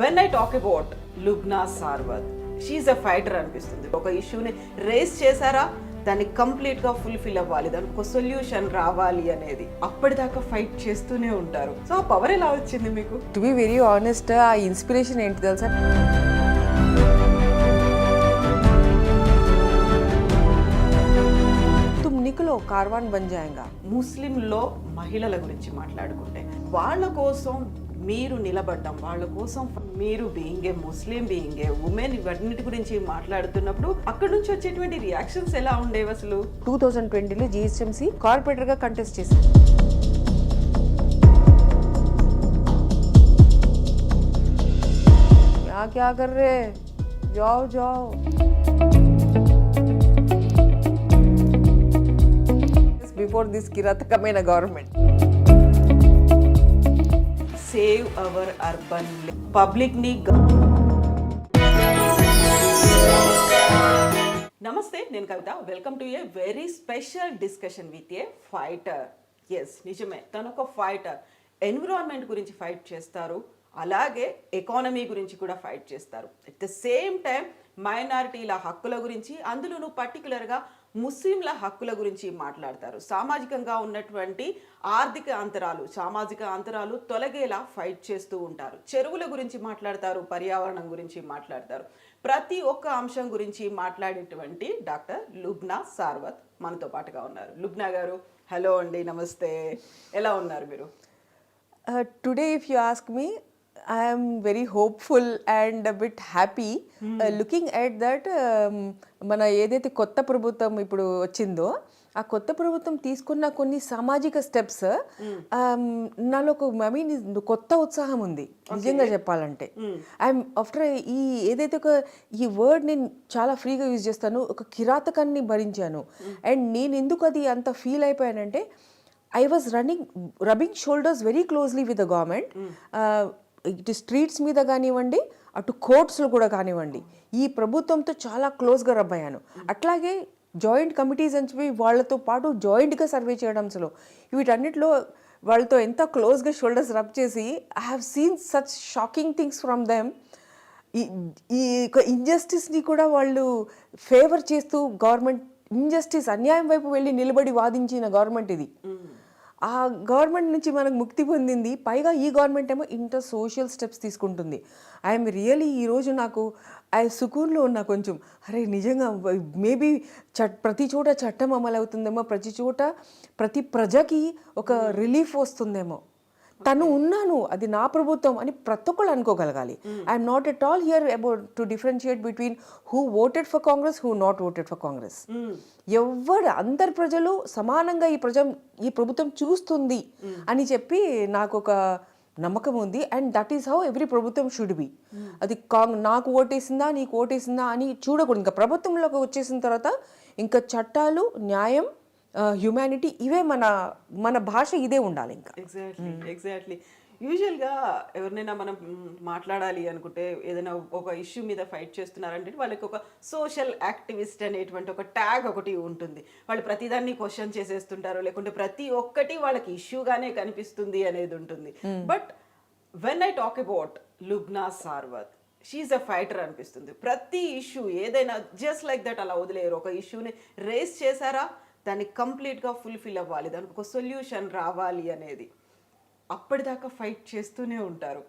When I talk about Lubna Sarwath, she's a fighter అనిపిస్తుంది. ఒక ఇష్యూని రేస్ చేశారా, దాన్ని కంప్లీట్గా ఫుల్ఫిల్ అవ్వాలి, దానికి ఒక సొల్యూషన్ రావాలి అనేది అప్పటిదాకా ఫైట్ చేస్తూనే ఉంటారు. సో ఆ పవర్ ఎలా వచ్చింది మీకు? టు బి వెరీ ఆనెస్ట్, ఆ ఇన్స్పిరేషన్ ఏంటి తెలుసా? తుమ్ నికలో కార్వాన్ బన్ జాయేగా. ముస్లింలో మహిళల గురించి మాట్లాడుకుంటే వాళ్ళ కోసం మీరు నిలబడ్డం, వాళ్ళ కోసం మీరు being a Muslim, being a women, ఇవన్నిటి గురించి మాట్లాడుతున్నప్పుడు అక్కడ నుంచి వచ్చేటువంటి రియాక్షన్స్ ఎలా ఉండేవి అసలు? 2020లో జిహెచ్ఎంసీ కార్పొరేటర్గా కంటెస్ట్ చేశాను. क्या कर रहे, जाओ जाओ. Before this కిరాతకమైన government. Save our urban public ని. నమస్తే, నేను Kavitha. Welcome to a very special discussion with a fighter. Yes, నిజమే, తను ఒక ఫైటర్. ఎన్విరాన్మెంట్ గురించి ఫైట్ చేస్తారు, అలాగే ఎకానమీ గురించి కూడా ఫైట్ చేస్తారు. అట్ ద సేమ్ టైం మైనారిటీల హక్కుల గురించి, అందులోనూ పర్టికులర్గా ముస్లింల హక్కుల గురించి మాట్లాడతారు. సామాజికంగా ఉన్నటువంటి ఆర్థిక అంతరాలు, సామాజిక అంతరాలు తొలగేలా ఫైట్ చేస్తూ ఉంటారు. చెరువుల గురించి మాట్లాడతారు, పర్యావరణం గురించి మాట్లాడతారు. ప్రతి ఒక్క అంశం గురించి మాట్లాడేటువంటి డాక్టర్ లుబ్నా సార్వత్ మనతో పాటుగా ఉన్నారు. లుబ్నా గారు, హలో అండి, నమస్తే. ఎలా ఉన్నారు మీరు? Today if you ask me, I am very hopeful and a bit happy looking at that. మన ఏదైతే కొత్త ప్రభుత్వం ఇప్పుడు వచ్చిందో, ఆ కొత్త ప్రభుత్వం తీసుకున్న కొన్ని సామాజిక స్టెప్స్ నాలో కొత్త ఉత్సాహం ఉంది నిజంగా చెప్పాలంటే. ఐఎమ్ ఆఫ్టర్ ఏదైతే ఈ వర్డ్ నేను చాలా ఫ్రీగా యూజ్ చేస్తాను, ఒక కిరాతకాన్ని భరించాను. అండ్ నేను ఎందుకు అది అంత feel అయిపోయానంటే, I was rubbing shoulders very closely with the government. ఇటు స్ట్రీట్స్ మీద కానివ్వండి, అటు కోర్ట్స్లో కూడా కానివ్వండి, ఈ ప్రభుత్వంతో చాలా క్లోజ్గా రబ్ అయ్యాను. అట్లాగే జాయింట్ కమిటీస్ అని చెప్పి వాళ్ళతో పాటు జాయింట్గా సర్వే చేయడంలో, వీటన్నిటిలో వాళ్ళతో ఎంత క్లోజ్గా షోల్డర్స్ రబ్ చేసి I have seen such shocking things from them. ఈ ఇంజస్టిస్ని కూడా వాళ్ళు ఫేవర్ చేస్తూ, గవర్నమెంట్ ఇంజస్టిస్, అన్యాయం వైపు వెళ్ళి నిలబడి వాదించిన గవర్నమెంట్ ఇది. ఆ గవర్నమెంట్ నుంచి మనకు ముక్తి పొందింది. పైగా ఈ గవర్నమెంట్ ఏమో ఇంత సోషల్ స్టెప్స్ తీసుకుంటుంది. ఐఎమ్ రియలీ ఈరోజు నాకు సుకూన్లో ఉన్నా కొంచెం. అరే నిజంగా మేబీ ప్రతి చోట చట్టం అమలు అవుతుందేమో, ప్రతి చోట ప్రతి ప్రజకి ఒక రిలీఫ్ వస్తుందేమో. తను ఉన్నాను, అది నా ప్రభుత్వం అని ప్రతి ఒక్కళ్ళు అనుకోగలగాలి. I'm not at all here about to differentiate between who voted for Congress, who not voted for Congress. అందరు ప్రజలు సమానంగా ఈ ప్రభుత్వం చూస్తుంది అని చెప్పి నాకు ఒక నమ్మకం ఉంది. And that is how every ప్రభుత్వం షుడ్ బి. అది నాకు ఓటేసిందా, నీకు ఓటేసిందా అని చూడకూడదు. ఇంకా ప్రభుత్వంలోకి వచ్చేసిన తర్వాత ఇంకా చట్టాలు, న్యాయం, హ్యూమానిటీ, ఇవే మన భాష, ఇదే ఉండాలి ఇంకా. ఎగ్జాక్ట్లీ. యూజువల్గా ఎవరినైనా మనం మాట్లాడాలి అనుకుంటే, ఏదైనా ఒక ఇష్యూ మీద ఫైట్ చేస్తున్నారంటే వాళ్ళకి ఒక సోషల్ యాక్టివిస్ట్ అనేటువంటి ఒక ట్యాగ్ ఒకటి ఉంటుంది. వాళ్ళు ప్రతిదాన్ని క్వశ్చన్ చేసేస్తుంటారు, లేకుంటే ప్రతి ఒక్కటి వాళ్ళకి ఇష్యూగానే కనిపిస్తుంది అనేది ఉంటుంది. But when I talk about Lubna Sarwath, she's a fighter అనిపిస్తుంది. ప్రతి ఇష్యూ ఏదైనా జస్ట్ లైక్ దట్ అలా వదిలేరు. ఒక ఇష్యూని రేస్ చేశారా, దాన్ని కంప్లీట్గా ఫుల్ఫిల్ అవ్వాలి, దానికి ఒక సొల్యూషన్ రావాలి అనేది అప్పటిదాకా ఫైట్ చేస్తూనే ఉంటారు.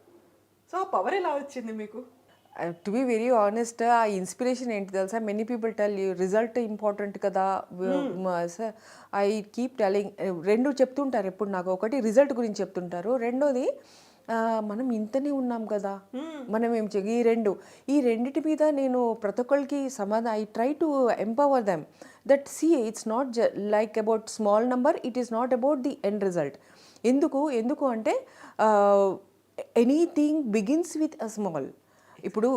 సో ఆ పవర్ ఎలా వచ్చింది మీకు? టు బి వెరీ ఆనెస్ట్, ఆ ఇన్స్పిరేషన్ ఏంటి తెలుసా? Many people tell you result important కదా. ఐ కీప్ టెలింగ్, రెండు చెప్తుంటారు ఎప్పుడు నాకు. ఒకటి రిజల్ట్ గురించి చెప్తుంటారు, రెండోది మనం ఇంతనే ఉన్నాం కదా, మనం ఏం ఈ రెండిటి మీద నేను ప్రతి ఒక్కరికి I try to empower them that it's not like about small number, it is not about the end result. ఎందుకు అంటే anything begins with a small. ఇప్పుడు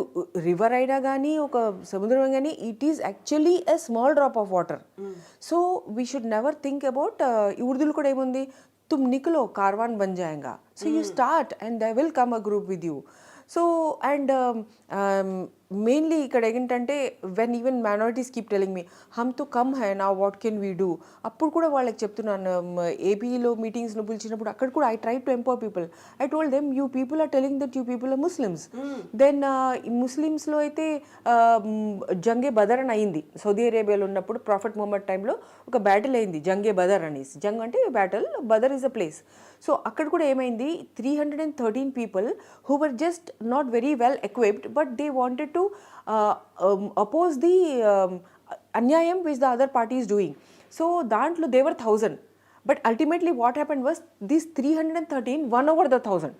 రివర్ అయినా కానీ, ఒక సముద్రం కానీ, it is actually a small drop of water. So we should never think about, ఉర్దూలో కూడా ఏముంది, తుమ్ నికలో కార్వాన్ బన్ జాయేగా. So you start and they will come a group with you. So and mainly ఇక్కడ ఏంటంటే when even minorities keep telling me హమ్ తో కమ్ హై నా వాట్ కెన్ వీ డూ, అప్పుడు కూడా వాళ్ళకి చెప్తున్నాను. ఏపీలో మీటింగ్స్లో పిలిచినప్పుడు అక్కడ కూడా I try to empower people. I told them you people are telling that you people are Muslims. Then ముస్లిమ్స్లో అయితే జంగే బదర్ అని అయింది. సౌదీ అరేబియాలో ఉన్నప్పుడు ప్రాఫిట్ మొహమ్మద్ టైంలో ఒక బ్యాటిల్ అయింది, జంగే బదర్ అనేసి. జంగ్ అంటే battle, Badr is a place. So అక్కడ కూడా ఏమైంది, 313 people who were just not very well equipped but they wanted to oppose the అన్యాయం which the other party is doing. So దాంట్లో they were 1000. But ultimately what happened was these 313 won over the 1000.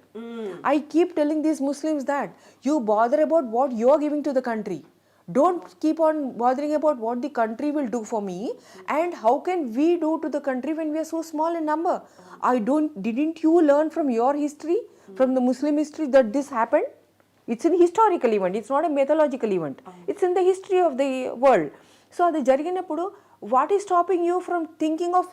I keep telling these Muslims that you bother about what you are giving to the country. Don't keep on bothering about what the country will do for me and how can we do to the country when we are so small in number. Didn't you learn from your history, from the Muslim history, that this happened? It's an historical event, it's not a mythological event. It's in the history of the world. So అది జరిగినప్పుడు what is stopping you from thinking of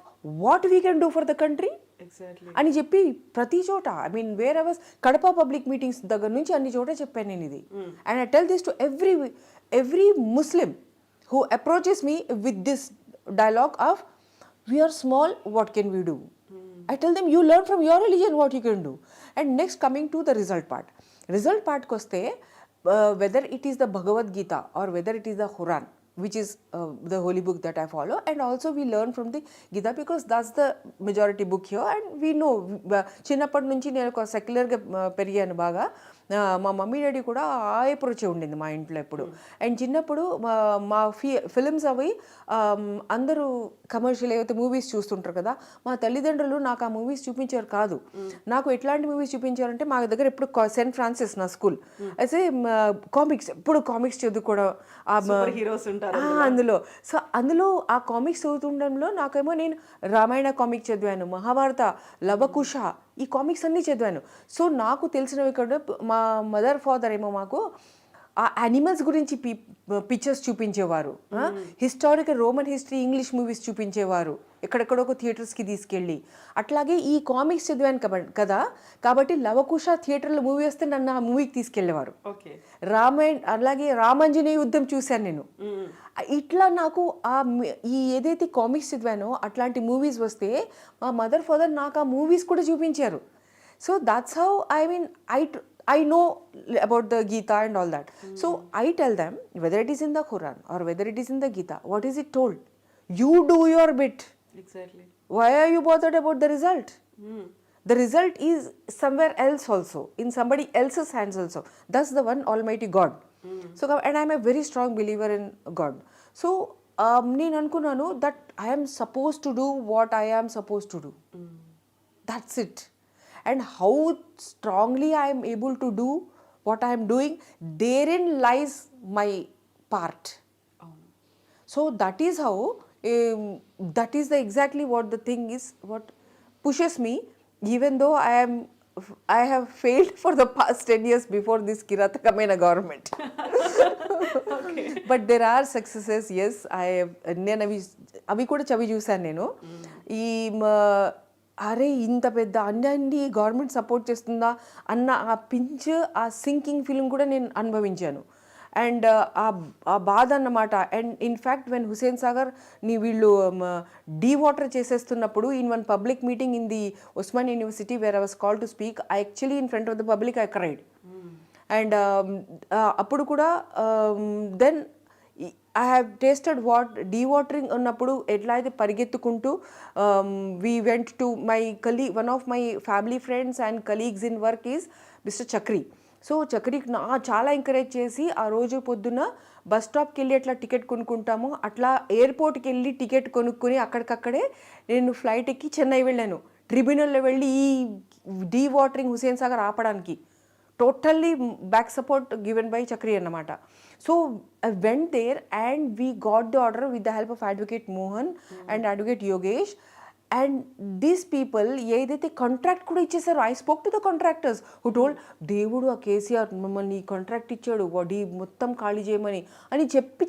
what we can do for the country? Exactly. అని చెప్పి ప్రతి చోట, I mean wherever Kadapa public meetings దగ్గర నుంచి అన్ని చోట చెప్పాను నేను ఇది. And I tell this to every Muslim who approaches me with this dialogue of we're small, what can we do? I tell them you learn from your religion what you can do. And next coming to the result part koste, whether it is the Bhagavad Gita or whether it is the Quran, which is the holy book that I follow, and also we learn from the Gita because that's the majority book here. And we know చిన్నప్పటి నుంచి నేను ఒక సెక్యులర్గా పెరిగాను బాగా. మా mummy daddy కూడా ఆ అప్రోచే ఉండింది మా ఇంట్లో ఎప్పుడు. అండ్ చిన్నప్పుడు మా ఫిలిమ్స్ అవి అందరూ కమర్షియల్ ఏవైతే మూవీస్ చూస్తుంటారు కదా, మా తల్లిదండ్రులు నాకు ఆ మూవీస్ చూపించారు కాదు. నాకు ఎట్లాంటి మూవీస్ చూపించారంటే, మా దగ్గర ఎప్పుడు సెయింట్ ఫ్రాన్సిస్ నా స్కూల్ అయితే కామిక్స్, ఎప్పుడు కామిక్స్ చదువుకోవడం హీరోస్ అందులో. సో అందులో ఆ కామిక్స్ చదువుతుండడంలో నాకేమో, నేను రామాయణ కామిక్ చదివాను, మహాభారత, లవకుశ, ఈ కామిక్స్ అన్నీ చదివాను. సో నాకు తెలిసినవి కూడా మా మదర్ ఫాదర్ ఏమో మాకు ఆ యానిమల్స్ గురించి పిక్చర్స్ చూపించేవారు, historical Roman history English movies చూపించేవారు ఎక్కడెక్కడో థియేటర్స్కి తీసుకెళ్ళి. అట్లాగే ఈ కామిక్స్ చదివాను కదా, కాబట్టి లవకుశ థియేటర్లో మూవీ వస్తే నన్ను ఆ మూవీకి తీసుకెళ్ళేవారు. అలాగే రామాంజనేయ యుద్ధం చూశాను నేను. ఇట్లా నాకు ఈ ఏదైతే కామిక్స్ చదివానో అట్లాంటి మూవీస్ వస్తే మా మదర్ ఫాదర్ నాకు ఆ మూవీస్ కూడా చూపించారు. So that's how I know about the Gita and all that. So I tell them, whether it is in the Quran or whether it is in the Gita, what is it told? You do your bit. Exactly. Why are you bothered about the result? The result is somewhere else also, in somebody else's hands also. That's the one Almighty God. So, and I am a very strong believer in God. So నేను అనుకున్నాను that I am supposed to do what I am supposed to do. That's it. And how strongly I am able to do what I am doing, therein lies my part. So that is how, that is the exactly what the thing is, what pushes me, even though I have failed for the past 10 years before this Kiratakamaina government. Okay. But there are successes, yes. నేను అవి కూడా చవి చూశాను నేను. ఈ అరే ఇంత పెద్ద అన్యాన్ని గవర్నమెంట్ సపోర్ట్ చేస్తుందా అన్న ఆ పించ్, ఆ సింకింగ్ ఫీలింగ్ కూడా నేను అనుభవించాను. అండ్ ఆ బాధ అన్నమాట. And in fact when Hussain Sagar ని వీళ్ళు డీవాటర్ చేసేస్తున్నప్పుడు, in one public meeting in the Osman university where I was called to speak, I actually in front of the public I cried. And అప్పుడు కూడా then I have tasted what dewatering ఉన్నప్పుడు ఎట్లా అయితే పరిగెత్తుకుంటూ we went to my colleague, one of my family friends and colleagues in work is Mr. Chakri. So చక్రికి చాలా encourage చేసి ఆ రోజు పొద్దున్న బస్ స్టాప్కి వెళ్ళి అట్లా టికెట్ కొనుక్కుంటాము, అట్లా ఎయిర్పోర్ట్కి వెళ్ళి టికెట్ కొనుక్కొని అక్కడికక్కడే నేను ఫ్లైట్ ఎక్కి చెన్నై వెళ్ళాను. ట్రిబ్యునల్లో వెళ్ళి ఈ డీవాటరింగ్ హుసేన్ సాగర్ ఆపడానికి totally back support given by Chakri annamata. So I went there and we got the order with the help of Advocate Mohan and Advocate Yogesh. And these people ఏదైతే contract కూడా ఇచ్చేసారు, I spoke to the contractors who told, దేవుడు ఆ కేసీఆర్ మమ్మల్ని contract ఇచ్చాడు వడి మొత్తం ఖాళీ చేయమని అని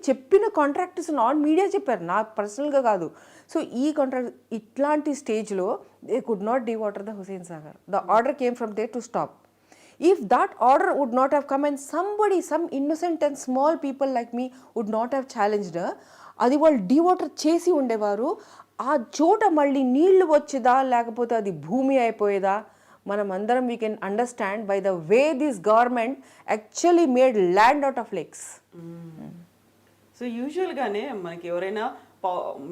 చెప్పిన కాంట్రాక్టర్స్ నాన్ మీడియా చెప్పారు, నా పర్సనల్గా కాదు. సో ఈ కాంట్రాక్ట్ ఇట్లాంటి స్టేజ్లో they could not dewater the Hussain Sagar. The order came from there to stop. If that order would not have come and somebody, some innocent and small people like me would not have challenged, అది వాళ్ళు డివోటర్ చేసి ఉండేవారు. ఆ చోట మళ్ళీ నీళ్లు వచ్చేదా లేకపోతే అది భూమి అయిపోయేదా మనం అందరం we can understand by the way this government actually made land out of lakes. So యూజువల్గానే మనకి ఎవరైనా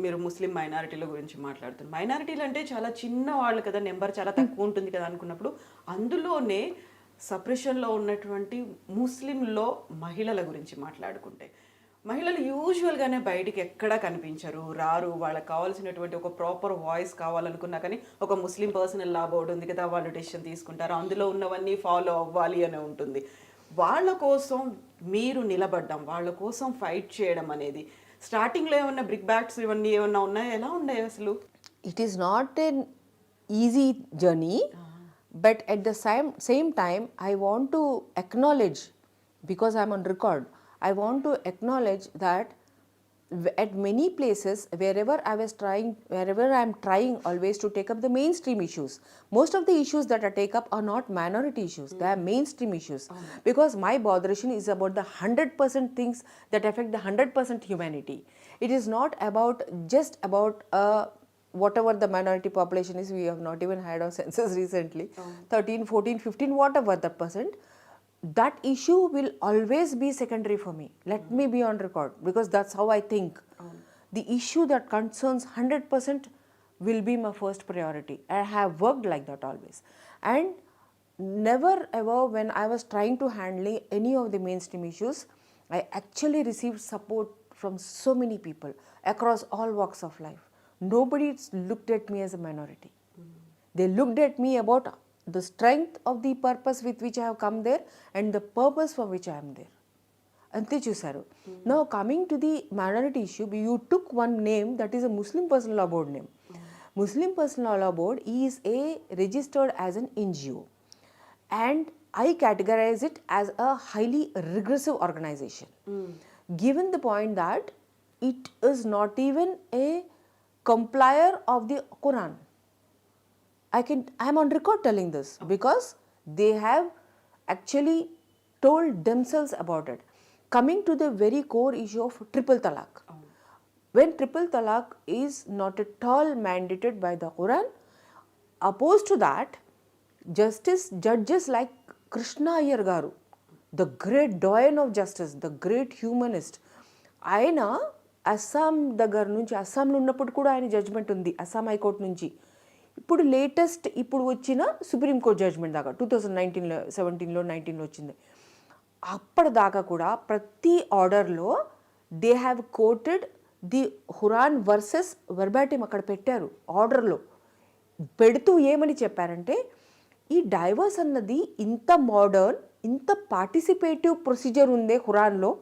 మీరు ముస్లిం మైనారిటీల గురించి మాట్లాడుతున్నారు. మైనారిటీలు అంటే చాలా చిన్న వాళ్ళు కదా, నెంబర్ చాలా తక్కువ ఉంటుంది కదా అనుకున్నప్పుడు అందులోనే సప్రెషన్లో ఉన్నటువంటి ముస్లింలో మహిళల గురించి మాట్లాడుకుంటే, మహిళలు యూజువల్గానే బయటికి ఎక్కడా కనిపించరు, రారు. వాళ్ళకి కావాల్సినటువంటి ఒక ప్రాపర్ వాయిస్ కావాలనుకున్నా కానీ ఒక ముస్లిం పర్సనల్ లా బోర్డు ఉంది కదా, వాళ్ళు డెసిషన్ తీసుకుంటారు, అందులో ఉన్నవన్నీ ఫాలో అవ్వాలి అని ఉంటుంది. వాళ్ళ కోసం మీరు నిలబడ్డం, వాళ్ళ కోసం ఫైట్ చేయడం అనేది స్టార్టింగ్లో ఏమన్నా బ్రిక్ బ్యాక్స్ ఇవన్నీ ఏమన్నా ఉన్నాయా? ఎలా ఉన్నాయి అసలు? It is not an easy journey, but at the same time I want to acknowledge, because I'm on record, I want to acknowledge that at many places wherever I'm trying always to take up the mainstream issues, most of the issues that I take up are not minority issues, they are mainstream issues, because my botheration is about the 100% things that affect the 100% humanity. It is not about just about whatever the minority population is. We have not even had our census recently. 13, 14, 15, whatever the percent, that issue will always be secondary for me. Let me be on record, because that's how I think. The issue that concerns 100% will be my first priority. I have worked like that always. And never ever when I was trying to handle any of the mainstream issues, I actually received support from so many people across all walks of life. Nobody looked at me as a minority. They looked at me about the strength of the purpose with which I have come there and the purpose for which I am there. Ante chusaru. Now coming to the minority issue, you took one name that is a Muslim Personal Law Board name. Muslim Personal Law Board is registered as an NGO, and I categorize it as a highly regressive organization, given the point that it is not even a complier of the Quran. I am on record telling this, because they have actually told themselves about it. Coming to the very core issue of triple talaq. When triple talaq is not at all mandated by the Quran, opposed to that, judges like Krishna Iyer garu, the great doyen of justice, the great humanist, ఆయన అస్సాం దగ్గర నుంచి, అస్సాంలో ఉన్నప్పుడు కూడా ఆయన judgement ఉంది Assam high court నుంచి, ఇప్పుడు లేటెస్ట్ ఇప్పుడు వచ్చిన సుప్రీంకోర్టు జడ్జ్మెంట్ దాకా 2019లో 17లో 19లో వచ్చింది. అప్పటిదాకా కూడా ప్రతి ఆర్డర్లో they have quoted the Quran verses verbatim అక్కడ పెట్టారు. ఆర్డర్లో పెడుతూ ఏమని చెప్పారంటే, ఈ డైవర్స్ అన్నది ఇంత మోడర్న్, ఇంత పార్టిసిపేటివ్ ప్రొసీజర్ ఉందే ఖురాన్లో,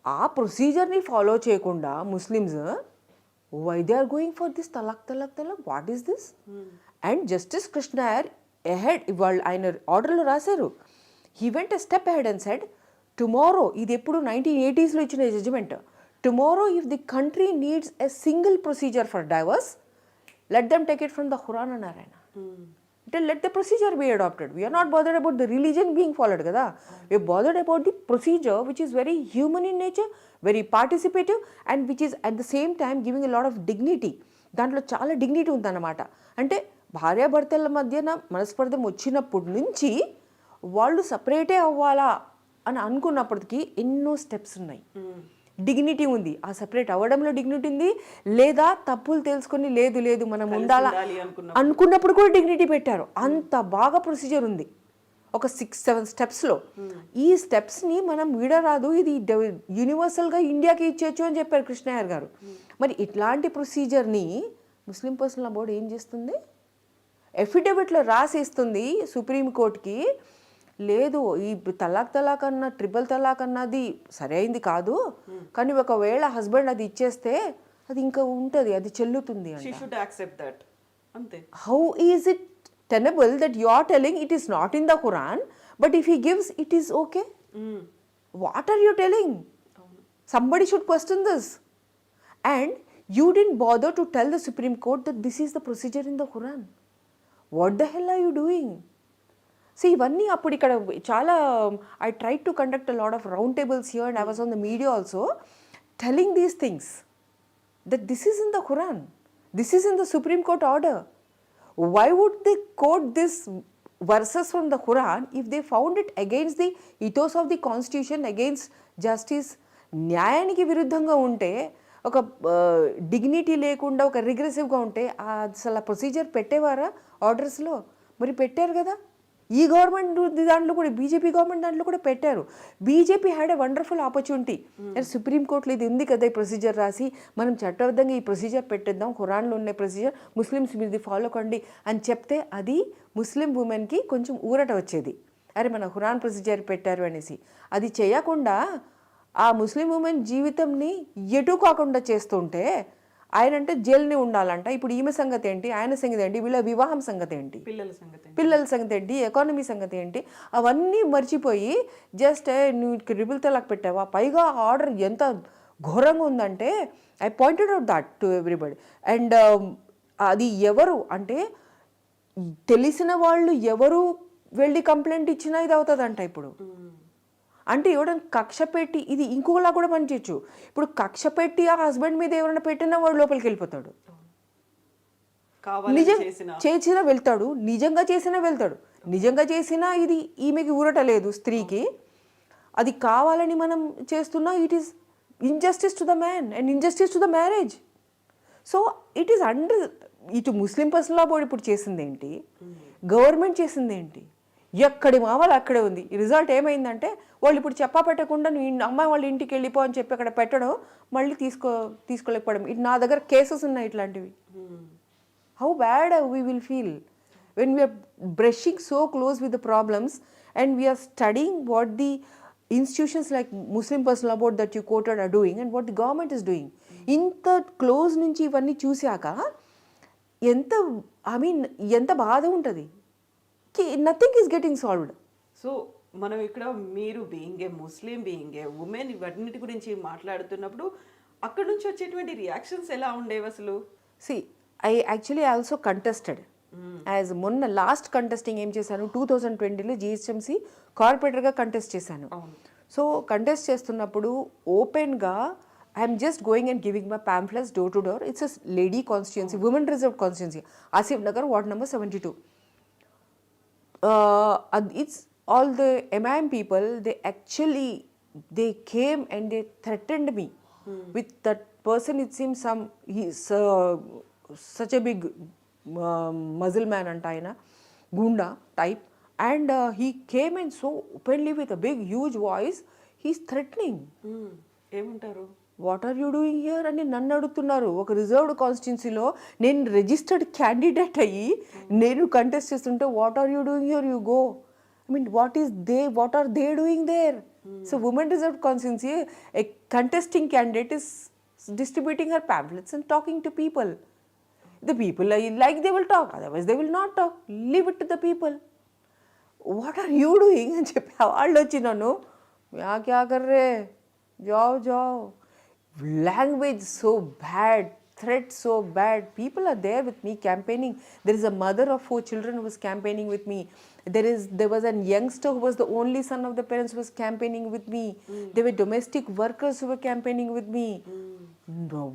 ఆ ప్రొసీజర్ని ఫాలో చేయకుండా Muslims why they are going for this talak, what is this? And Justice Krishna Iyer ahead, వాళ్ళు ఆయన ఆర్డర్లో రాశారు, he went a step ahead and said, tomorrow, ఇది ఎప్పుడు 1980sలో ఇచ్చిన judgement, tomorrow if the country needs a single procedure for divorce, let them take it from the Quran అన్నారు ఆయన. Let the procedure be adopted. We are not bothered about the religion being followed kada. We are bothered about the procedure, which is very human in nature, very participative, and which is at the same time giving a lot of dignity. దాంట్లో చాలా dignity ఉందన్నమాట. అంటే భార్యాభర్తల మధ్యన మనస్పర్ధం వచ్చినప్పటి నుంచి వాళ్ళు సపరేటే అవ్వాలా అని అనుకున్నప్పటికీ ఎన్నో స్టెప్స్ ఉన్నాయి. డిగ్నిటీ ఉంది, ఆ సపరేట్ అవ్వడంలో డిగ్నిటీ ఉంది, లేదా తప్పులు తెలుసుకొని లేదు మనం ఉండాలా అనుకున్నప్పుడు కూడా డిగ్నిటీ పెట్టారు. అంత బాగా ప్రొసీజర్ ఉంది, ఒక 6-7 స్టెప్స్లో. ఈ స్టెప్స్ని మనం వీడరాదు, ఇది యూనివర్సల్గా ఇండియాకి ఇచ్చేయచ్చు అని చెప్పారు కృష్ణ అయ్యర్ గారు. మరి ఇట్లాంటి ప్రొసీజర్ని ముస్లిం పర్సనల్ లా బోర్డు ఏం చేస్తుంది? ఎఫిడవిట్లో రాసిస్తుంది సుప్రీంకోర్టుకి, లేదు ఈ తలాక్ అన్న ట్రిపుల్ తలాక్ అన్నది సరైంది కాదు, కానీ ఒకవేళ హస్బెండ్ అది ఇచ్చేస్తే అది ఇంకా ఉంటుంది, అది చెల్లుతుంది అంటే. How is it tenable that you are telling it is not in the Quran, but if he gives it is okay? What are you telling? Somebody should question this. And you didn't bother to tell the Supreme Court that this is the procedure in the Quran. What the hell are you doing? So ఇవన్నీ అప్పుడు ఇక్కడ చాలా I try to conduct a lot of round tables here and I was on the media also telling these things that this is in the Quran, this is in the supreme court order. Why would they quote this verses from the Quran if they found it against the ethos of the constitution, against justice? న్యాయానికి విరుద్ధంగా ఉంటే, ఒక dignity లేకుండా ఒక రిగ్రెసివ్గా ఉంటే అసలు ఆ procedure పెట్టేవారా ఆర్డర్స్లో? మరి పెట్టారు కదా. ఈ గవర్నమెంట్ దాంట్లో కూడా, బీజేపీ గవర్నమెంట్ దాంట్లో కూడా పెట్టారు. BJP had a wonderful opportunity. సుప్రీంకోర్టులో ఇది ఉంది కదా, ఈ ప్రొసీజర్ రాసి మనం చట్టబద్ధంగా ఈ ప్రొసీజర్ పెట్టేద్దాం, ఖురాన్లో ఉన్న ప్రొసీజర్ ముస్లిమ్స్ మీరు ఇది ఫాలో కండి అని చెప్తే అది ముస్లిం ఉమెన్కి కొంచెం ఊరట వచ్చేది. అరే మన ఖురాన్ ప్రొసీజర్ పెట్టారు అనేసి. అది చేయకుండా ఆ ముస్లిం ఉమెన్ జీవితంని ఎటు కాకుండా చేస్తుంటే ఆయన అంటే జైలుని ఉండాలంట. ఇప్పుడు ఈమె సంగతి ఏంటి, ఆయన సంగతి ఏంటి, వీళ్ళ వివాహం సంగతి ఏంటి, పిల్లల సంగతి ఏంటి, ఎకానమీ సంగతి ఏంటి, అవన్నీ మర్చిపోయి జస్ట్ నువ్వు రిబుల్ తలాక్ పెట్టావా. పైగా ఆర్డర్ ఎంత ఘోరంగా ఉందంటే I pointed out that to everybody. And అది ఎవరు అంటే తెలిసిన వాళ్ళు ఎవరు వెళ్ళి కంప్లైంట్ ఇచ్చినా ఇది అవుతుందంట ఇప్పుడు. అంటే ఎవడన్నా కక్ష పెట్టి, ఇది ఇంకోలా కూడా పనిచేయచ్చు. ఇప్పుడు కక్ష పెట్టి ఆ హస్బెండ్ మీద ఎవరైనా పెట్టినా వాడు లోపలికి వెళ్ళిపోతాడు. నిజం చేసినా వెళ్తాడు, నిజంగా చేసినా వెళ్తాడు. నిజంగా చేసినా ఇది ఈమెకి ఊరట లేదు స్త్రీకి. అది కావాలని మనం చేస్తున్నా it is injustice to the man and injustice to the marriage. So it is under, ఇటు ముస్లిం పర్సనల్ లా బోర్డు ఇప్పుడు చేసింది ఏంటి, గవర్నమెంట్ చేసింది ఏంటి, ఎక్కడి మామూలు అక్కడే ఉంది. ఈ రిజల్ట్ ఏమైందంటే వాళ్ళు ఇప్పుడు చెప్పా పెట్టకుండా నువ్వు అమ్మాయి వాళ్ళ ఇంటికి వెళ్ళిపో అని చెప్పి అక్కడ పెట్టడం, మళ్ళీ తీసుకోలేకపోవడం. ఇది నా దగ్గర కేసెస్ ఉన్నాయి ఇట్లాంటివి. How bad we will feel when we're brushing so close with the problems and we're studying what the institutions like Muslim Personal Law Board that you quoted are doing and what the government is doing. ఇంత close నుంచి ఇవన్నీ చూశాక ఎంత ఎంత బాధ ఉంటుంది. Nothing is getting solved. So మనం ఇక్కడ మీరు being a Muslim, being a women, ఇవన్నిటి గురించి మాట్లాడుతున్నప్పుడు అక్కడ నుంచి వచ్చేటువంటి రియాక్షన్స్ ఎలా ఉండేవి అసలు? See I actually also contested. As మొన్న లాస్ట్ కంటెస్టింగ్ ఏం చేశాను, 2020లో జిహెచ్ఎంసీ కార్పొరేటర్గా కంటెస్ట్ చేశాను. సో కంటెస్ట్ చేస్తున్నప్పుడు ఓపెన్గా I'm just going and giving my pamphlets door to door. It's a lady constituency, women reserve constituency, Asif Nagar, ward number 72. It's all the MIM people, they came and they threatened me with that person. It seems he's such a big Muslim man and Taina Gunda type, and he came and so openly with a big huge voice he's threatening. ఏమంటారు, what are you doing here అని నన్ను అడుగుతున్నారు. ఒక reserved కాన్స్టిట్యున్సీలో నేను registered candidate అయ్యి నేను contest చేస్తుంటే what are you doing here, you go. I mean what are they doing there? So women reserved constituency, a contesting candidate is distributing her pamphlets and talking to people. The people like they will talk, otherwise they will not talk. Leave it to the people. What are you doing అని చెప్పి వాళ్ళు వచ్చి నన్ను yeah క్యా కర్ రే, జాओ. Language so bad, threat so bad. People are there with me campaigning. There is a mother of 4 children who was campaigning with me. There was a youngster who was the only son of the parents who was campaigning with me. There were domestic workers who were campaigning with me.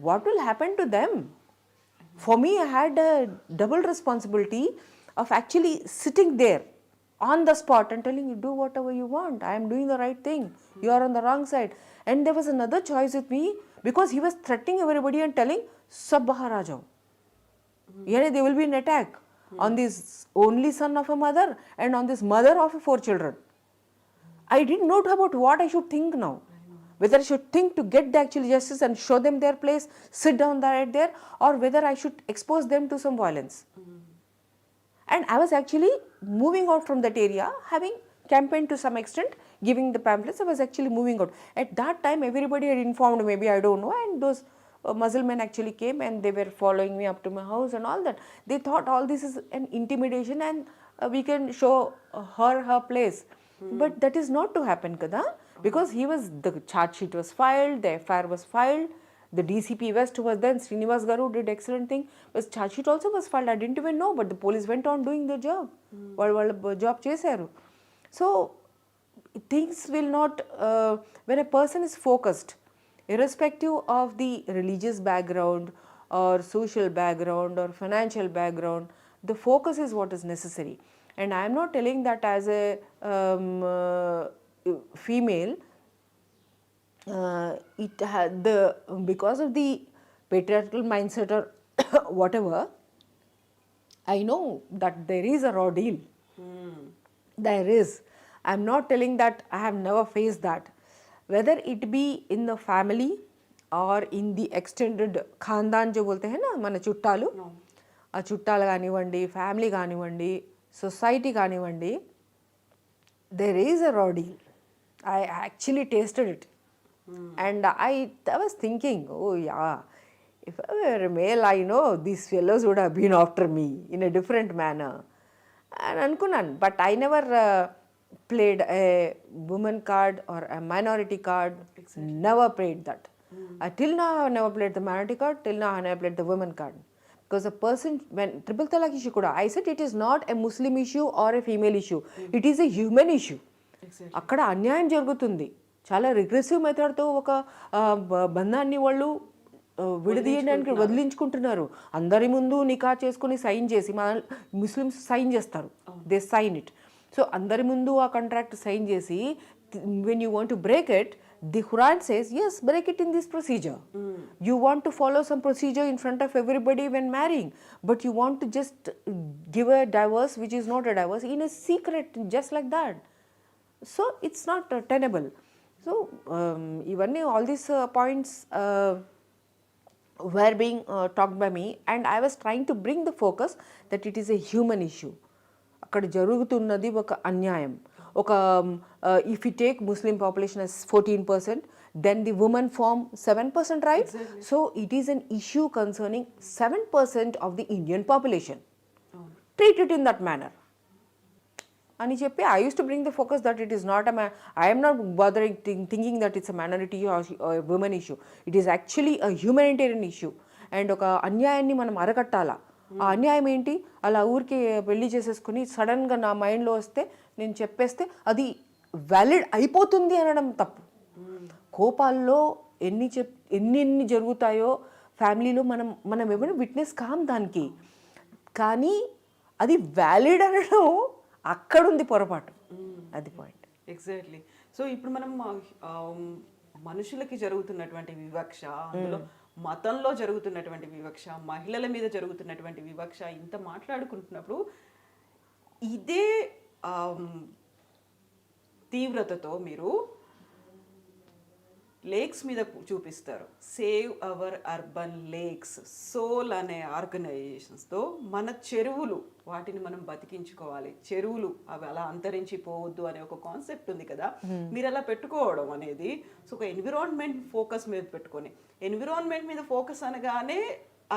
What will happen to them? For me, I had a double responsibility of actually sitting there on the spot and telling you, do whatever you want. I am doing the right thing. You are on the wrong side. And there was another choice with me because he was threatening everybody and telling, sab bahar aa jao. Yani there will be an attack on this only son of a mother and on this mother of 4 children. I didn't know about what I should think now. Whether I should think to get the actual justice and show them their place, sit down right there, or whether I should expose them to some violence. And I was actually moving out from that area, having campaigned to some extent, giving the pamphlets. I was actually moving out. At that time, everybody had informed, maybe, I don't know, and those Muslim men actually came and they were following me up to my house and all that. They thought all this is an intimidation and we can show her place. But that is not to happen, kada. Because the charge sheet was filed, the FIR was filed, The DCP West was then Srinivas Garu did excellent thing. But charge sheet also was filed. I didn't even know, but the police went on doing their job. వాళ్ళ job చేశారు. So things will not, when a person is focused, irrespective of the religious background or social background or financial background, the focus is what is necessary. And I am not telling that as a female, it had the, because of the patriarchal mindset or whatever, I know that there is a raw deal. There is. I'm not telling that I have never faced that. Whether it be in the family or in the extended ఖాందాన్ जो बोलते हैं ना, మన చుట్టాలు, ఆ చుట్టాలు కానివ్వండి, family కానివ్వండి, సొసైటీ కానివ్వండి, there is a raw deal. I actually tasted it. And I was thinking, oh yeah, if I were a male, I know these fellows would have been after me in a different manner. And అనుకున్నాను, but I never played a woman card or a minority card. Never played that. Till now I have never played the minority card. Till now I have never played the woman card. Because a person, when triple talaq issue kuda, I said it is not a Muslim issue or a female issue. It is a human issue. అక్కడ అన్యాయం జరుగుతుంది. చాలా regressive మెథడ్తో ఒక బంధాన్ని వాళ్ళు విడదీయడానికి వదిలించుకుంటున్నారు. అందరి ముందు నికా చేసుకుని సైన్ చేసి, మన ముస్లిమ్స్ సైన్ చేస్తారు, దే సైన్ ఇట్. సో అందరి ముందు ఆ కాంట్రాక్ట్ సైన్ చేసి, when you want to break it, the Quran says, yes, break it in this procedure. You want to follow some procedure in front of everybody when marrying, but you want to just give a divorce which is not a divorce in a secret, just like that. So it's not tenable. So ivanni all these points were being talked by me, and I was trying to bring the focus that it is a human issue. అక్కడ జరుగుతున్నది ఒక అన్యాయం. ఒక if you take Muslim population as 14%, then the women form 7%, right? Exactly. So it is an issue concerning 7% of the Indian population. Treat it in that manner. అని చెప్పి I used to bring the focus that it is not I am not bothering thinking that it's a minority or a women issue. It is actually a humanitarian issue. And ఒక అన్యాయాన్ని మనం అరకట్టాలా. ఆ అన్యాయం ఏంటి, అలా ఊరికి పెళ్లి చేసేసుకుని సడన్గా నా మైండ్లో వస్తే నేను చెప్పేస్తే అది వ్యాలిడ్ అయిపోతుంది అనడం తప్పు. కోపాల్లో ఎన్ని జరుగుతాయో ఫ్యామిలీలో మనం ఏమైనా విట్నెస్ కాం దానికి, కానీ అది వ్యాలిడ్ అనడం అక్కడుంది పొరపాటు. అది పాయింట్. ఎగ్జాక్ట్లీ. సో ఇప్పుడు మనం మనుషులకి జరుగుతున్నటువంటి వివక్ష, అందులో మతంలో జరుగుతున్నటువంటి వివక్ష, మహిళల మీద జరుగుతున్నటువంటి వివక్ష ఇంత మాట్లాడుకుంటున్నప్పుడు ఇదే తీవ్రతతో మీరు లేక్స్ మీద చూపిస్తారు. Save our urban lakes, SOUL అనే ఆర్గనైజేషన్స్తో మన చెరువులు, వాటిని మనం బతికించుకోవాలి, చెరువులు అవి అలా అంతరించిపోవద్దు అనే ఒక కాన్సెప్ట్ ఉంది కదా, మీరు అలా పెట్టుకోవడం అనేది. సో ఒక ఎన్విరాన్మెంట్ ఫోకస్ మీద పెట్టుకొని, ఎన్విరాన్మెంట్ మీద ఫోకస్ అనగానే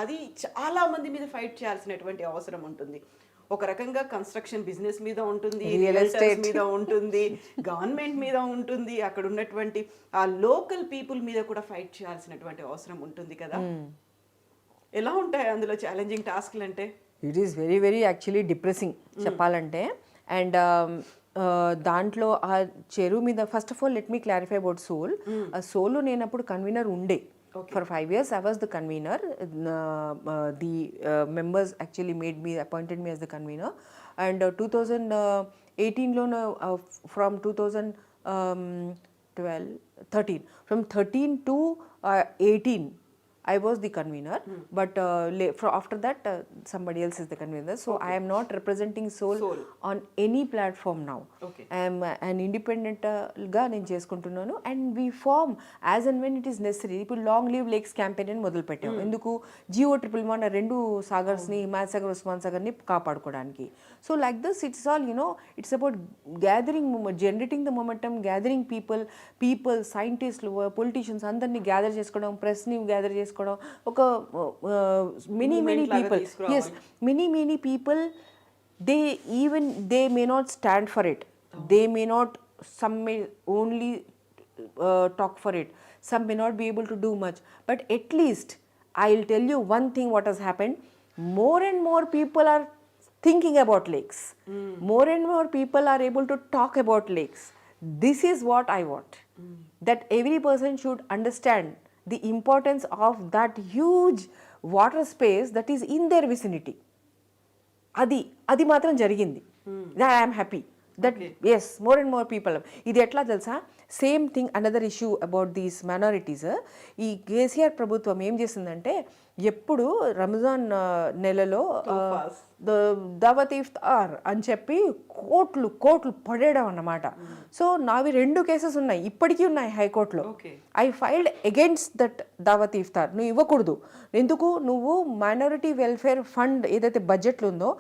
అది చాలా మంది మీద ఫైట్ చేయాల్సినటువంటి అవసరం ఉంటుంది. ఒక రకంగా కన్స్ట్రక్షన్ బిజినెస్ మీద ఉంటుంది, రియల్ ఎస్టేట్ మీద ఉంటుంది, గవర్నమెంట్ మీద ఉంటుంది, అక్కడ ఉన్నటువంటి ఆ లోకల్ పీపుల్ మీద కూడా ఫైట్ చేయాల్సినటువంటి అవసరం ఉంటుంది కదా. ఎలా ఉంటాయి అందులో ఛాలెంజింగ్ టాస్క్లు అంటే? It is very very actually depressing చెప్పాలంటే. అండ్ దాంట్లో ఆ చెరువు మీద first of all let me clarify about SOUL. ఆ సోల్ నేను అప్పుడు కన్వీనర్ ఉండే. For 5 years I was the convener. The members actually appointed me as the convener. And 2018 lo from 2013, from 13 to 18 I was the convener, but after that somebody else is the convener. So I am not representing Soul on any platform now. I am an independent ga nenu cheskuntunnanu, and we form as and when it is necessary. Ipudu long live lakes campaign ani modulu pettam. Enduku GO111 rendu sagars ni, Himayat Sagar, Usman Sagar ni kaapadukodaniki. So like this, it's all, it's about gathering, generating the momentum, gathering people, scientists, politicians andarni gather chesukodam, press ni gather chesukodam, ఒక many people, yes, many people, they may not stand for it, they may not, some may only talk for it, some may not be able to do much, but at least I'll tell you one thing what has happened. More and more people are thinking about lakes. More and more people are able to talk about lakes. This is what I want. That every person should understand the importance of that huge water space that is in their vicinity. అది మాత్రం జరిగింది. That I am happy. That yes, more and more people. ఇది ఎట్లా తెలుసా, same thing another issue about these minorities. ఈ కేసీఆర్ ప్రభుత్వం ఏం చేసిందంటే ఎప్పుడు రంజాన్ నెలలో దావత్ ఇఫ్తార్ అని చెప్పి కోట్లు పడేయడం అన్నమాట. సో నావి 2 కేసెస్ ఉన్నాయి, ఇప్పటికీ ఉన్నాయి హైకోర్టులో. ఐ ఫైల్డ్ అగైన్స్ట్ దట్ దావత్ ఇఫ్తార్. నువ్వు ఇవ్వకూడదు, ఎందుకు, నువ్వు మైనారిటీ వెల్ఫేర్ ఫండ్ ఏదైతే బడ్జెట్లో ఉందో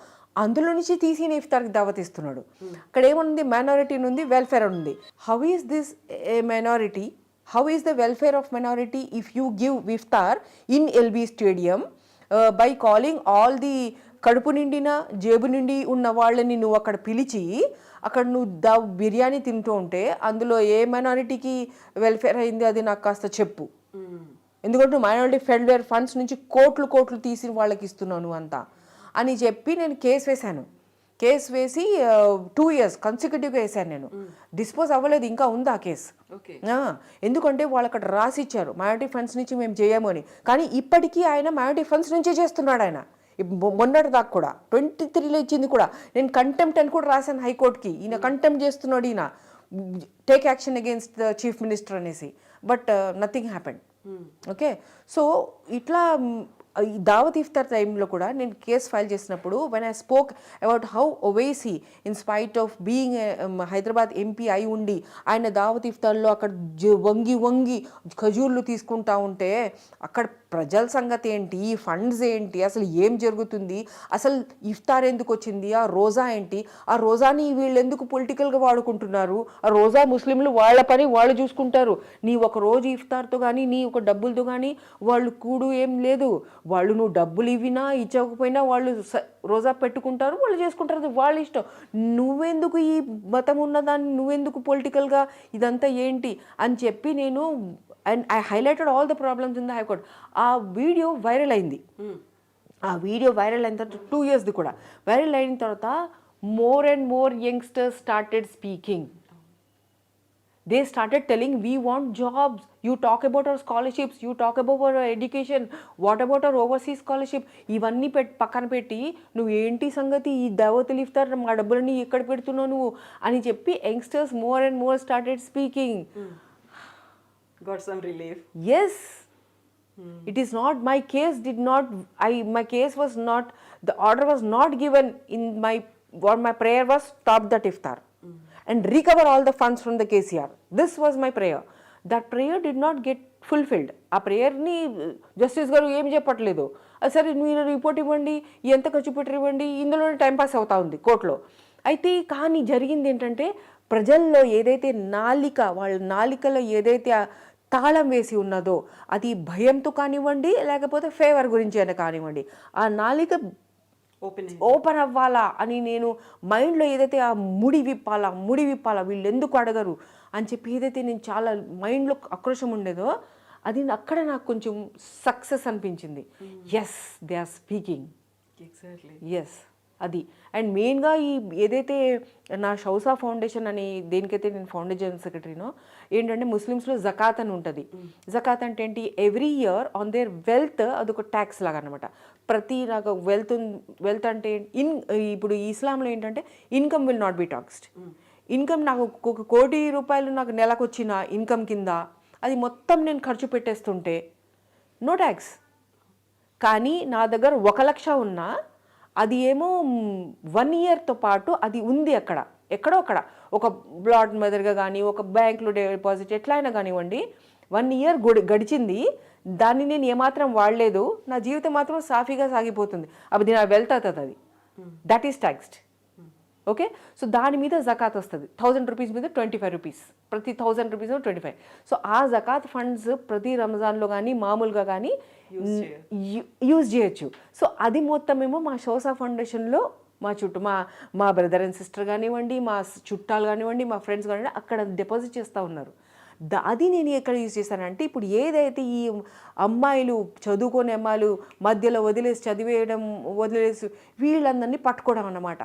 అందులో నుంచి తీసి ఇఫ్తార్కి దావత్ ఇస్తున్నాడు. అక్కడ ఏముంది, మైనారిటీ ఉంది, వెల్ఫేర్ ఉంది. How is this A minority? How is the welfare of minority if you give iftar in LB stadium by calling all the కడుపు నిండిన జేబు నిండి ఉన్న వాళ్ళని నువ్వు అక్కడ పిలిచి అక్కడ నువ్వు బిర్యానీ తింటూ ఉంటే అందులో ఏ మైనారిటీకి వెల్ఫేర్ అయింది అది నాకు కాస్త చెప్పు. ఎందుకంటే మైనారిటీ వెల్ఫేర్ ఫండ్స్ నుంచి కోట్లు తీసి వాళ్ళకి ఇస్తున్నాను అంతా అని చెప్పి నేను కేసు వేశాను. కేసు వేసి 2 years కన్సిక్యూటివ్గా వేశాను నేను. డిస్పోజ్ అవ్వలేదు, ఇంకా ఉంది ఆ కేసు. ఎందుకంటే వాళ్ళు అక్కడ రాసి ఇచ్చారు మైనారిటీ ఫండ్స్ నుంచి మేము చేయము అని. కానీ ఇప్పటికీ ఆయన మైనారిటీ ఫండ్స్ నుంచే చేస్తున్నాడు. ఆయన మొన్నటి దాకా కూడా 23లో ఇచ్చింది కూడా నేను కంటెంప్ట్ అని కూడా రాశాను హైకోర్టుకి. ఈయన కంటెంప్ట్ చేస్తున్నాడు, ఈయన take action against the chief minister అనేసి. But nothing happened. Okay, so ఇట్లా ఈ దావత్ ఇఫ్తార్ టైంలో కూడా నేను కేసు ఫైల్ చేసినప్పుడు when I spoke about how Owaisi in spite of being Hyderabad MP అయి ఉండి ఆయన దావత్ ఇఫ్తార్లో అక్కడ వంగి ఖజూర్లు తీసుకుంటా ఉంటే అక్కడ ప్రజల సంగతి ఏంటి, ఈ ఫండ్స్ ఏంటి, అసలు ఏం జరుగుతుంది, అసలు ఇఫ్తార్ ఎందుకు వచ్చింది, ఆ రోజా ఏంటి, ఆ రోజాని వీళ్ళు ఎందుకు పొలిటికల్గా వాడుకుంటున్నారు, ఆ రోజా ముస్లింలు వాళ్ళ పని వాళ్ళు చూసుకుంటారు, నీ ఒక రోజు ఇఫ్తార్తో కానీ నీ ఒక డబ్బులతో కానీ వాళ్ళు కూడు ఏం లేదు, వాళ్ళు నువ్వు డబ్బులు ఇవ్వినా ఇచ్చకపోయినా వాళ్ళు రోజా పెట్టుకుంటారు, వాళ్ళు చేసుకుంటారు, అది వాళ్ళ ఇష్టం. నువ్వెందుకు ఈ మతం ఉన్నదాన్ని నువ్వెందుకు పొలిటికల్గా ఇదంతా ఏంటి అని చెప్పి నేను and I highlighted all the problems in the high court. ఆ వీడియో వైరల్ అయింది. ఆ వీడియో వైరల్ అయిన తర్వాత 2 years కూడా వైరల్ అయిన తర్వాత more and more youngsters started speaking. They started telling, we want jobs, you talk about our scholarships, you talk about our education, what about our overseas scholarship, ఇవన్నీ పక్కన పెట్టి నువ్వు ఏంటి సంగతి, ఈ దావతులు ఇఫ్తార్ మా డబ్బులని ఎక్కడ పెడుతున్నావు నువ్వు అని చెప్పి youngsters more and more started speaking. Got some relief. Yes. It is not, my case did not, my case was not, the order was not given in my, what my prayer was, stop that iftar and recover all the funds from the KCR. This was my prayer. That prayer did not get fulfilled. ఆ ప్రేయర్ని justice గారు ఏం చెప్పట్లేదు, సరే మీరు report ఇవ్వండి, ఎంత ఖర్చు పెట్టి ఇవ్వండి, ఇందులోనే టైంపాస్ అవుతా ఉంది కోర్టులో. అయితే కానీ జరిగింది ఏంటంటే ప్రజల్లో ఏదైతే వాళ్ళ నాలికలో ఏదైతే తాళం వేసి ఉన్నదో అది భయంతో కానివ్వండి లేకపోతే ఫేవర్ గురించి అయినా కానివ్వండి, ఆ నాలిక ఓపెన్ అవ్వాలా అని నేను మైండ్లో ఏదైతే ఆ ముడి విప్పాలా వీళ్ళు ఎందుకు అడగరు అని చెప్పి ఏదైతే నేను చాలా మైండ్లో ఆక్రోశం ఉండేదో అది అక్కడ నాకు కొంచెం సక్సెస్ అనిపించింది. Yes, they are speaking. Exactly, yes, అది. అండ్ మెయిన్గా ఈ ఏదైతే నా షౌసా ఫౌండేషన్ అని దేనికైతే నేను ఫౌండేషన్ సెక్రటరీనో ఏంటంటే ముస్లిమ్స్లో జకాత్ అని ఉంటుంది. జకాత్ అంటే ఏంటి, every year on their wealth అదొక ట్యాక్స్ లాగా అనమాట. ప్రతి నాకు వెల్త్ అంటే ఇప్పుడు ఇస్లాంలో ఏంటంటే income will not be taxed. Income నాకు 1 కోటి రూపాయలు నాకు నెలకు వచ్చిన ఇన్కమ్ కింద అది మొత్తం నేను ఖర్చు పెట్టేస్తుంటే నో ట్యాక్స్. కానీ నా దగ్గర 1 లక్ష ఉన్నా అది ఏమో 1 yearతో పాటు అది ఉంది ఎక్కడో అక్కడ ఒక బ్లాట్ మెదర్గా కానీ ఒక బ్యాంకులో డిపాజిట్ ఎట్లా అయినా కానివ్వండి 1 year గడిచింది, దాన్ని నేను ఏమాత్రం వాడలేదు, నా జీవితం మాత్రం సాఫీగా సాగిపోతుంది, అది నా వెల్త్ అవుతుంది, అది that is taxed. Okay, so దాని మీద జకాత్ వస్తుంది. 1000 రూపీస్ మీద 25 రూపీస్, ప్రతి 1000 రూపీస్ 25. సో ఆ జకాత్ ఫండ్స్ ప్రతి రంజాన్లో కానీ మామూలుగా కానీ యూజ్ చేయొచ్చు. సో అది మొత్తమేమో మా షౌసా ఫౌండేషన్లో మా చుట్టూ మా బ్రదర్ అండ్ సిస్టర్ కానివ్వండి, మా చుట్టాలు కానివ్వండి, మా ఫ్రెండ్స్ కానివ్వండి అక్కడ డిపాజిట్ చేస్తూ ఉన్నారు. అది నేను ఎక్కడ యూజ్ చేశానంటే ఇప్పుడు ఏదైతే ఈ అమ్మాయిలు చదువుకునే అమ్మాయిలు మధ్యలో వదిలేసి వీళ్ళందరినీ పట్టుకోవడం అన్నమాట.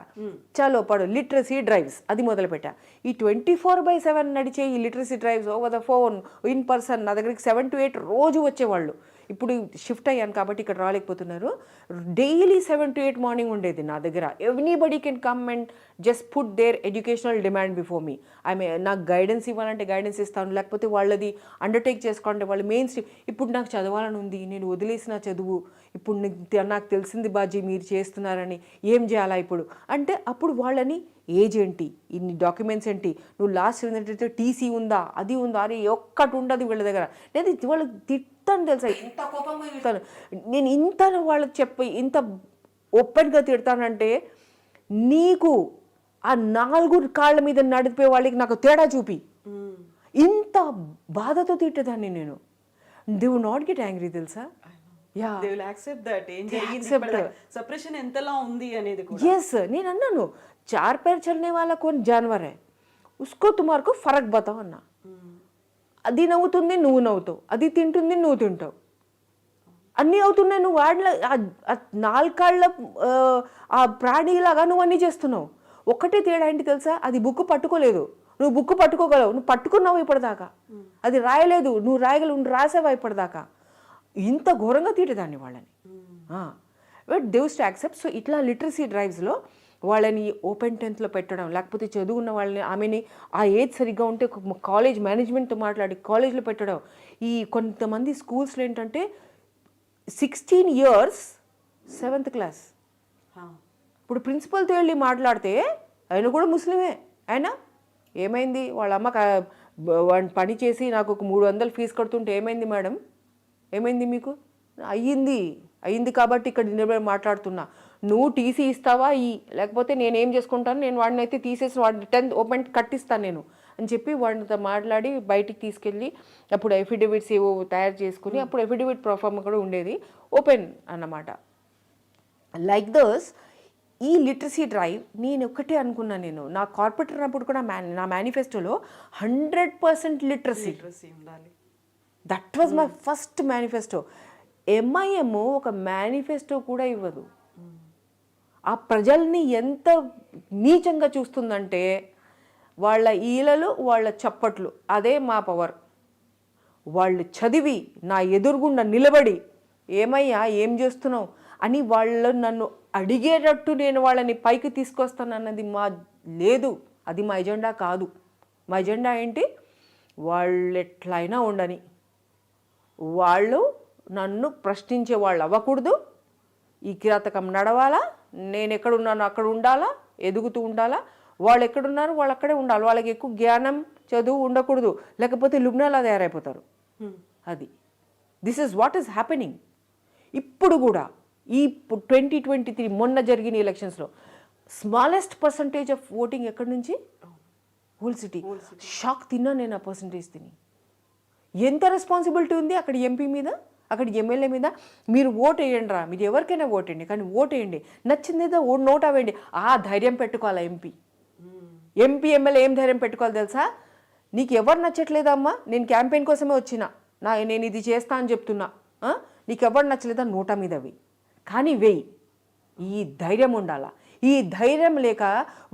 చలో లిటరసీ డ్రైవ్స్ అది మొదలుపెట్టా. ఈ 24/7 నడిచే ఈ literacy drives over the phone in person నా దగ్గరికి 7 to 8 రోజు వచ్చేవాళ్ళు. ఇప్పుడు షిఫ్ట్ అయ్యాను కాబట్టి ఇక్కడ రాలేకపోతున్నారు. డైలీ 7 to 8 మార్నింగ్ ఉండేది నా దగ్గర. Anybody can come and just put their educational demand before me. నాకు గైడెన్స్ ఇవ్వాలంటే గైడెన్స్ ఇస్తాను, లేకపోతే వాళ్ళది అండర్టేక్ చేసుకోండి వాళ్ళు మెయిన్ స్ట్రీమ్. ఇప్పుడు నాకు చదవాలని ఉంది, నేను వదిలేసిన చదువు, ఇప్పుడు నాకు తెలిసింది బాజీ మీరు చేస్తున్నారని, ఏం చేయాలా ఇప్పుడు అంటే అప్పుడు వాళ్ళని ఏజ్ ఏంటి, ఇన్ని డాక్యుమెంట్స్ ఏంటి, నువ్వు లాస్ట్ ఏంటంటే టీసీ ఉందా, అది ఉందా, అరే ఒక్కటి ఉండదు వీళ్ళ దగ్గర. నేను వాళ్ళకి తిట్టాను తెలుసా, ఇంత కోపంగా తిడతాను నేను. ఇంత వాళ్ళకి ఇంత ఓపెన్గా తిడతానంటే నీకు ఆ 4 కాళ్ళ మీద నడిపే వాళ్ళకి నాకు తేడా చూపి. ఇంత బాధతో తిట్టేదాన్ని నేను. They would not get angry తెలుసా. They will accept that. Suppression ఎంతలా ఉంది అనేది కూడా. Yes, నేను అన్నాను 4 पैर चलने वाला कौन जानवर है, उसको तुम्हारे को फर्क बताओ అన్నా. అది నవ్వుతుంది నువ్వు నవ్వుతావు, అది తింటుంది నువ్వు తింటావు, అన్నీ అవుతున్నాయి. నువ్వు వాడిన 4 కాళ్ళ ఆ ప్రాణిలాగా నువ్వు అన్నీ చేస్తున్నావు. ఒక్కటే తేడా ఏంటి తెలుసా, అది బుక్ పట్టుకోలేదు, నువ్వు బుక్ పట్టుకోగలవు, నువ్వు పట్టుకున్నావు ఇప్పటిదాకా. అది రాయలేదు, నువ్వు రాయగలవు, నువ్వు రాసావా ఇప్పటిదాకా. ఇంత ఘోరంగా తీటదాన్ని వాళ్ళని. But దేవ్స్ to accept. సో ఇట్లా లిటరసీ డ్రైవ్స్లో వాళ్ళని ఓపెన్ 10th పెట్టడం, లేకపోతే చదువున్న వాళ్ళని ఆమెని ఆ ఏజ్ సరిగ్గా ఉంటే కాలేజ్ మేనేజ్మెంట్తో మాట్లాడి కాలేజ్లో పెట్టడం. ఈ కొంతమంది స్కూల్స్లో ఏంటంటే 16 years 7th class. ఇప్పుడు ప్రిన్సిపల్తో వెళ్ళి మాట్లాడితే ఆయన కూడా ముస్లిమే. ఆయన ఏమైంది వాళ్ళ అమ్మ పని చేసి నాకు ఒక 300 ఫీజు కడుతుంటే ఏమైంది మేడం, ఏమైంది మీకు, అయ్యింది కాబట్టి ఇక్కడ నిలబడి మాట్లాడుతున్నా. నువ్వు టీసీ ఇస్తావా లేకపోతే నేనేం చేసుకుంటాను, నేను వాడిని అయితే తీసేసి వాడిని 10th ఓపెన్ కట్టిస్తాను నేను అని చెప్పి వాడితో మాట్లాడి బయటికి తీసుకెళ్ళి అప్పుడు ఎఫిడవిట్స్ ఏవో తయారు చేసుకుని అప్పుడు ఎఫిడవిట్ ప్రొఫార్మ్ కూడా ఉండేది ఓపెన్ అన్నమాట. లైక్ దోస్ ఈ లిటరసీ డ్రైవ్ నేను ఒక్కటే అనుకున్నాను. నేను నా కార్పొరేటర్ అప్పుడు కూడా నా మేనిఫెస్టోలో 100% లిటరసీ ఉండాలి. That was my first manifesto. MIM ఒక మేనిఫెస్టో కూడా ఇవ్వదు. ఆ ప్రజల్ని ఎంత నీచంగా చూస్తుందంటే వాళ్ళ ఈలలు వాళ్ళ చప్పట్లు అదే మా పవర్. వాళ్ళు చదివి నా ఎదురుగుండా నిలబడి ఏమయ్యా ఏం చేస్తున్నావు అని వాళ్ళు నన్ను అడిగేటట్టు నేను వాళ్ళని పైకి తీసుకొస్తానన్నది లేదు. అది మా ఎజెండా కాదు. మా ఎజెండా ఏంటి, వాళ్ళు ఎట్లయినా ఉండని, వాళ్ళు నన్ను ప్రశ్నించే వాళ్ళు అవ్వకూడదు, ఈ కిరాతకం నడవాలా, నేను ఎక్కడున్నానో అక్కడ ఉండాలా, ఎదుగుతూ ఉండాలా, వాళ్ళు ఎక్కడున్నారు వాళ్ళు అక్కడే ఉండాలి, వాళ్ళకి ఎక్కువ జ్ఞానం చదువు ఉండకూడదు, లేకపోతే లుబ్నాలా తయారైపోతారు. అది this is what is happening. ఇప్పుడు కూడా ఈ 2023 మొన్న జరిగిన ఎలక్షన్స్లో స్మాలెస్ట్ పర్సంటేజ్ ఆఫ్ ఓటింగ్ ఎక్కడి నుంచి, హోల్ సిటీ. షాక్ తిన్నా నేను ఆ పర్సంటేజ్ తిని. ఎంత రెస్పాన్సిబిలిటీ ఉంది అక్కడ ఎంపీ మీద, అక్కడ ఎమ్మెల్యే మీద. మీరు ఓటు వేయండి రా, మీరు ఎవరికైనా ఓటు వేయండి, కానీ ఓటు వేయండి, నచ్చిందేదో నోటా వేయండి. ఆ ధైర్యం పెట్టుకోవాలా ఎంపీ ఎమ్మెల్యే ఏం ధైర్యం పెట్టుకోవాలి తెలుసా, నీకు ఎవరు నచ్చట్లేదమ్మా, నేను క్యాంపెయిన్ కోసమే వచ్చిన, నేను ఇది చేస్తా అని చెప్తున్నా, నీకు ఎవరు నచ్చలేదా నోటా మీద వెయ్యి, కానీ వెయ్యి. ఈ ధైర్యం ఉండాలా. ఈ ధైర్యం లేక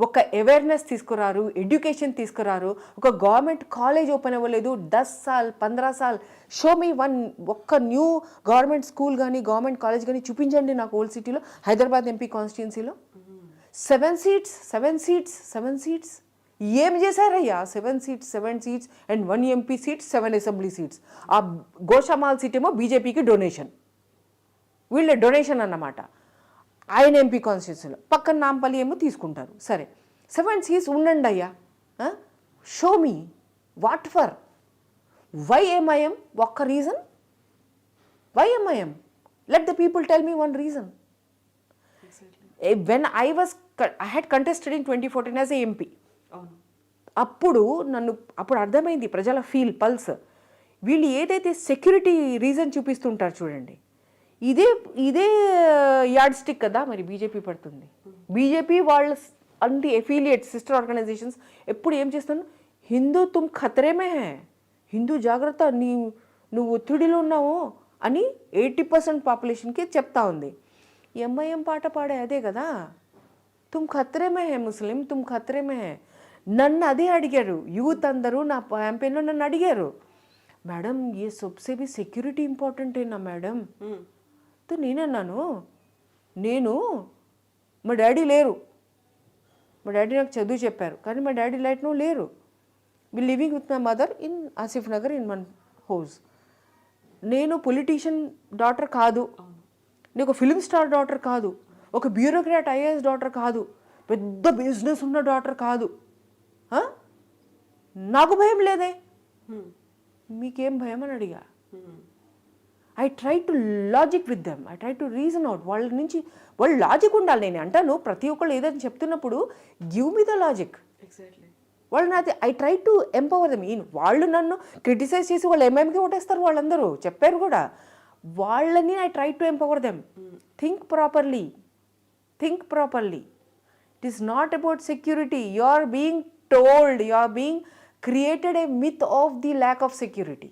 ఒక అవేర్నెస్ తీసుకురారు, ఎడ్యుకేషన్ తీసుకురారు, ఒక గవర్నమెంట్ కాలేజ్ ఓపెన్ అవ్వలేదు. 10 సాల్ 15 సాల్ షో మీ ఒక్క న్యూ గవర్నమెంట్ స్కూల్ కానీ గవర్నమెంట్ కాలేజ్ కానీ చూపించండి నాకు ఓల్డ్ సిటీలో. హైదరాబాద్ ఎంపీ కాన్స్టిట్యున్సీలో 7 సీట్స్ ఏం చేశారయ్యా? 7 seats and 1 MP seats, 7 assembly seats. ఆ గోషామాల్ సీట్ ఏమో బీజేపీకి డొనేషన్, వీళ్ళ డొనేషన్ అన్నమాట. ఆయన ఎంపీ కాన్స్టిట్యున్సీలో పక్కన నాంపల్లి ఏమో తీసుకుంటారు. సరే 7 సీట్స్ ఉండండి అయ్యా, show me what for, why MIM, ఒక్క reason, why MIM, let the people tell me one reason. When I had contested in 2014 as a MP. అప్పుడు అప్పుడు అర్థమైంది ప్రజల పల్స్. వీళ్ళు ఏదైతే సెక్యూరిటీ రీజన్ చూపిస్తుంటారు చూడండి, ఇదే యార్డ్ స్టిక్ కదా మరి బీజేపీ పడుతుంది. బీజేపీ వాళ్ళ అన్ని ఎఫిలియేట్స్ సిస్టర్ ఆర్గనైజేషన్స్ ఎప్పుడు ఏం చేస్తాను, హిందూ తుమ్ ఖతరే మే హై, హిందూ జాగ్రత్త, నువ్వు ఒత్తిడిలో ఉన్నావు అని 80% పాపులేషన్కి చెప్తా ఉంది. ఎంఐఎం పాట పాడే అదే కదా, తుమ్ ఖత్రే మే హే ముస్లిం, తుమ్ ఖత్రే మే హే. నన్ను అదే అడిగారు యూత్ అందరూ, నా క్యాంపెయిన్లో నన్ను అడిగారు, మేడం ఏ సబ్సే भी సెక్యూరిటీ ఇంపార్టెంట్ ఏనా మేడం. తో నేనన్నాను, నేను మా డాడీ లేరు, మా డాడీ నాకు చదువు చెప్పారు కానీ మా డాడీ లైట్నో లేరు. We living with my mother in Asif Nagar in one house. నేను పొలిటీషియన్ డాటర్ కాదు, నేను ఒక ఫిలిం స్టార్ డాటర్ కాదు, ఒక బ్యూరోక్రాట్ ఐఏఎస్ డాటర్ కాదు, పెద్ద బిజినెస్ ఉన్న డాటర్ కాదు. నాకు భయం లేదే, మీకేం భయం అని అడిగా. I try to logic with them, I try to reason out. వాళ్ళ నుంచి వాళ్ళు లాజిక్ ఉండాలి. నేను అంటాను ప్రతి ఒక్కళ్ళు ఏదైనా చెప్తున్నప్పుడు గివ్ మీ ద లాజిక్. వాళ్ళు నాది I try to empower them. వాళ్ళు నన్ను క్రిటిసైజ్ చేసి వాళ్ళు ఎంఐఎంకి ఓటేస్తారు, వాళ్ళందరూ చెప్పారు కూడా. వాళ్ళని I try to empower them. Think properly, think properly. It is not about security. You are being told, you are being created a myth of the lack of security.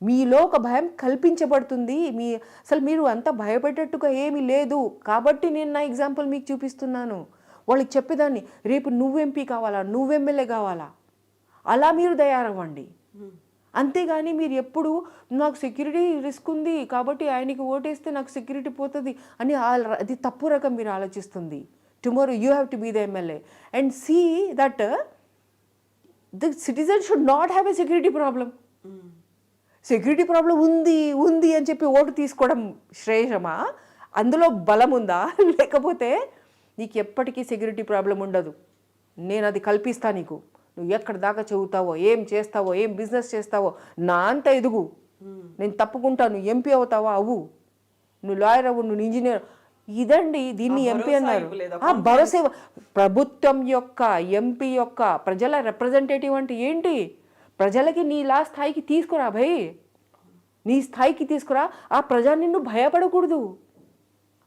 మీలో ఒక భయం కల్పించబడుతుంది. అసలు మీరు అంత భయపడేట్టుగా ఏమీ లేదు కాబట్టి నేను నా ఎగ్జాంపుల్ మీకు చూపిస్తున్నాను. వాళ్ళకి చెప్పేదాన్ని, రేపు నువ్వు ఎంపీ కావాలా, నువ్వు ఎమ్మెల్యే కావాలా, అలా మీరు తయారవ్వండి. అంతేగాని మీరు ఎప్పుడు నాకు సెక్యూరిటీ రిస్క్ ఉంది కాబట్టి ఆయనకి ఓటేస్తే నాకు సెక్యూరిటీ పోతుంది అని అది తప్పు రకం మీరు ఆలోచిస్తుంది. Tomorrow you have to be the MLA and see that the citizen should not have a security problem. Security problem ఉంది అని చెప్పి ఓటు తీసుకోవడం శ్రేయమా? అందులో బలం ఉందా? లేకపోతే నీకు ఎప్పటికీ సెక్యూరిటీ ప్రాబ్లం ఉండదు, నేను అది కల్పిస్తా నీకు. నువ్వు ఎక్కడి దాకా చదువుతావో, ఏం చేస్తావో, ఏం బిజినెస్ చేస్తావో నా అంత ఎదుగు, నేను తప్పుకుంటాను. ఎంపీ అవుతావా అవ్వు, నువ్వు లాయర్ అవ్వు, నువ్వు ఇంజనీర్. ఇదండి దీన్ని ఎంపీ అన్నారు. ఆ భరోసా ప్రభుత్వం యొక్క, ఎంపీ యొక్క, ప్రజల రిప్రజెంటేటివ్ అంటే ఏంటి? ప్రజలకి నీలా స్థాయికి తీసుకురా భయ్, నీ స్థాయికి తీసుకురా. ఆ ప్రజ నిన్ను భయపడకూడదు.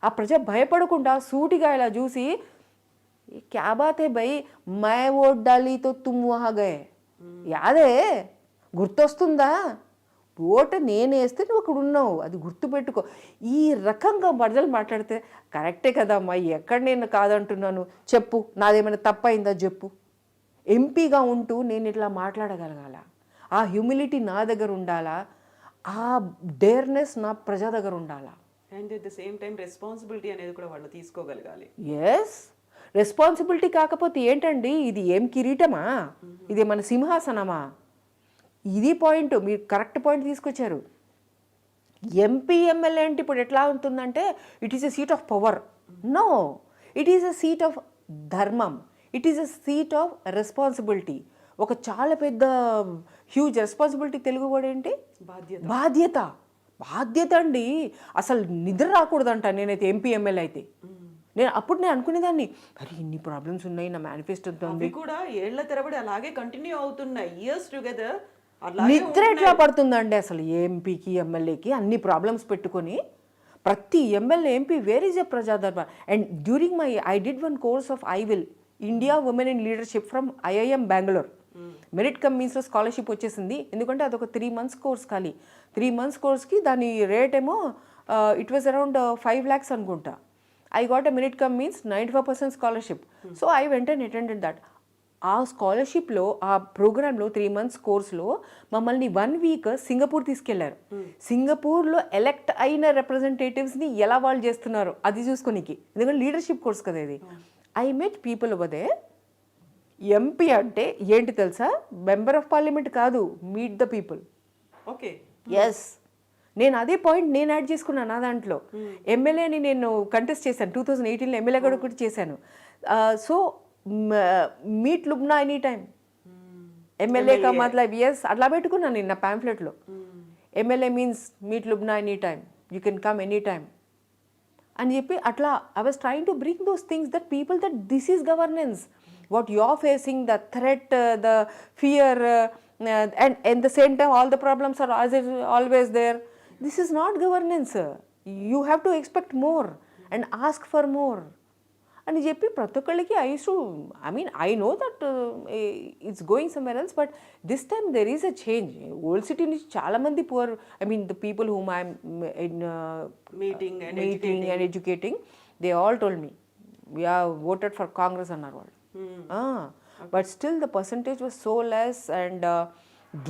ఆ ప్రజ భయపడకుండా సూటిగా ఇలా చూసి, క్యా బాత్ హై భయ్, మై ఓట్ డాలి తో తుమ్ వహా గయే, యాదే గుర్తొస్తుందా? ఓటు నేను వేస్తే నువ్వు అక్కడ ఉన్నావు, అది గుర్తుపెట్టుకో. ఈ రకంగా ప్రజలు మాట్లాడితే కరెక్టే కదమ్మా, ఎక్కడ నేను కాదంటున్నాను చెప్పు, నాదేమైనా తప్పైందా చెప్పు. ఎంపీగా ఉంటూ నేను ఇట్లా మాట్లాడగలగాల, ఆ హ్యూమిలిటీ నా దగ్గర ఉండాలా, ఆ డేర్నెస్ నా ప్రజా దగ్గర ఉండాలా. And at the same time responsibility అనేది కూడా వాళ్ళు తీసుకోగలగాలి. ఎస్, రెస్పాన్సిబిలిటీ కాకపోతే ఏంటండి, ఇది ఏం కిరీటమా, ఇది మన సింహాసనమా? ఇది పాయింట్, మీరు కరెక్ట్ పాయింట్ తీసుకొచ్చారు. ఎంపీ ఎమ్మెల్యే అంటే ఇప్పుడు ఎట్లా ఉంటుందంటే it is a seat of power. No, it is a seat of ధర్మం, it is a seat of responsibility. ఒక చాలా పెద్ద హ్యూజ్ రెస్పాన్సిబిలిటీ, తెలుగు కూడా ఏంటి, బాధ్యత. బాధ్యత అండి, అసలు నిద్ర రాకూడదంట నేనైతే ఎంపీ ఎమ్మెల్యే అయితే. నేను అనుకునేదాన్ని, అరే ఇన్ని ప్రాబ్లమ్స్ ఉన్నాయి నా మేనిఫెస్టో కూడా ఏళ్ల తరబడి అలాగే కంటిన్యూ అవుతున్నాయి, ఇయర్స్ టుగెదర్. నిద్ర ఎట్లా పడుతుందండి అసలు ఎంపీకి ఎమ్మెల్యేకి అన్ని ప్రాబ్లమ్స్ పెట్టుకొని? ప్రతి MLA MP where is a ప్రజాదర్బార్. And during I did one course of ఐవిల్, India women in leadership from IIM Bengaluru. Merit cum మీన్స్లో స్కాలర్షిప్ వచ్చేసింది, ఎందుకంటే అదొక 3 months కోర్స్. ఖాళీ 3 months కోర్స్కి దాని రేట్ ఏమో ఇట్ వాజ్ అరౌండ్ 5 lakhs అనుకుంటా. I got a merit come means 95% scholarship. So I went and attended that. ఆ స్కాలర్షిప్లో, ఆ ప్రోగ్రాంలో 3 months కోర్స్లో మమ్మల్ని 1 week సింగపూర్ తీసుకెళ్లారు. సింగపూర్లో ఎలెక్ట్ అయిన రిప్రజెంటేటివ్స్ని ఎలా వాళ్ళు చేస్తున్నారు అది చూసుకోనికి, ఎందుకంటే లీడర్షిప్ కోర్స్ కదా ఇది. I met people over there. MP అంటే ఏంటి తెలుసా, మెంబర్ ఆఫ్ పార్లమెంట్ కాదు, meet the people. Okay, yes, నేను అదే పాయింట్ నేను యాడ్ చేసుకున్నాను నా దాంట్లో. ఎమ్మెల్యేని నేను కంటెస్ట్ చేశాను 2018లో, ఎమ్మెల్యే కూడా కూడా చేశాను. So meet Lubna any time, MLA కా మతలబ్, ఎస్ అట్లా పెట్టుకున్నాను నేను నా ప్యాంఫ్లెట్లో. MLA means meet Lubna any time, you can come any time అని చెప్పి అట్లా. I was trying to bring those things that people that this is governance. What you are facing, the threat, the fear, and at the same time all the problems are always there. This is not governance. You have to expect more and ask for more. అని చెప్పి ప్రతి ఒక్కళ్ళకి I know that it's going somewhere else, but this time there is a change. Old city నుంచి చాలామంది poor, the people whom I'm meeting and educating, they all told me we are voted for Congress అన్నారు వాళ్ళు. But still the percentage was so less, and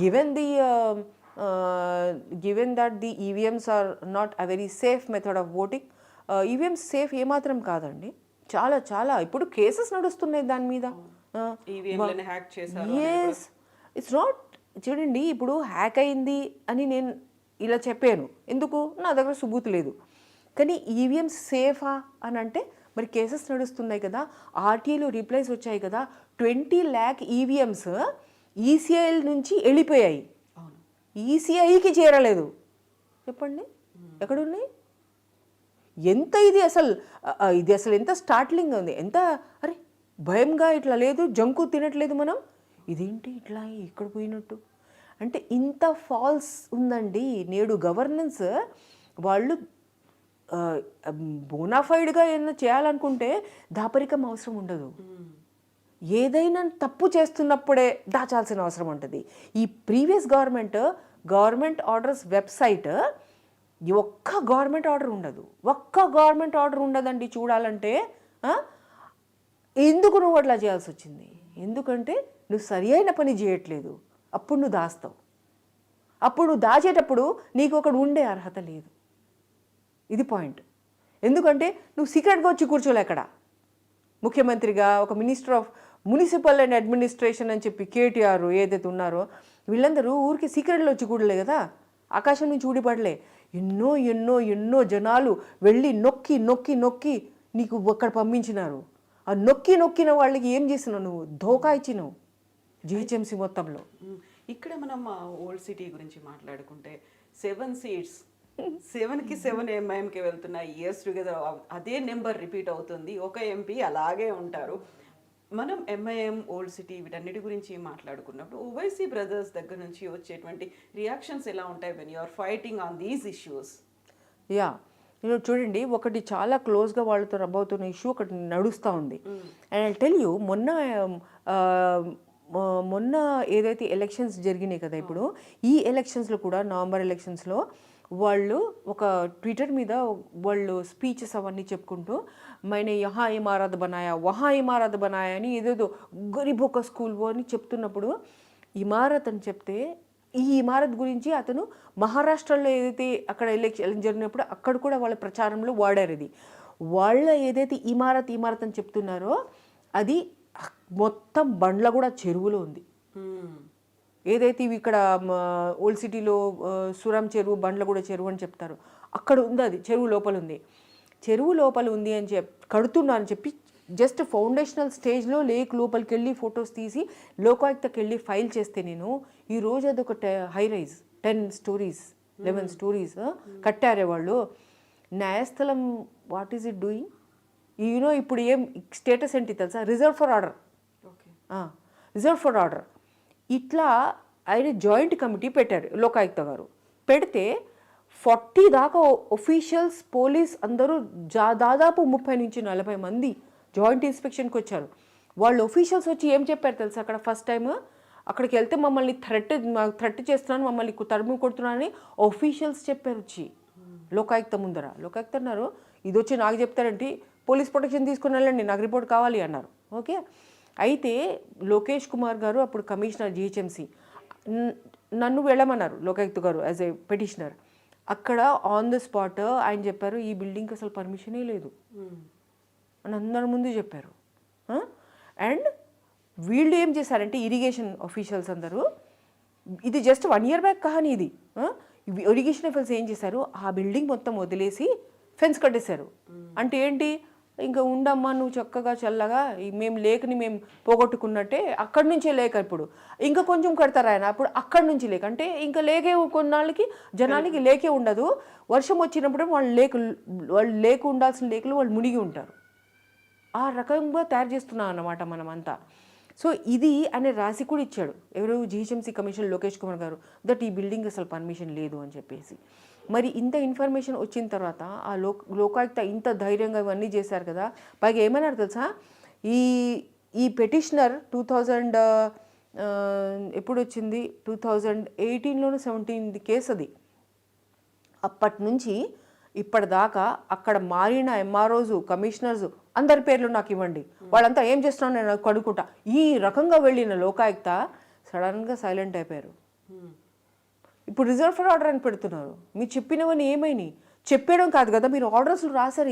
given that the EVMs are not a very safe method of voting, EVMs safe ఏమాత్రం కాదండి. చాలా చాలా ఇప్పుడు cases నడుస్తున్నాయి దాని మీద. ఈవీఎంలను హ్యాక్ చేశారు. ఎస్, ఇట్స్ నాట్, చూడండి ఇప్పుడు హ్యాక్ అయింది అని నేను ఇలా చెప్పాను, ఎందుకు, నా దగ్గర సుబూత్ లేదు. కానీ ఈవీఎంస్ సేఫా అని అంటే మరి కేసెస్ నడుస్తున్నాయి కదా, ఆర్టీఐలో రిప్లైస్ వచ్చాయి కదా, 20 lakh ఈవీఎంస్ ఈసీఐ నుంచి వెళ్ళిపోయాయి, ఈసీఐకి చేరలేదు. చెప్పండి ఎక్కడున్నాయి? ఎంత ఇది అసలు ఎంత స్టార్ట్లింగ్ ఉంది, ఎంత అరే భయంగా ఇట్లా లేదు, జంకు తినట్లేదు మనం, ఇదేంటి ఇట్లా ఇక్కడ పోయినట్టు అంటే ఇంత ఫాల్స్ ఉందండి. నేడు గవర్నెన్స్ వాళ్ళు బోనాఫైడ్గా ఏదైనా చేయాలనుకుంటే దాపరికం అవసరం ఉండదు. ఏదైనా తప్పు చేస్తున్నప్పుడే దాచాల్సిన అవసరం ఉంటుంది. ఈ ప్రీవియస్ గవర్నమెంట్ ఆర్డర్స్ వెబ్సైట్ ఒక్క గవర్నమెంట్ ఆర్డర్ ఉండదండి చూడాలంటే. ఎందుకు నువ్వు అట్లా చేయాల్సి వచ్చింది? ఎందుకంటే నువ్వు సరి అయిన పని చేయట్లేదు, అప్పుడు నువ్వు దాస్తావు. అప్పుడు నువ్వు దాచేటప్పుడు నీకు ఒకడు ఉండే అర్హత లేదు. ఇది పాయింట్. ఎందుకంటే నువ్వు సీక్రెట్గా వచ్చి కూర్చోలే అక్కడ. ముఖ్యమంత్రిగా ఒక minister of municipal and administration అని చెప్పి కేటీఆర్ ఏదైతే ఉన్నారో వీళ్ళందరూ ఊరికి సీక్రెట్లో వచ్చి కూడలే కదా, ఆకాశం నుంచి ఊడిపడలే. ఎన్నో ఎన్నో ఎన్నో జనాలు వెళ్ళి నొక్కి నొక్కి నొక్కి నీకు అక్కడ పంపించినారు. ఆ నొక్కిన వాళ్ళకి ఏం చేసినావు నువ్వు? ధోకా ఇచ్చినావు జిహెచ్ఎంసీ మొత్తంలో. ఇక్కడ మనం ఓల్డ్ సిటీ గురించి మాట్లాడుకుంటే 7 seats 7కి 7 ఎంఐఎంకి వెళ్తున్నాయి. ఇయర్స్ టుగెదర్ అదే నెంబర్ రిపీట్ అవుతుంది, ఒక ఎంపీ అలాగే ఉంటారు. మనం ఎంఐఎం ఓల్డ్ సిటీ వీటన్నిటి గురించి మాట్లాడుకున్నప్పుడు ఓవైసీ బ్రదర్స్ దగ్గర నుంచి వచ్చేటువంటి రియాక్షన్స్ ఎలా ఉంటాయి when you are fighting on these issues? Yeah, నేను చూడండి, ఒకటి చాలా క్లోజ్గా వాళ్ళతో రబ్ అవుతున్న ఇష్యూ ఒకటి నడుస్తూ ఉంది. అండ్ ఐ టెల్ యూ, మొన్న ఏదైతే ఎలక్షన్స్ జరిగినాయి కదా, ఇప్పుడు ఈ ఎలక్షన్స్లో కూడా నవంబర్ ఎలక్షన్స్లో వాళ్ళు ఒక ట్విట్టర్ మీద వాళ్ళు స్పీచెస్ అవన్నీ చెప్పుకుంటూ మైనే యహా ఇమారత్ బనాయా వహా ఇమారత్ బనాయా అని ఏదేదో గరీబ్ ఒక స్కూల్ అని చెప్తున్నప్పుడు, ఇమారత్ అని చెప్తే ఈ ఇమారత్ గురించి అతను మహారాష్ట్రలో ఏదైతే అక్కడ ఎలక్షన్ జరిగినప్పుడు అక్కడ కూడా వాళ్ళ ప్రచారంలో వాడారు. ఇది వాళ్ళ ఏదైతే ఇమారత్ అని చెప్తున్నారో అది మొత్తం బండ్ల కూడా చెరువులో ఉంది. ఏదైతే ఇవి ఇక్కడ ఓల్డ్ సిటీలో సురం చెరువు, బండ్ల కూడా చెరువు అని చెప్తారు, అక్కడ ఉంది. అది చెరువు లోపల ఉంది అని కడుతున్నా అని చెప్పి జస్ట్ ఫౌండేషనల్ స్టేజ్లో లేక్ లోపలికి వెళ్ళి ఫొటోస్ తీసి లోకాయుక్తకి వెళ్ళి ఫైల్ చేస్తే నేను ఈరోజు అదొక హై రైజ్ 10 stories 11 stories కట్టారే వాళ్ళు. న్యాయస్థలం వాట్ ఈజ్ ఇట్ డూయింగ్? ఇప్పుడు ఏం స్టేటస్ ఏంటి తెలుసా? Reserve for order. ఇట్లా ఆయన జాయింట్ కమిటీ పెట్టారు లోకాయుక్త గారు. పెడితే 40 దాకా ఒఫీషియల్స్, పోలీస్ అందరూ దాదాపు 30 నుంచి 40 మంది జాయింట్ ఇన్స్పెక్షన్కి వచ్చారు. వాళ్ళు ఒఫీషియల్స్ వచ్చి ఏం చెప్పారు తెలుసా? అక్కడ ఫస్ట్ టైం అక్కడికి వెళ్తే మమ్మల్ని థ్రెట్ చేస్తున్నాను, మమ్మల్ని తరుము కొడుతున్నానని ఒఫీషియల్స్ చెప్పారు వచ్చి లోకాయుక్త ముందర. లోకాయుక్త అన్నారు, ఇది వచ్చి నాకు చెప్తారంటే పోలీస్ ప్రొటెక్షన్ తీసుకుని వెళ్ళండి, నాకు రిపోర్ట్ కావాలి అన్నారు. ఓకే, అయితే లోకేష్ కుమార్ గారు అప్పుడు కమిషనర్ జిహెచ్ఎంసీ, నన్ను వెళ్ళమన్నారు లోకాయుక్త గారు యాజ్ ఏ పిటిషనర్. అక్కడ ఆన్ ద స్పాట్ ఆయన చెప్పారు, ఈ బిల్డింగ్కి అసలు పర్మిషనే లేదు అని అందరి ముందు చెప్పారు. అండ్ వీళ్ళు ఏం చేశారంటే ఇరిగేషన్ ఆఫీషియల్స్ అందరూ, ఇది జస్ట్ 1 year బ్యాక్ కహాని ఇది. ఇరిగేషన్ ఆఫీషియల్స్ ఏం చేశారు, ఆ బిల్డింగ్ మొత్తం వదిలేసి ఫెన్స్ కట్టేశారు. అంటే ఏంటి, ఇంకా ఉండమ్మా నువ్వు చక్కగా చల్లగా, మేము లేకని మేము పోగొట్టుకున్నట్టే అక్కడి నుంచే లేక ఇప్పుడు ఇంకా కొంచెం కడతారు ఆయన, అప్పుడు అక్కడి నుంచి లేక అంటే ఇంకా లేకే కొన్నాళ్ళకి జనాలకి లేకే ఉండదు. వర్షం వచ్చినప్పుడు వాళ్ళు లేకు ఉండాల్సిన లేకులు వాళ్ళు మునిగి ఉంటారు. ఆ రకంగా తయారు చేస్తున్నాం అన్నమాట మనమంతా. సో ఇది అనే రాసి కూడా ఇచ్చాడు ఎవరు, జిహెచ్ఎంసీ కమిషనర్ లోకేష్ కుమార్ గారు, దట్ ఈ బిల్డింగ్ అసలు పర్మిషన్ లేదు అని చెప్పేసి. మరి ఇంత ఇన్ఫర్మేషన్ వచ్చిన తర్వాత ఆ లోకాయుక్త ఇంత ధైర్యంగా ఇవన్నీ చేశారు కదా. పైగా ఏమన్నారు తెలుసా, ఈ ఈ పెటిషనర్ 2000 ఎప్పుడు వచ్చింది, 2018లోనూ 17 కేసు అది. అప్పటి నుంచి ఇప్పటిదాకా అక్కడ మారిన ఎంఆర్ఓస్, కమిషనర్స్ అందరి పేర్లు నాకు ఇవ్వండి, వాళ్ళంతా ఏం చేస్తున్నారో నేను కనుక్కుంటా, ఈ రకంగా వెళ్ళిన లోకాయుక్త సడన్గా సైలెంట్ అయిపోయారు. ఇప్పుడు రిజర్వ్ ఫర్ ఆర్డర్ అని పెడుతున్నారు. మీరు చెప్పినవన్నీ ఏమైనాయి? చెప్పేయడం కాదు కదా, మీరు ఆర్డర్స్ రాశారు,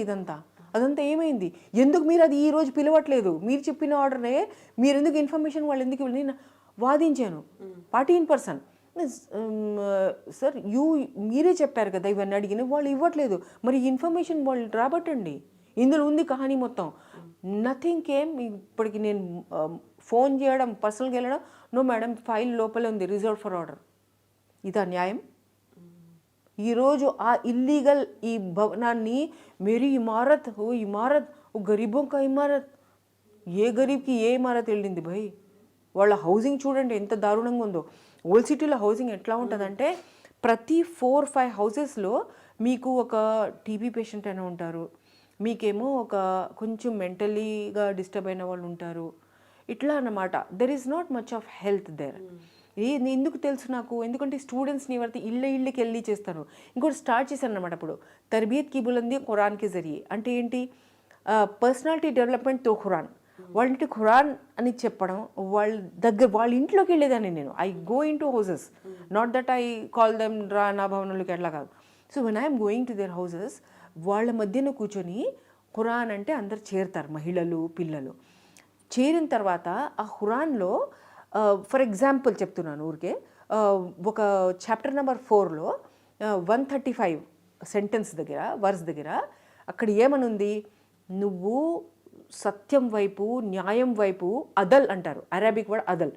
అదంతా ఏమైంది? ఎందుకు మీరు అది ఈ రోజు పిలవట్లేదు? మీరు చెప్పిన ఆర్డర్నే మీరు ఎందుకు ఇన్ఫర్మేషన్ వాళ్ళు ఎందుకు నేను వాదించాను పార్టీ ఇన్ పర్సన్. సార్ మీరే చెప్పారు కదా ఇవన్నీ అడిగిన, వాళ్ళు ఇవ్వట్లేదు, మరి ఇన్ఫర్మేషన్ వాళ్ళు రాబట్టండి, ఇందులో ఉంది కహానీ మొత్తం. Nothing came. ఇప్పటికి నేను ఫోన్ చేయడం, పర్సనల్గా వెళ్ళడం, నో మేడం ఫైల్ లోపలే ఉంది రిజర్వ్ ఫర్ ఆర్డర్. ఇదా న్యాయం? ఈరోజు ఆ ఇల్లీగల్ ఈ భవనాన్ని మేరీ ఇమారత్ ఓ గరీబోं का ఇమారత్, ఏ గరీబ్కి ఏ ఇమారత్ వెళ్ళింది భయ్? వాళ్ళ హౌసింగ్ చూడండి ఎంత దారుణంగా ఉందో. ఓల్డ్ సిటీలో హౌసింగ్ ఎట్లా ఉంటుందంటే ప్రతి 4-5 హౌసెస్లో మీకు ఒక టీబీ పేషెంట్ అయినా ఉంటారు, మీకేమో ఒక కొంచెం మెంటలీగా డిస్టర్బ్ అయిన వాళ్ళు ఉంటారు, ఇట్లా అన్నమాట. There is not much of health there. ఎందుకు తెలుసు నాకు, ఎందుకంటే స్టూడెంట్స్ని ఎవరైతే ఇళ్ళకి వెళ్ళి చేస్తారు. ఇంకోటి స్టార్ట్ చేశాను అనమాట ఇప్పుడు, తర్బియత్ కి బులంది ఖురాన్కి జరియే. అంటే ఏంటి, పర్సనాలిటీ డెవలప్మెంట్ తో ఖురాన్. వాళ్ళంటే ఖురాన్ అని చెప్పడం, వాళ్ళ ఇంట్లోకి వెళ్ళేదాన్ని నేను. I go in to houses, not that I call them రా నా భవనంలోకి ఎట్లా కాదు. So when I'm going to their houses, వాళ్ళ మధ్యన కూర్చొని ఖురాన్ అంటే అందరు చేరుతారు, మహిళలు, పిల్లలు. చేరిన తర్వాత ఆ ఖురాన్లో ఫర్ ఎగ్జాంపుల్ చెప్తున్నాను ఊరికే, ఒక చాప్టర్ నెంబర్ 4లో 135 సెంటెన్స్ దగ్గర, వర్స్ దగ్గర అక్కడ ఏమనుంది, నువ్వు సత్యం వైపు, న్యాయం వైపు, అదల్ అంటారు, అరబిక్ వర్డ్ అదల్,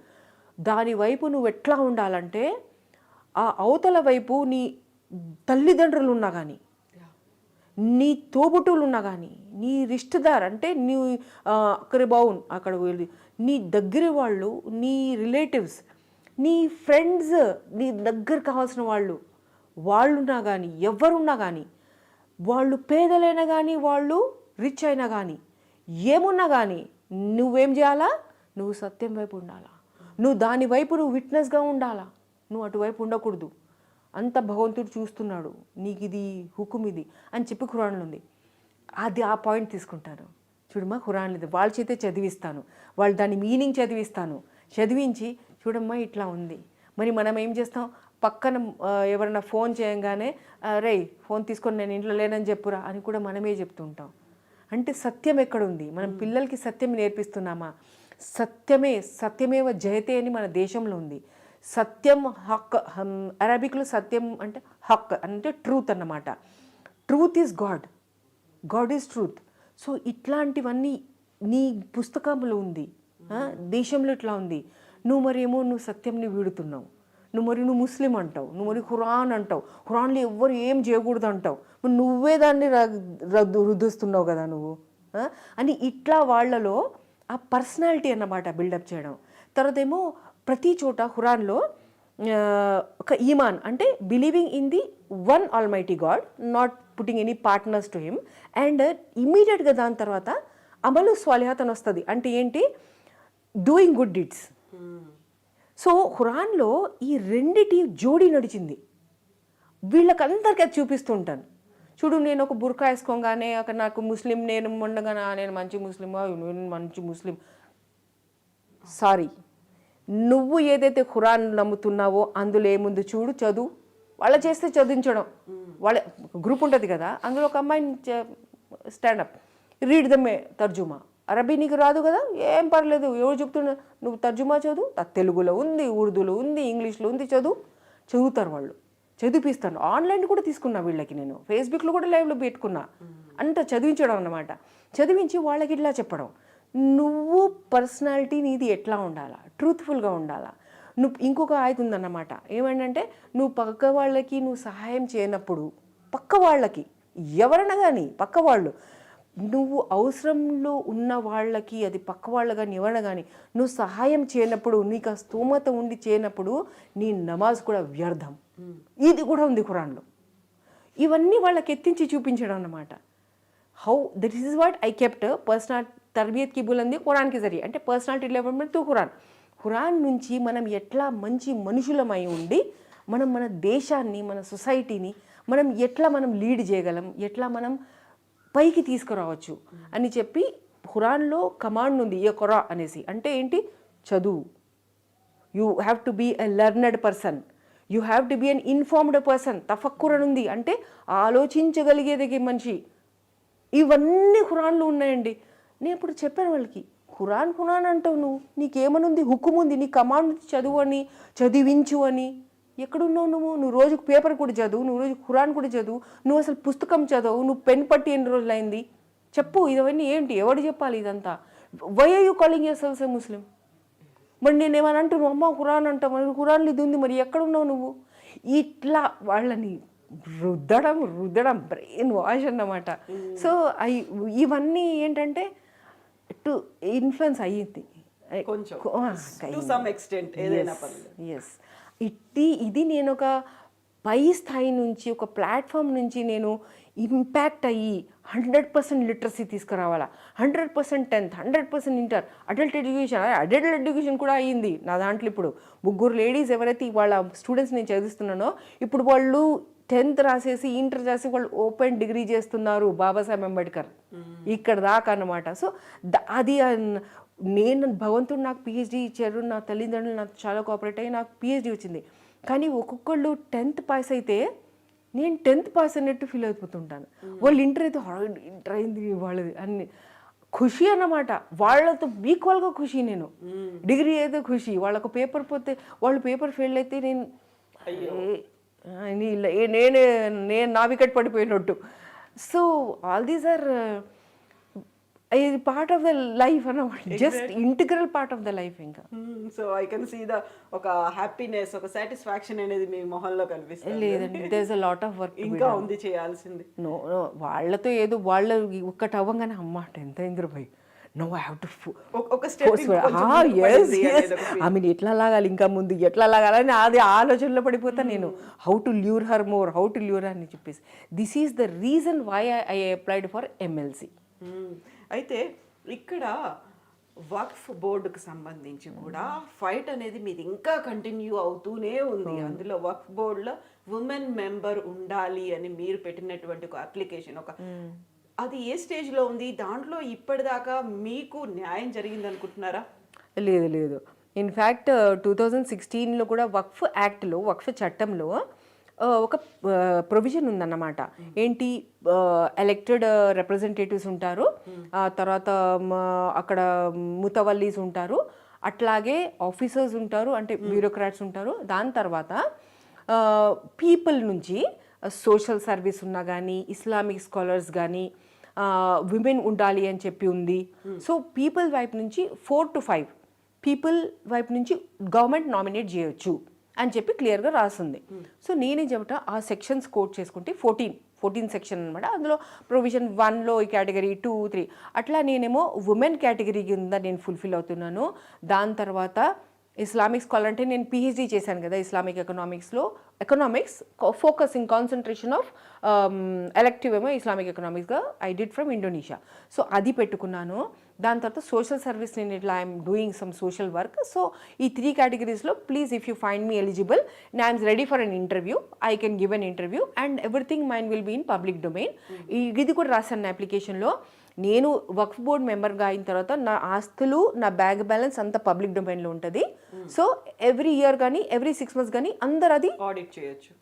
దాని వైపు నువ్వు ఎట్లా ఉండాలంటే ఆ అవతల వైపు నీ తల్లిదండ్రులు ఉన్నా కానీ, నీ తోబుట్టువులు ఉన్నా కానీ, నీ రిష్తదార్ అంటే నీ అక్కరబావున్ అక్కడ వెళ్ళి నీ దగ్గర వాళ్ళు, నీ రిలేటివ్స్, నీ ఫ్రెండ్స్, నీ దగ్గర కావాల్సిన వాళ్ళున్నా కానీ, ఎవరున్నా కానీ, వాళ్ళు పేదలైనా కానీ, వాళ్ళు రిచ్ అయినా కానీ, ఏమున్నా కానీ, నువ్వేం చేయాలా, నువ్వు సత్యం వైపు ఉండాలా, నువ్వు దాని వైపు నువ్వు విట్నెస్గా ఉండాలా, నువ్వు అటువైపు ఉండకూడదు. అంత భగవంతుడు చూస్తున్నాడు, నీకు ఇది హుకుం ఇది అని చెప్పి ఖురాన్లో ఉంది. అది ఆ పాయింట్ తీసుకుంటాను. చూడమ్మా ఖురాన్ లేదు, వాళ్ళ చేతే చదివిస్తాను, వాళ్ళు దాని మీనింగ్ చదివిస్తాను, చదివించి చూడమ్మా ఇట్లా ఉంది. మరి మనం ఏం చేస్తాం, పక్కన ఎవరైనా ఫోన్ చేయంగానే రే ఫోన్ తీసుకొని నేను ఇంట్లో లేనని చెప్పురా అని కూడా మనమే చెప్తుంటాం. అంటే సత్యం ఎక్కడుంది? మనం పిల్లలకి సత్యం నేర్పిస్తున్నామా? సత్యమేవ జయతే అని మన దేశంలో ఉంది. సత్యం హక్, అరబిక్లో సత్యం అంటే హక్ అంటే ట్రూత్ అన్నమాట. Truth is God, God is truth. So ఇట్లాంటివన్నీ నీ పుస్తకంలో ఉంది, దేశంలో ఇట్లా ఉంది. నువ్వు సత్యంని వీడుతున్నావు, నువ్వు ముస్లిం అంటావు, నువ్వు మరి ఖురాన్ అంటావు, ఖురాన్లో ఎవ్వరు ఏం చేయకూడదు అంటావు, నువ్వే దాన్ని రుద్దుస్తున్నావు కదా నువ్వు అని. ఇట్లా వాళ్ళలో ఆ పర్సనాలిటీ అన్నమాట బిల్డప్ చేయడం. తర్వాత ఏమో ప్రతి చోట ఖురాన్లో ఒక ఈమాన్ అంటే believing in the one almighty God, not putting any partners to him, and ఇమ్మీడియట్గా దాని తర్వాత అమలు స్వాలిహాత్ అని వస్తుంది. అంటే ఏంటి, డూయింగ్ గుడ్ డీడ్స్. సో ఖురాన్లో ఈ రెండిటి జోడీ నడిచింది. వీళ్ళకందరికీ అది చూపిస్తూ ఉంటాను. చూడు, నేను ఒక బుర్కా వేసుకోగానే అక్కడ నాకు ముస్లిం, నేను ఉండగా నేను మంచి ముస్లిం. సారీ, నువ్వు ఏదైతే ఖురాన్ నమ్ముతున్నావో అందులో ఏముంది చూడు, చదువు. వాళ్ళ చేస్తే చదివించడం, వాళ్ళ గ్రూప్ ఉంటుంది కదా, అందులో ఒక అమ్మాయిని స్టాండప్ రీడ్ దమ్మే తర్జుమా. అరబీ నీకు రాదు కదా, ఏం పర్లేదు, ఎవరు చెప్తున్నా, నువ్వు తర్జుమా చదువు. తెలుగులో ఉంది, ఉర్దూలో ఉంది, ఇంగ్లీష్లో ఉంది, చదువుతారు వాళ్ళు, చదివిపిస్తాను. ఆన్లైన్ కూడా తీసుకున్నా వీళ్ళకి, నేను ఫేస్బుక్లో కూడా లైవ్లో పెట్టుకున్నా. అంత చదివించడం అన్నమాట. చదివించి వాళ్ళకి ఇట్లా చెప్పడం, నువ్వు పర్సనాలిటీ నీది ఎట్లా ఉండాలా, ట్రూత్ఫుల్గా ఉండాలా. నువ్వు ఇంకొక ఆయుధ ఉందన్నమాట, ఏమంటే నువ్వు పక్క వాళ్ళకి నువ్వు సహాయం చేయనప్పుడు, పక్క వాళ్ళకి ఎవరైనా కానీ పక్క వాళ్ళు, నువ్వు అవసరంలో ఉన్న వాళ్ళకి, అది పక్క వాళ్ళు కానీ ఎవరైనా కానీ నువ్వు సహాయం చేయనప్పుడు, నీకు ఆ స్తోమత ఉండి చేయనప్పుడు నీ నమాజ్ కూడా వ్యర్థం. ఇది కూడా ఉంది ఖురాన్లో. ఇవన్నీ వాళ్ళకి ఎత్తించి చూపించడం అన్నమాట. How this is what I kept personal తర్బియత్ కి బులంది ఖురాన్కి జరి, అంటే పర్సనాలిటీ డెవలప్మెంట్ తో ఖురాన్ నుంచి మనం ఎట్లా మంచి మనుషులమై ఉండి మనం మన దేశాన్ని, మన సొసైటీని మనం లీడ్ చేయగలం, ఎట్లా మనం పైకి తీసుకురావచ్చు అని చెప్పి ఖురాన్లో కమాండ్ ఉంది, ఇయఖ్రా అనేసి. అంటే ఏంటి? చదువు. You have to be a learned person, you have to be an informed person. తఫక్కుర్ అని ఉంది, అంటే ఆలోచించగలిగేది మనిషి. ఇవన్నీ ఖురాన్లో ఉన్నాయండి. నేను ఇప్పుడు చెప్పాను వాళ్ళకి, ఖురాన్ అంటావు నువ్వు, నీకేమనుంది? హుకుం ఉంది, నీ కమాండ్ ఉంది, చదువు అని, చదివించు అని. ఎక్కడున్నావు నువ్వు రోజుకు పేపర్ కూడా చదువు, నువ్వు రోజు ఖురాన్ కూడా చదువు, నువ్వు అసలు పుస్తకం చదువు, నువ్వు పెన్ పట్టి ఎన్ని రోజులైంది చెప్పు. ఇవన్నీ ఏంటి? ఎవడు చెప్పాలి ఇదంతా? Why are you calling yourself a Muslim? మరి నేను ఏమని అంటున్నావు? అమ్మ ఖురాన్ అంటావు, మరి ఖురాన్లో ఇది ఉంది, మరి ఎక్కడున్నావు నువ్వు? ఇట్లా వాళ్ళని రుద్దడం బ్రెయిన్ వాష్ అన్నమాట. సో ఇవన్నీ ఏంటంటే టు ఇన్ఫ్లుయెన్స్ అయ్యింది కొంచెం టు సమ్ ఎక్స్టెంట్ ఏదైనా పర్లేదు. ఎస్, ఇది నేను ఒక పై స్థాయి నుంచి, ఒక ప్లాట్ఫామ్ నుంచి నేను ఇంపాక్ట్ అయ్యి 100% లిటరసీ తీసుకురావాలా, 100% 10th, 100% ఇంటర్, అడల్ట్ ఎడ్యుకేషన్ కూడా అయ్యింది నా దాంట్లో. ఇప్పుడు 3 లేడీస్ ఎవరైతే వాళ్ళ స్టూడెంట్స్ నేను చదివిస్తున్నానో, ఇప్పుడు వాళ్ళు 10th రాసేసి ఇంటర్ రాసి వాళ్ళు ఓపెన్ డిగ్రీ చేస్తున్నారు, బాబాసాహెబ్ అంబేద్కర్ ఇక్కడ దాకా అన్నమాట. సో అది నేను భగవంతుడు నాకు పిహెచ్డీ ఇచ్చారు, నా తల్లిదండ్రులు నాకు చాలా కోఆపరేట్ అయ్యి నాకు పిహెచ్డీ వచ్చింది. కానీ ఒక్కొక్కళ్ళు 10th పాస్ అయితే నేను 10th పాస్ అన్నట్టు ఫీల్ అయిపోతుంటాను. వాళ్ళు ఇంటర్ అయితే ఇంటర్ అయింది వాళ్ళది అన్ని ఖుషి అన్నమాట. వాళ్ళతో ఈక్వల్గా ఖుషి నేను. డిగ్రీ అయితే ఖుషి, వాళ్ళకు పేపర్ పోతే, వాళ్ళు పేపర్ ఫెయిల్ అయితే నేను నా వికెట్ పడిపోయినట్టు. సో ఆల్ దీస్ ఆర్ ఇది పార్ట్ ఆఫ్ ద లైఫ్ అన్నమాట, just integral part of the life. ఇంకా so I can see the ఒక హ్యాపీనెస్, ఒక సాటిస్ఫాక్షన్ అనేది మీ మొహంలో కనిపిస్తుంది. లేదండి, there is a lot of work ఇంకా ఉంది చేయాల్సింది. నో వాళ్ళతో ఏదో వాళ్ళు ఒక్కటి అవ్వగానే అమ్మ 10th అయింది భయ్, నో ఐ హావ్ టు ఒక స్టెప్ ఐ మీన్ ఎట్లా లాగాలి, ఇంకా ముందు ఎట్లా లాగాలని అది ఆలోచనలో పడిపోతా నేను. How to lure her more, how to lure అని చెప్పేసి this is the reason why I applied for MLC. అయితే ఇక్కడ వక్ఫ్ బోర్డుకు సంబంధించి కూడా ఫైట్ అనేది మీది ఇంకా కంటిన్యూ అవుతూనే ఉంది. అందులో వక్ఫ్ బోర్డులో ఉమెన్ మెంబర్ ఉండాలి అని మీరు పెట్టినటువంటి ఒక అప్లికేషన్, అది ఏ స్టేజ్లో ఉంది? దాంట్లో ఇప్పటిదాకా మీకు న్యాయం జరిగింది అనుకుంటున్నారా? లేదు. ఇన్ఫ్యాక్ట్ 2016లో కూడా వక్ఫ్ యాక్ట్లో, వక్ఫ్ చట్టంలో ఒక ప్రొవిజన్ ఉందన్నమాట. ఏంటి? ఎలక్టెడ్ రిప్రజెంటేటివ్స్ ఉంటారు, తర్వాత అక్కడ ముతవల్లీస్ ఉంటారు, అట్లాగే ఆఫీసర్స్ ఉంటారు, అంటే బ్యూరోక్రాట్స్ ఉంటారు. దాని తర్వాత పీపుల్ నుంచి సోషల్ సర్వీస్ ఉన్నా కానీ, ఇస్లామిక్ స్కాలర్స్ కానీ, విమెన్ ఉండాలి అని చెప్పి ఉంది. సో పీపుల్ వైపు నుంచి 4 to 5 పీపుల్ వైపు నుంచి గవర్నమెంట్ నామినేట్ చేయొచ్చు అని చెప్పి క్లియర్గా రాస్తుంది. సో నేనేం చెబుతా, ఆ సెక్షన్స్ కోట్ చేసుకుంటే 14 సెక్షన్ అనమాట. అందులో ప్రొవిజన్ 1లో ఈ కేటగిరీ, 2, 3 అట్లా నేనేమో ఉమెన్ కేటగిరీ కింద నేను ఫుల్ఫిల్ అవుతున్నాను. దాని తర్వాత ఇస్లామిక్ స్కాలర్ అంటే నేను పిహెచ్డీ చేశాను కదా Islamic economics focusing concentration of elective ఏమో ఇస్లామిక్ ఎకనామిక్స్గా I did from Indonesia. So అది పెట్టుకున్నాను. దాని తర్వాత సోషల్ సర్వీస్ నేను ఇట్లా I'm doing some social work. So ఈ 3 కేటగిరీస్లో please if you find me eligible, I'm ready for an interview, I can give an interview and everything mine will be in public domain. ఇది కూడా రాశాను నా అప్లికేషన్లో. నేను వక్ఫ్ బోర్డ్ మెంబర్గా అయిన తర్వాత నా ఆస్తులు, నా బ్యాంక్ బ్యాలెన్స్ అంతా పబ్లిక్ డొమైన్లో ఉంటుంది. సో ఎవ్రీ ఇయర్ కానీ ఎవ్రీ 6 months కానీ అందరు అది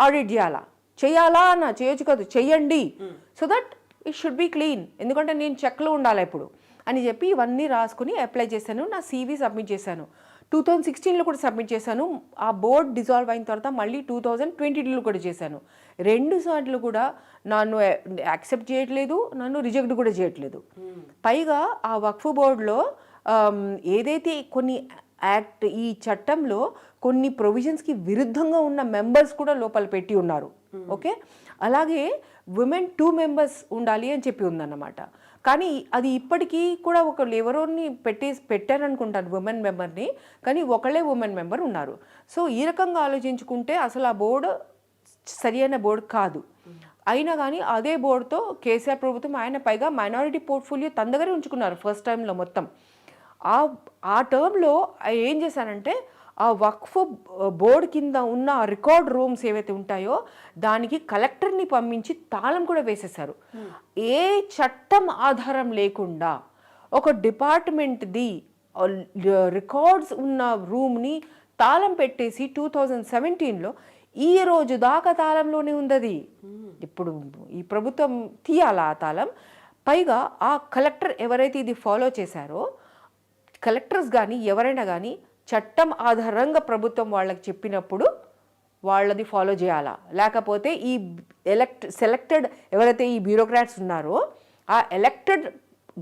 ఆడిట్ చేయాలా అన్న చేయొచ్చు కాదు, చెయ్యండి. So that it should be clean. ఎందుకంటే నేను చెక్లో ఉండాలి ఎప్పుడు అని చెప్పి ఇవన్నీ రాసుకుని అప్లై చేశాను. నా CV సబ్మిట్ చేశాను. 2016లో కూడా సబ్మిట్ చేశాను. ఆ బోర్డ్ డిజాల్వ్ అయిన తర్వాత మళ్ళీ 2022లో కూడా చేశాను. 2 సార్లు కూడా నన్ను యాక్సెప్ట్ చేయట్లేదు, నన్ను రిజెక్ట్ కూడా చేయట్లేదు. పైగా ఆ వక్ఫ్ బోర్డులో ఏదైతే కొన్ని యాక్ట్, ఈ చట్టంలో కొన్ని ప్రొవిజన్స్కి విరుద్ధంగా ఉన్న మెంబర్స్ కూడా లోపల పెట్టి ఉన్నారు. ఓకే, అలాగే ఉమెన్ 2 members ఉండాలి అని చెప్పి ఉందన్నమాట. కానీ అది ఇప్పటికీ కూడా ఒకళ్ళు ఎవరోని పెట్టారనుకుంటాను ఉమెన్ మెంబర్ని, కానీ ఒకళ్ళే ఉమెన్ మెంబర్ ఉన్నారు. సో ఈ రకంగా ఆలోచించుకుంటే అసలు ఆ బోర్డు సరి అయిన బోర్డు కాదు. అయినా కానీ అదే బోర్డుతో కేసీఆర్ ప్రభుత్వం ఆయన పైగా మైనారిటీ పోర్ట్ఫోలియో తన దగ్గరే ఉంచుకున్నారు ఫస్ట్ టైంలో మొత్తం. ఆ టర్మ్లో ఏం చేశానంటే ఆ వక్ఫ్ బోర్డు కింద ఉన్న రికార్డ్ రూమ్స్ ఏవైతే ఉంటాయో దానికి కలెక్టర్ని పంపించి తాళం కూడా వేసేశారు. ఏ చట్టం ఆధారం లేకుండా ఒక డిపార్ట్మెంట్ది రికార్డ్స్ ఉన్న రూమ్ని తాళం పెట్టేసి 2017లో ఈ రోజు దాకా తాళంలోనే ఉంది. ఇప్పుడు ఈ ప్రభుత్వం తీయాలా ఆ తాళం? పైగా ఆ కలెక్టర్ ఎవరైతే ఇది ఫాలో చేశారో కలెక్టర్స్ కానీ ఎవరైనా కానీ చట్టం ఆధారంగా ప్రభుత్వం వాళ్ళకి చెప్పినప్పుడు వాళ్ళది ఫాలో చేయాలా, లేకపోతే ఈ సెలెక్టెడ్ ఎవరైతే ఈ బ్యూరోక్రాట్స్ ఉన్నారో ఆ ఎలక్టెడ్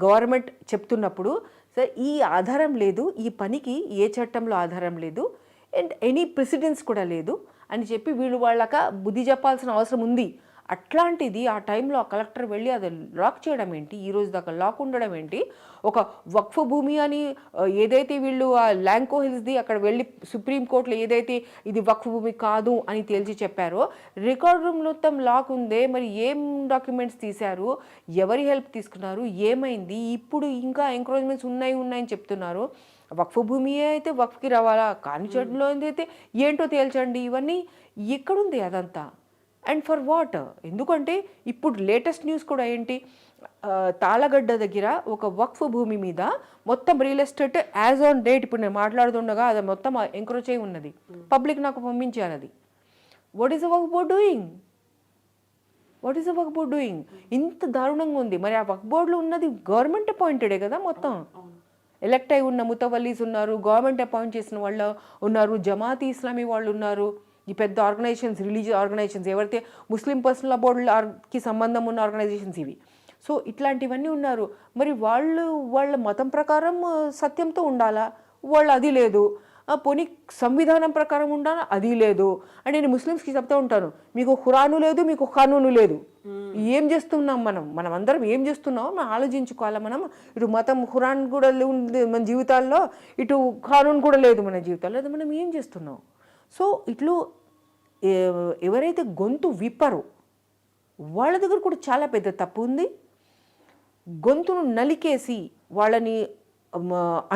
గవర్నమెంట్ చెప్తున్నప్పుడు సార్ ఈ ఆధారం లేదు, ఈ పనికి ఏ చట్టంలో ఆధారం లేదు అండ్ ఎనీ ప్రెసిడెన్స్ కూడా లేదు అని చెప్పి వీళ్ళు వాళ్ళక బుద్ధి చెప్పాల్సిన అవసరం ఉంది. అట్లాంటిది ఆ టైంలో ఆ కలెక్టర్ వెళ్ళి అది లాక్ చేయడం ఏంటి, ఈ రోజు దాకా లాక్ ఉండడం ఏంటి? ఒక వక్ఫ్ భూమి అని ఏదైతే వీళ్ళు ఆ ల్యాంకో హిల్స్ది అక్కడ వెళ్ళి సుప్రీంకోర్టులో ఏదైతే ఇది వక్ఫ్ భూమి కాదు అని తేల్చి చెప్పారో రికార్డ్ రూమ్ మొత్తం లాక్ ఉందే. మరి ఏం డాక్యుమెంట్స్ తీశారు, ఎవరి హెల్ప్ తీసుకున్నారు, ఏమైంది? ఇప్పుడు ఇంకా ఎంక్రోచ్మెంట్స్ ఉన్నాయని చెప్తున్నారు. వక్ఫ్ భూమి అయితే వక్ఫ్కి రావాలా, కాని చెట్టులో అయితే ఏంటో తేల్చండి. ఇవన్నీ ఎక్కడుంది అదంతా? And for what? ఎందుకంటే ఇప్పుడు లేటెస్ట్ న్యూస్ కూడా ఏంటి, తాళగడ్డ దగ్గర ఒక వక్ఫ్ భూమి మీద మొత్తం real estate as on date ఇప్పుడు నేను మాట్లాడుతుండగా అది మొత్తం ఎంక్రోచ్ అయి ఉన్నది. పబ్లిక్ నాకు పంపించారు అది. What is the Waqf board doing? What is the Waqf board doing? ఇంత దారుణంగా ఉంది. మరి ఆ వక్ఫ్ బోర్డులో ఉన్నది గవర్నమెంట్ అపాయింటెడే కదా, మొత్తం ఎలక్ట్ అయి ఉన్న ముతవల్లీస్ ఉన్నారు, గవర్నమెంట్ అపాయింట్ చేసిన వాళ్ళు ఉన్నారు, జమాతీ ఇస్లామీ వాళ్ళు ఉన్నారు, ఈ పెద్ద ఆర్గనైజేషన్స్, రిలీజియస్ ఆర్గనైజేషన్స్, ఎవరైతే ముస్లిం పర్సనల్ బోర్డుకి సంబంధం ఉన్న ఆర్గనైజేషన్స్ ఇవి. సో ఇట్లాంటివన్నీ ఉన్నారు. మరి వాళ్ళ మతం ప్రకారం సత్యంతో ఉండాలా, వాళ్ళు అది లేదు. పోనీ సంవిధానం ప్రకారం ఉండాలా, అది లేదు. అంటే నేను ముస్లిమ్స్కి చెప్తూ ఉంటాను, మీకు ఖురాను లేదు, మీకు ఖానూను లేదు. ఏం చేస్తున్నాం మనం అందరం ఏం చేస్తున్నాం మనం ఆలోచించుకోవాలా. మనం ఇటు మతం ఖురాన్ కూడా ఉంది మన జీవితాల్లో, ఇటు ఖానూన్ కూడా లేదు మన జీవితాల్లో. మనం ఏం చేస్తున్నాం? సో ఇట్లు ఎవరైతే గొంతు విప్పరో వాళ్ళ దగ్గర కూడా చాలా పెద్ద తప్పు ఉంది. గొంతును నలికేసి వాళ్ళని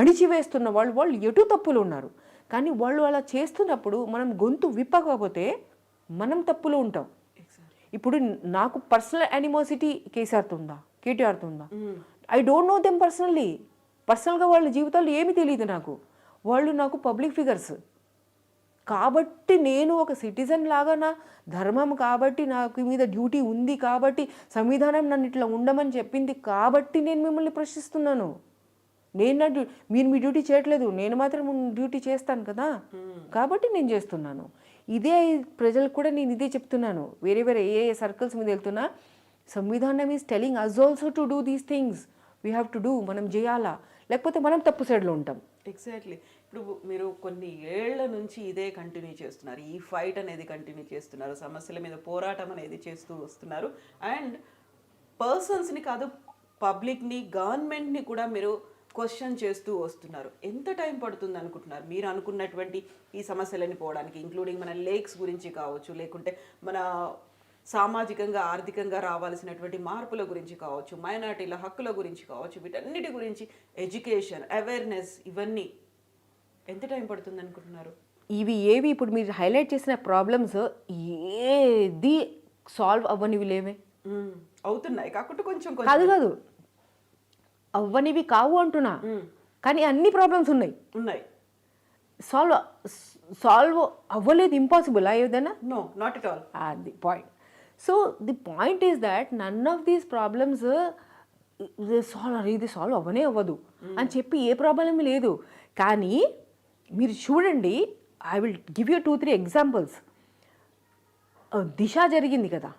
అణిచివేస్తున్న వాళ్ళు ఎటు తప్పులు ఉన్నారు. కానీ వాళ్ళు అలా చేస్తున్నప్పుడు మనం గొంతు విప్పకపోతే మనం తప్పులు ఉంటాం. ఇప్పుడు నాకు పర్సనల్ యానిమోసిటీ కేసీఆర్తో ఉందా, కేటీఆర్తో ఉందా? ఐ డోంట్ నో దెమ్ పర్సనల్గా వాళ్ళ జీవితాల్లో ఏమీ తెలియదు నాకు. వాళ్ళు నాకు పబ్లిక్ ఫిగర్స్ కాబట్టి నేను ఒక సిటిజన్ లాగా నా ధర్మం కాబట్టి నాకు మీద డ్యూటీ ఉంది కాబట్టి సంవిధానం నన్ను ఇట్లా ఉండమని చెప్పింది కాబట్టి నేను మిమ్మల్ని ప్రశ్నిస్తున్నాను. మీరు మీ డ్యూటీ చేయట్లేదు, నేను మాత్రం డ్యూటీ చేస్తాను కదా, కాబట్టి నేను చేస్తున్నాను. ఇదే ప్రజలకు కూడా నేను ఇదే చెప్తున్నాను. వేరే ఏ సర్కిల్స్ మీద వెళ్తున్నా సంవిధానం is telling us also to do these things. We have to do, మనం చేయాలా, లేకపోతే మనం తప్పు సైడ్లో ఉంటాం. ఎగ్జాక్ట్లీ. ఇప్పుడు మీరు కొన్ని ఏళ్ల నుంచి ఇదే కంటిన్యూ చేస్తున్నారు, ఈ ఫైట్ అనేది కంటిన్యూ చేస్తున్నారు, సమస్యల మీద పోరాటం అనేది చేస్తూ వస్తున్నారు. అండ్ పర్సన్స్ని కాదు, పబ్లిక్ని, గవర్నమెంట్ని కూడా మీరు క్వశ్చన్ చేస్తూ వస్తున్నారు. ఎంత టైం పడుతుంది అనుకుంటున్నారు మీరు అనుకున్నటువంటి ఈ సమస్యలని పోవడానికి? ఇంక్లూడింగ్ మన లేక్స్ గురించి కావచ్చు, లేకుంటే మన సామాజికంగా ఆర్థికంగా రావాల్సినటువంటి మార్పుల గురించి కావచ్చు, మైనారిటీల హక్కుల గురించి కావచ్చు, వీటన్నిటి గురించి ఎడ్యుకేషన్, అవేర్నెస్, ఇవన్నీ ఎంత టైం పడుతుంది అనుకుంటున్నారు? ఏవి ఇప్పుడు మీరు హైలైట్ చేసిన ప్రాబ్లమ్స్ ఏది సాల్వ్ అవ్వనివి లేవే. అవుతున్నాయి కాకుండా కొంచెం కాదు అవ్వనివి కావు అంటున్నా, కానీ అన్ని ప్రాబ్లమ్స్ ఉన్నాయి. సాల్వ్ అవ్వలేదు, ఇంపాసిబుల్ ఏదైనా? No, not at all. The point. So the point is that none of these problems ఇది సాల్వ్ అవ్వదు అని చెప్పి ఏ ప్రాబ్లం లేదు. కానీ మీరు చూడండి, I will give you 2-3 examples. Disha జరిగింది కదా,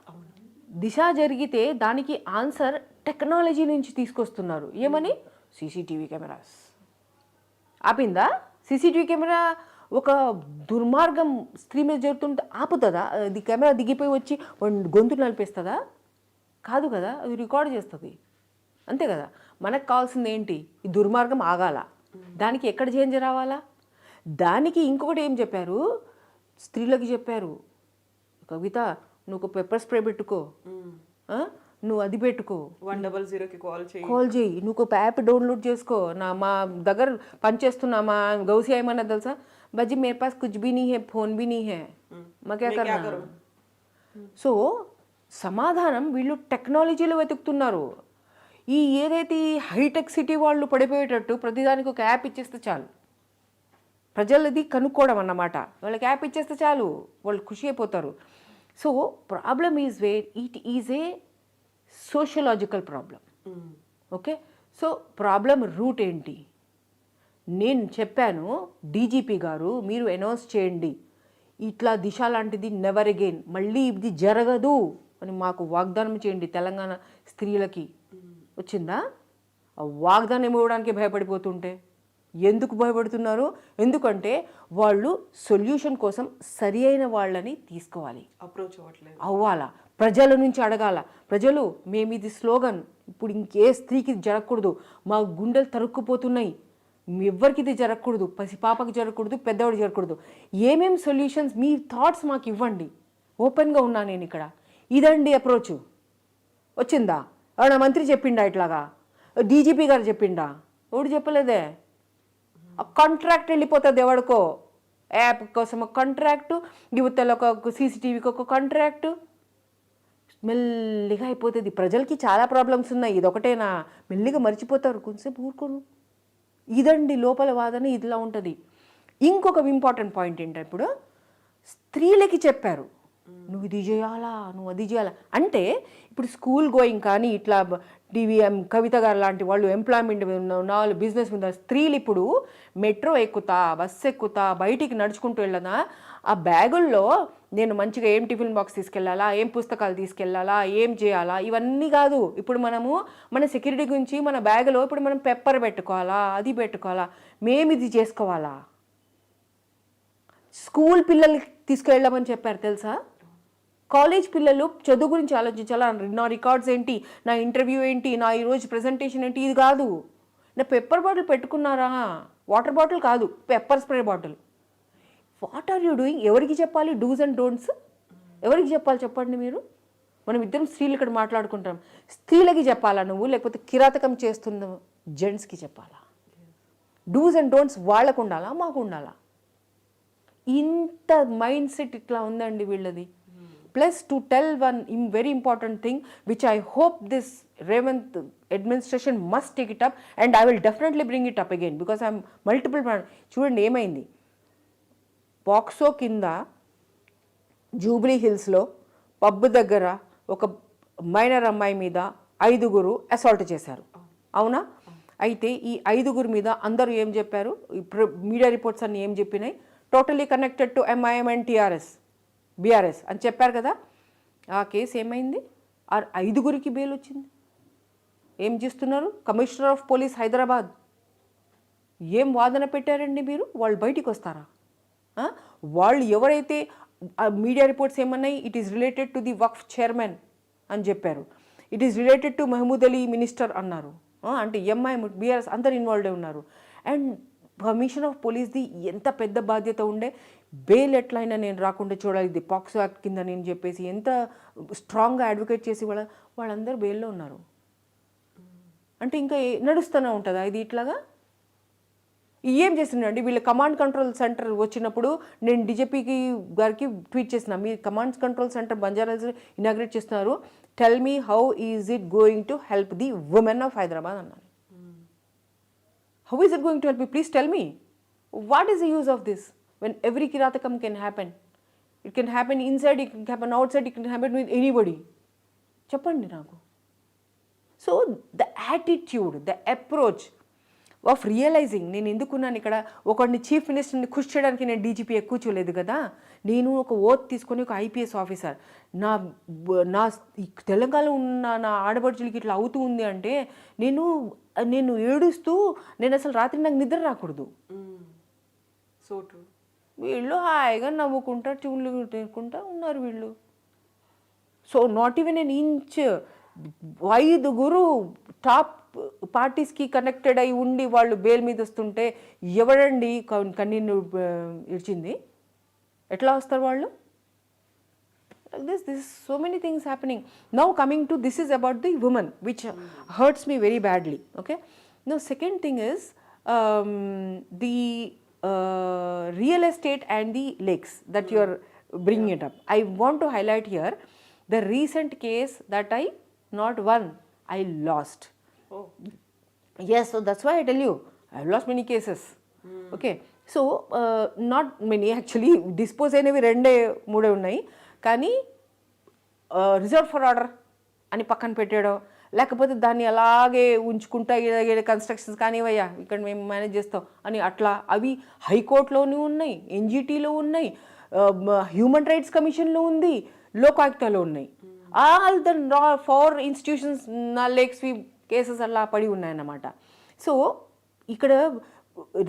దిశ జరిగితే దానికి ఆన్సర్ టెక్నాలజీ నుంచి తీసుకొస్తున్నారు. ఏమని? CCTV cameras. ఆపిందా? సీసీటీవీ కెమెరా ఒక దుర్మార్గం స్త్రీ మీద జరుగుతుంటే ఆపుతుందా? అది కెమెరా దిగిపోయి వచ్చి గొంతు నలిపేస్తుందా? కాదు కదా, అది రికార్డ్ చేస్తుంది, అంతే కదా. మనకు కావాల్సింది ఏంటి? ఈ దుర్మార్గం ఆగాల. దానికి ఎక్కడ చేంజ్ రావాలా? దానికి ఇంకొకటి ఏం చెప్పారు, స్త్రీలకి చెప్పారు, కవిత నువ్వు పెప్పర్ స్ప్రే పెట్టుకో, ఆ? నువ్వు అది పెట్టుకో, 100కి కాల్ చేయి. కాల్ చేయి, నువ్వు ఒక యాప్ డౌన్లోడ్ చేసుకో. మా దగ్గర పనిచేస్తున్నా మా గౌసి ఏమన్నా తెలుసా, బజ్జీ మేరే పాస్ కుచ్ భీ నీ హే, ఫోన్ భీ నీ హే, మా క్యా కర్నా. సో సమాధానం వీళ్ళు టెక్నాలజీలో వెతుకుతున్నారు. ఈ ఏదైతే హైటెక్ సిటీ వాళ్ళు పడిపోయేటట్టు ప్రతిదానికి ఒక యాప్ ఇచ్చేస్తే చాలు, ప్రజలది కనుక్కోవడం అన్నమాట. వాళ్ళకి యాప్ ఇచ్చేస్తే చాలు, వాళ్ళు ఖుషి అయిపోతారు. So problem is where it is a sociological problem. Okay, so problem root ఏంటి? నేను చెప్పాను డీజీపీ గారు మీరు అనౌన్స్ చేయండి, ఇట్లా దిశ లాంటిది నెవర్ అగైన్, మళ్ళీ ఇది జరగదు అని మాకు వాగ్దానం చేయండి తెలంగాణ స్త్రీలకి. వచ్చిందా? ఆ వాగ్దానం ఇవ్వడానికి భయపడిపోతుంటే ఎందుకు భయపడుతున్నారు? ఎందుకంటే వాళ్ళు సొల్యూషన్ కోసం సరి అయిన వాళ్ళని తీసుకోవాలి, అప్రోచ్ అవ్వట్లేదు, అవ్వాలా, ప్రజల నుంచి అడగాల. ప్రజలు మేము ఇది స్లోగన్, ఇప్పుడు ఇంకే స్త్రీకి జరగకూడదు, మా గుండెలు తరుక్కుపోతున్నాయి, ఎవ్వరికి ఇది జరగకూడదు, పసిపాపకి జరగకూడదు, పెద్దవాడికి జరగకూడదు, ఏమేమి సొల్యూషన్స్ మీ థాట్స్ మాకు ఇవ్వండి, ఓపెన్గా ఉన్నా నేను ఇక్కడ. ఇదండి అప్రోచ్. వచ్చిందా? ఎవడ మంత్రి చెప్పిండా ఇట్లాగా? డీజీపీ గారు చెప్పిండా? ఎవడు చెప్పలేదే. కాంట్రాక్ట్ వెళ్ళిపోతుంది ఎవడికో, యాప్ కోసం ఒక కాంట్రాక్టు, యువతలో ఒక సీసీటీవీకి ఒక కాంట్రాక్టు, మెల్లిగా అయిపోతుంది. ప్రజలకి చాలా ప్రాబ్లమ్స్ ఉన్నాయి, ఇదొకటేనా? మెల్లిగా మర్చిపోతారు, కొంచెంసేపు ఊరుకోను. ఇదండి లోపల వాదన, ఇదిలా ఉంటుంది. ఇంకొక ఇంపార్టెంట్ పాయింట్ ఏంటంటే, ఇప్పుడు స్త్రీలకి చెప్పారు నువ్వు ఇది చేయాలా, నువ్వు అది చేయాలా అంటే, ఇప్పుడు స్కూల్ గోయింగ్ కానీ ఇట్లా టీవీఎం కవిత గారు లాంటి వాళ్ళు ఎంప్లాయ్మెంట్ ఉన్న బిజినెస్ మీద, స్త్రీలు ఇప్పుడు మెట్రో ఎక్కుతా, బస్సు ఎక్కుతా, బయటికి నడుచుకుంటూ వెళ్ళదా, ఆ బ్యాగుల్లో నేను మంచిగా ఏం టిఫిన్ బాక్స్ తీసుకెళ్ళాలా, ఏం పుస్తకాలు తీసుకెళ్ళాలా, ఏం చేయాలా, ఇవన్నీ కాదు. ఇప్పుడు మనము మన సెక్యూరిటీ గురించి మన బ్యాగులో ఇప్పుడు మనం పెప్పర్ పెట్టుకోవాలా, అది పెట్టుకోవాలా, మేము ఇది చేసుకోవాలా. స్కూల్ పిల్లలకి తీసుకెళ్ళమని చెప్పారు తెలుసా? కాలేజ్ పిల్లలు చదువు గురించి ఆలోచించాలా, నా రికార్డ్స్ ఏంటి, నా ఇంటర్వ్యూ ఏంటి, నా ఈరోజు ప్రెజెంటేషన్ ఏంటి, ఇది కాదు. నా పెప్పర్ బాటిల్ పెట్టుకున్నారా, వాటర్ బాటిల్ కాదు, pepper spray bottle. What are you doing? ఎవరికి చెప్పాలి డూస్ అండ్ డోంట్స్? ఎవరికి చెప్పాలి చెప్పండి మీరు? మనం ఇద్దరం స్త్రీలు ఇక్కడ మాట్లాడుకుంటాం, స్త్రీలకి చెప్పాలా నువ్వు, లేకపోతే కిరాతకం చేస్తున్న జెంట్స్కి చెప్పాలా? డూస్ అండ్ డోంట్స్ వాళ్ళకు ఉండాలా, మాకు ఉండాలా? ఇంత మైండ్ సెట్ ఇట్లా ఉందండి వీళ్ళది. Plus to tell one very important thing which I hope this Revanth administration must take it up and I will definitely bring it up again because I'm multiple. చూడండి ఏమైంది, పాక్సో కింద జూబ్లీ హిల్స్లో pub దగ్గర ఒక minor అమ్మాయి మీద 5 assault చేశారు, అవునా? అయితే ఈ 5 మీద అందరూ ఏం చెప్పారు, మీడియా రిపోర్ట్స్ అన్నీ ఏం చెప్పినాయి, totally connected to MIM and BRS అని చెప్పారు కదా. ఆ కేసు ఏమైంది? ఆ 5 బెయిల్ వచ్చింది. ఏం చేస్తున్నారు? కమిషనర్ ఆఫ్ పోలీస్ హైదరాబాద్ ఏం వాదన పెట్టారండి మీరు? వాళ్ళు బయటికి వస్తారా? వాళ్ళు ఎవరైతే మీడియా రిపోర్ట్స్ ఏమన్నాయి, it is related to the Waqf chairman అని చెప్పారు, it is related to Mahmood Ali minister అన్నారు. అంటే ఎంఐ బీఆర్ఎస్ అందరు ఇన్వాల్వ్ అయి ఉన్నారు. అండ్ కమిషన్ ఆఫ్ పోలీస్ది ఎంత పెద్ద బాధ్యత ఉండే, బెయిల్ ఎట్లయినా నేను రాకుండా చూడాలి, ఇది పాక్సో యాక్ట్ కింద నేను చెప్పేసి ఎంత స్ట్రాంగ్గా అడ్వకేట్ చేసి వాళ్ళందరూ బెయిల్లో ఉన్నారు. అంటే ఇంకా నడుస్తూనే ఉంటుందా ఇది ఇట్లాగా? ఏం చేస్తున్నాండి వీళ్ళ కమాండ్ కంట్రోల్ సెంటర్ వచ్చినప్పుడు నేను డీజీపీకి గారికి ట్వీట్ చేసిన, మీ కమాండ్ కంట్రోల్ సెంటర్ బంజారాస్ ఇనాగ్రేట్ చేస్తున్నారు, tell me how is it going to help the women of Hyderabad అన్నారు. How is it going to help me? Please tell me. What is the use of this when every kiratakam can happen? It can happen inside, it can happen outside, it can happen with anybody. Cheppandi naaku. So the attitude, the approach of realising, నేను ఎందుకున్నాను ఇక్కడ, ఒకడిని chief మినిస్టర్ని ఖుషి చేయడానికి నేను DGP కూర్చోలేదు కదా, నేను ఒక ఓత్ తీసుకొని ఒక ఐపీఎస్ ఆఫీసర్ నా నా తెలంగాణలో ఉన్న నా ఆడపడుచులకి ఇట్లా అవుతూ ఉంది అంటే నేను ఏడుస్తూ నేను అసలు రాత్రి నాకు నిద్ర రాకూడదు. So true. వీళ్ళు హాయిగా నవ్వుకుంటా ట్యూన్లు తినుకుంటా ఉన్నారు వీళ్ళు. So not even an inch 5 top పార్టీస్కి కనెక్టెడ్ అయి ఉండి వాళ్ళు బెయిల్ మీద వస్తుంటే ఎవడండి కన్నీళ్ళు ఇడిచింది? ఎట్లా వస్తారు వాళ్ళు? like this is so many things happening. Now coming to this is about the woman, which hurts me very badly. Okay. Now second thing is the real estate and the lakes that you are bringing it up. I want to highlight here the recent case that I not won, I lost. Oh. Yes, so that's why I tell you, I've lost many cases. Okay, so not many actually, dispose అయినవి 2-3 ఉన్నాయి, కానీ reserve for order అని పక్కన పెట్టాడో, లేకపోతే దాన్ని అలాగే ఉంచుకుంటా constructions కానివయ్యా ఇక్కడ మేము మేనేజ్ చేస్తాం అని అట్లా, అవి హైకోర్టులోనూ ఉన్నాయి, ఎన్జిటీలో ఉన్నాయి, హ్యూమన్ రైట్స్ కమిషన్లో ఉంది, లోకాయుక్తలో ఉన్నాయి. ఆల్ ద 4 ఇన్స్టిట్యూషన్స్ నా లేక్స్ కేసెస్ అలా పడి ఉన్నాయన్నమాట. సో ఇక్కడ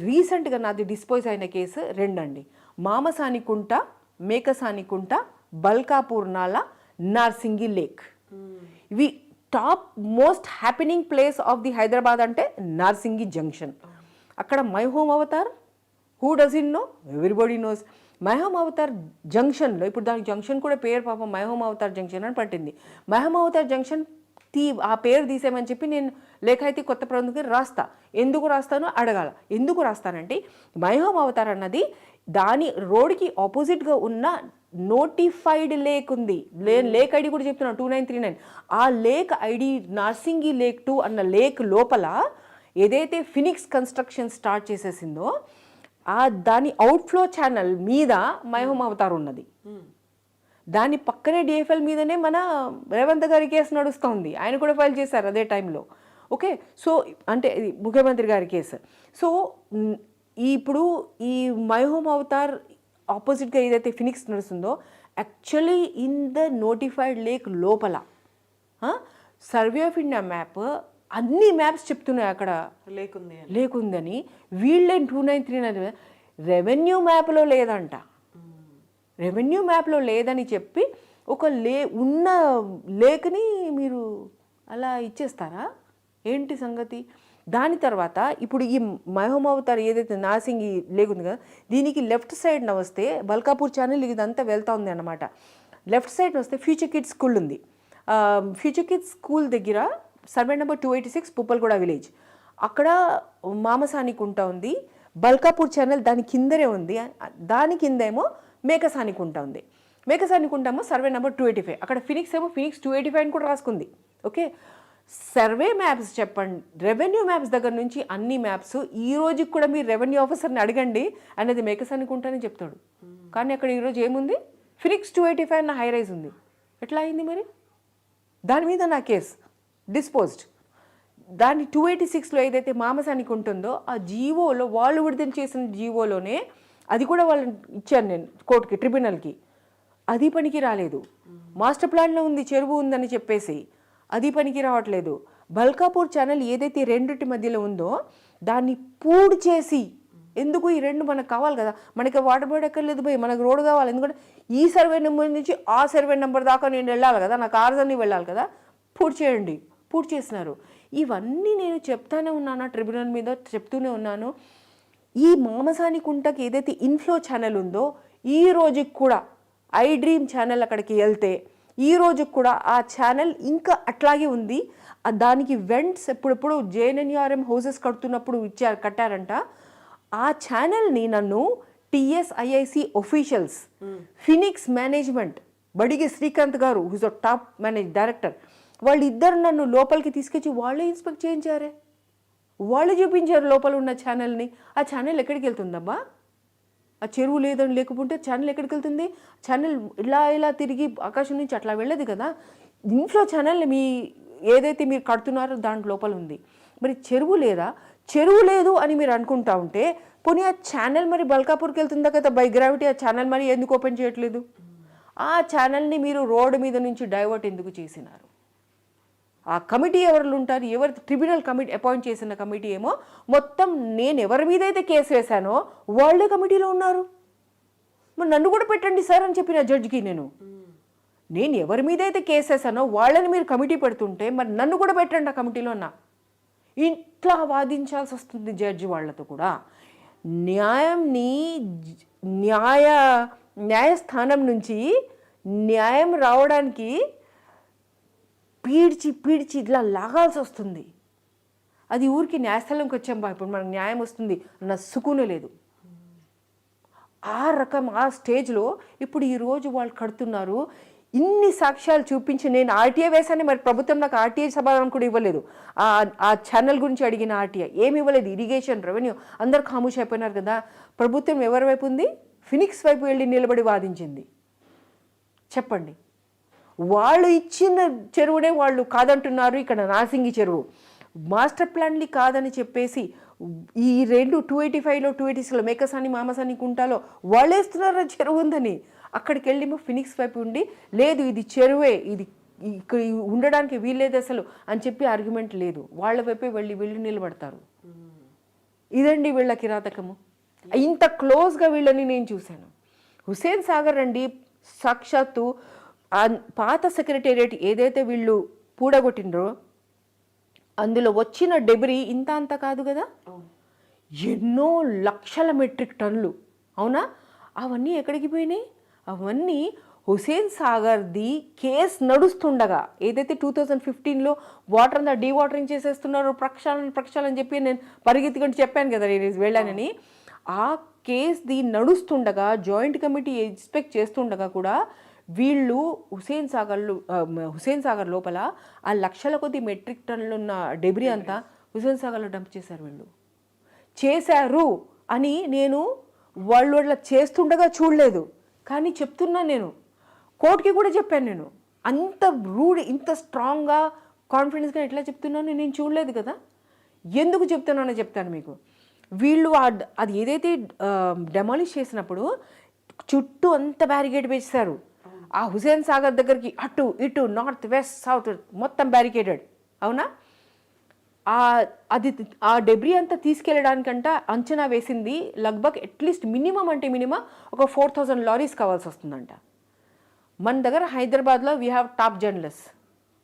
రీసెంట్గా నాది డిస్పోజ్ అయిన కేసు 2 అండి. మామసానికుంట, మేకసానికుంట, బల్కాపూర్ నాలా, నార్సింగి లేక్. ఇవి top most happening place of the Hyderabad అంటే నార్సింగి జంక్షన్. అక్కడ My Home Avatar, who does in know, everybody knows. My Home Avatar జంక్షన్లో, ఇప్పుడు దానికి జంక్షన్ కూడా పేరు పాపం మై హోమ్ అవతార్ జంక్షన్ అని పట్టింది. మై హోమ్ అవతార్ జంక్షన్ ఆ పేరు తీసేయమని చెప్పి నేను లేఖ అయితే కొత్త ప్రభుత్వం రాస్తా. ఎందుకు రాస్తానో అడగాల. ఎందుకు రాస్తానంటే మై హోమ్ అవతార్ అన్నది దాని రోడ్కి ఆపోజిట్గా ఉన్న నోటిఫైడ్ లేక్ ఉంది. లేక్ ఐడి కూడా చెప్తున్నాను 2939. ఆ లేక్ ఐడి నార్సింగి లేక్ 2 అన్న లేక్ లోపల ఏదైతే ఫినిక్స్ కన్స్ట్రక్షన్ స్టార్ట్ చేసేసిందో దాని అవుట్ఫ్లో ఛానల్ మీద మై హోమ్ అవతార్ ఉన్నది. దాని పక్కనే డిఎఫ్ఎల్ మీదనే మన రేవంత్ గారి కేసు నడుస్తుంది. ఆయన కూడా ఫైల్ చేశారు అదే టైంలో. ఓకే, సో అంటే ముఖ్యమంత్రి గారి కేసు. సో ఇప్పుడు ఈ మై హోమ్ అవతార్ ఆపోజిట్గా ఏదైతే ఫినిక్స్ నడుస్తుందో actually in the notified lake లోపల సర్వే ఆఫ్ ఇండియా మ్యాప్ అన్ని మ్యాప్స్ చెప్తున్నాయి అక్కడ లేకుందని. వీళ్ళే 2939 రెవెన్యూ మ్యాప్లో లేదంట. రెవెన్యూ మ్యాప్లో లేదని చెప్పి ఒక ఉన్న లేక్ని మీరు అలా ఇచ్చేస్తారా? ఏంటి సంగతి? దాని తర్వాత ఇప్పుడు ఈ మై హోమ్ అవతార్ ఏదైతే నార్సింగి లేక్ ఉంది కదా, దీనికి లెఫ్ట్ సైడ్న వస్తే బల్కాపూర్ ఛానల్ ఇదంతా వెళ్తూ ఉంది అన్నమాట. లెఫ్ట్ సైడ్ వస్తే ఫ్యూచర్ కిడ్స్ స్కూల్ ఉంది. ఫ్యూచర్ కిడ్స్ స్కూల్ దగ్గర సర్వే నెంబర్ 286 పుప్పల్గూడ విలేజ్, అక్కడ మామసానికుంట ఉంది. బల్కాపూర్ ఛానల్ దాని కిందనే ఉంది. దాని కిందేమో మేకసానికుంట ఉంది. మేకసానికుంట ఏమో సర్వే నెంబర్ 285. అక్కడ ఫినిక్స్ ఏమో ఫినిక్స్ 285 అని కూడా రాసుకుంది. ఓకే, సర్వే మ్యాప్స్ చెప్పండి. రెవెన్యూ మ్యాప్స్ దగ్గర నుంచి అన్ని మ్యాప్స్ ఈ రోజుకి కూడా మీరు రెవెన్యూ ఆఫీసర్ని అడగండి అనేది మేకసానికుంటనే చెప్తాడు. కానీ అక్కడ ఈరోజు ఏముంది? ఫినిక్స్ 285 అన్న హై రైజ్ ఉంది. ఎట్లా అయింది మరి? దాని మీద నా కేసు డిస్పోజ్డ్. దాని 286లో ఏదైతే మామసానికి ఉంటుందో ఆ జీవోలో వాళ్ళు విడుదల చేసిన జీవోలోనే అది కూడా వాళ్ళని ఇచ్చాను నేను కోర్టుకి, ట్రిబ్యునల్కి. అది పనికి రాలేదు. మాస్టర్ ప్లాన్లో ఉంది, చెరువు ఉందని చెప్పేసి అది పనికి రావట్లేదు. బల్కాపూర్ ఛానల్ ఏదైతే రెండింటి మధ్యలో ఉందో దాన్ని పూడ్ చేసి, ఎందుకు ఈ రెండు మనకు కావాలి కదా, మనకి వాటర్ బోర్డ్ ఎక్కర్లేదు పోయి, మనకు రోడ్డు కావాలి. ఎందుకంటే ఈ సర్వే నెంబర్ నుంచి ఆ సర్వే నెంబర్ దాకా నేను వెళ్ళాలి కదా, నా కార్స్ అన్నీ వెళ్ళాలి కదా, పూర్తి చేయండి. పూర్తి చేసినారు. ఇవన్నీ నేను చెప్తానే ఉన్నాను, ట్రిబ్యునల్ మీద చెప్తూనే ఉన్నాను. ఈ మామసానికుంటకి ఏదైతే ఇన్ఫ్లో ఛానల్ ఉందో ఈ రోజుకి కూడా ఐ డ్రీమ్ ఛానల్ అక్కడికి వెళ్తే ఈ రోజుకి కూడా ఆ ఛానల్ ఇంకా అట్లాగే ఉంది. దానికి వెంట్స్ ఎప్పుడెప్పుడు జేఎన్ఎన్యూఆర్ఎం హౌసెస్ కడుతున్నప్పుడు కట్టారంట. ఆ ఛానల్ని నన్ను TSIIC officials, Phoenix management, Badigi Srikanth garu whose అ టాప్ డైరెక్టర్, వాళ్ళిద్దరు నన్ను లోపలికి తీసుకొచ్చి వాళ్ళే ఇన్స్పెక్ట్ చేయించారే, వాళ్ళు చూపించారు లోపల ఉన్న ఛానల్ని. ఆ ఛానల్ ఎక్కడికి వెళ్తుందమ్మా? ఆ చెరువు లేదని లేకపోతే ఛానల్ ఎక్కడికి వెళ్తుంది? ఛానల్ ఇలా తిరిగి ఆకాశం నుంచి అట్లా వెళ్ళదు కదా. ఇన్ఫ్లో ఛానల్ మీ ఏదైతే మీరు కడుతున్నారో దాంట్ లోపల ఉంది. మరి చెరువు లేదా? చెరువు లేదు అని మీరు అనుకుంటా ఉంటే పోనీ ఆ ఛానల్ మరి బల్కాపూర్కి వెళ్తుందా కదా బై గ్రావిటీ, ఆ ఛానల్ మరి ఎందుకు ఓపెన్ చేయట్లేదు? ఆ ఛానల్ని మీరు రోడ్డు మీద నుంచి డైవర్ట్ ఎందుకు చేసినారు? ఆ కమిటీ ఎవరు ఉంటారు? ఎవరు ట్రిబ్యునల్ కమిటీ అపాయింట్ చేసిన కమిటీ ఏమో మొత్తం నేను ఎవరి మీద అయితే కేసు వేశానో వాళ్ళే కమిటీలో ఉన్నారు. మరి నన్ను కూడా పెట్టండి సార్ అని చెప్పిన జడ్జికి నేను ఎవరి మీద అయితే కేసు వేసానో వాళ్ళని మీరు కమిటీ పెడుతుంటే మరి నన్ను కూడా పెట్టండి ఆ కమిటీలో అన్నా. ఇట్లా వాదించాల్సి వస్తుంది జడ్జి వాళ్ళతో కూడా. న్యాయంని న్యాయస్థానం నుంచి న్యాయం రావడానికి పీడ్చి పీడ్చి ఇట్లా లాగాల్సి వస్తుంది. అది ఊరికి న్యాయస్థలంకి వచ్చాం బా, ఇప్పుడు మనకు న్యాయం వస్తుంది అన్న సుకునే లేదు. ఆ స్టేజ్లో ఇప్పుడు ఈరోజు వాళ్ళు కడుతున్నారు. ఇన్ని సాక్ష్యాలు చూపించి నేను ఆర్టీఐ వేసాను, మరి ప్రభుత్వం నాకు ఆర్టీఐ సమాధానం కూడా ఇవ్వలేదు. ఆ ఛానల్ గురించి అడిగిన ఆర్టీఐ ఏమి ఇవ్వలేదు. ఇరిగేషన్, రెవెన్యూ అందరు ఖామోష్ అయిపోయినారు కదా. ప్రభుత్వం ఎవరి వైపు ఉంది? ఫినిక్స్ వైపు వెళ్ళి నిలబడి వాదించింది. చెప్పండి, వాళ్ళు ఇచ్చిన చెరువునే వాళ్ళు కాదంటున్నారు. ఇక్కడ నాసింగి చెరువు మాస్టర్ ప్లాన్లు కాదని చెప్పేసి ఈ 285లో 286లో మేకసాని మామసాని కుంటాలో వాళ్ళేస్తున్నారు చెరువు ఉందని. అక్కడికి వెళ్ళి ఫినిక్స్ వైపు ఉండి లేదు ఇది చెరువే, ఇది ఇక్కడ ఉండడానికి వీల్లేదు అసలు అని చెప్పి ఆర్గ్యుమెంట్ లేదు. వాళ్ళ వైపే వీళ్ళు నిలబడతారు. ఇదండి వీళ్ళ కిరాతకము. ఇంత క్లోజ్గా వీళ్ళని నేను చూశాను. హుస్సేన్ సాగర్ అండి, సాక్షాత్తు పాత సెక్రటేరియట్ ఏదైతే వీళ్ళు పూడగొట్టినరో అందులో వచ్చిన డెబ్రీ ఇంత అంత కాదు కదా, ఎన్నో లక్షల మెట్రిక్ టన్నులు. అవునా? అవన్నీ ఎక్కడికి పోయినాయి? అవన్నీ హుస్సేన్ సాగర్ది కేసు నడుస్తుండగా, ఏదైతే 2015లో వాటర్ అంతా డీవాటరింగ్ చేసేస్తున్నారో ప్రక్షాళన చెప్పి నేను పరిగెత్తుకుంటూ చెప్పాను కదా నేను వెళ్ళానని. ఆ కేసుది నడుస్తుండగా జాయింట్ కమిటీ ఎక్స్పెక్ట్ చేస్తుండగా కూడా వీళ్ళు హుస్సేన్ సాగర్ లోపల ఆ లక్షల కొద్ది మెట్రిక్ టన్నులు ఉన్న డెబ్రీ అంతా హుస్సేన్ సాగర్లో డంప్ చేశారు అని నేను వాళ్ళు అట్లా చేస్తుండగా చూడలేదు. కానీ చెప్తున్నా, నేను కోర్టుకి కూడా చెప్పాను. నేను అంత రూడ్, ఇంత స్ట్రాంగ్గా కాన్ఫిడెన్స్గా ఎట్లా చెప్తున్నాను నేను చూడలేదు కదా. ఎందుకు చెప్తున్నానో చెప్తాను మీకు. వీళ్ళు అది ఏదైతే డెమాలిష్ చేసినప్పుడు చుట్టూ అంత బ్యారికేడ్ వేస్తారు. ఆ హుస్సేన్ సాగర్ దగ్గరికి అటు ఇటు నార్త్ వెస్ట్ సౌత్ మొత్తం బ్యారికేటెడ్. అవునా? అది ఆ డెబ్రీ అంతా తీసుకెళ్ళడానికంట అంచనా వేసింది లగ్భగ్ అట్లీస్ట్ మినిమం ఒక 4000 లారీస్ కావాల్సి వస్తుందంట. మన దగ్గర హైదరాబాద్లో వీ హ్యావ్ టాప్ జర్నలిస్ట్.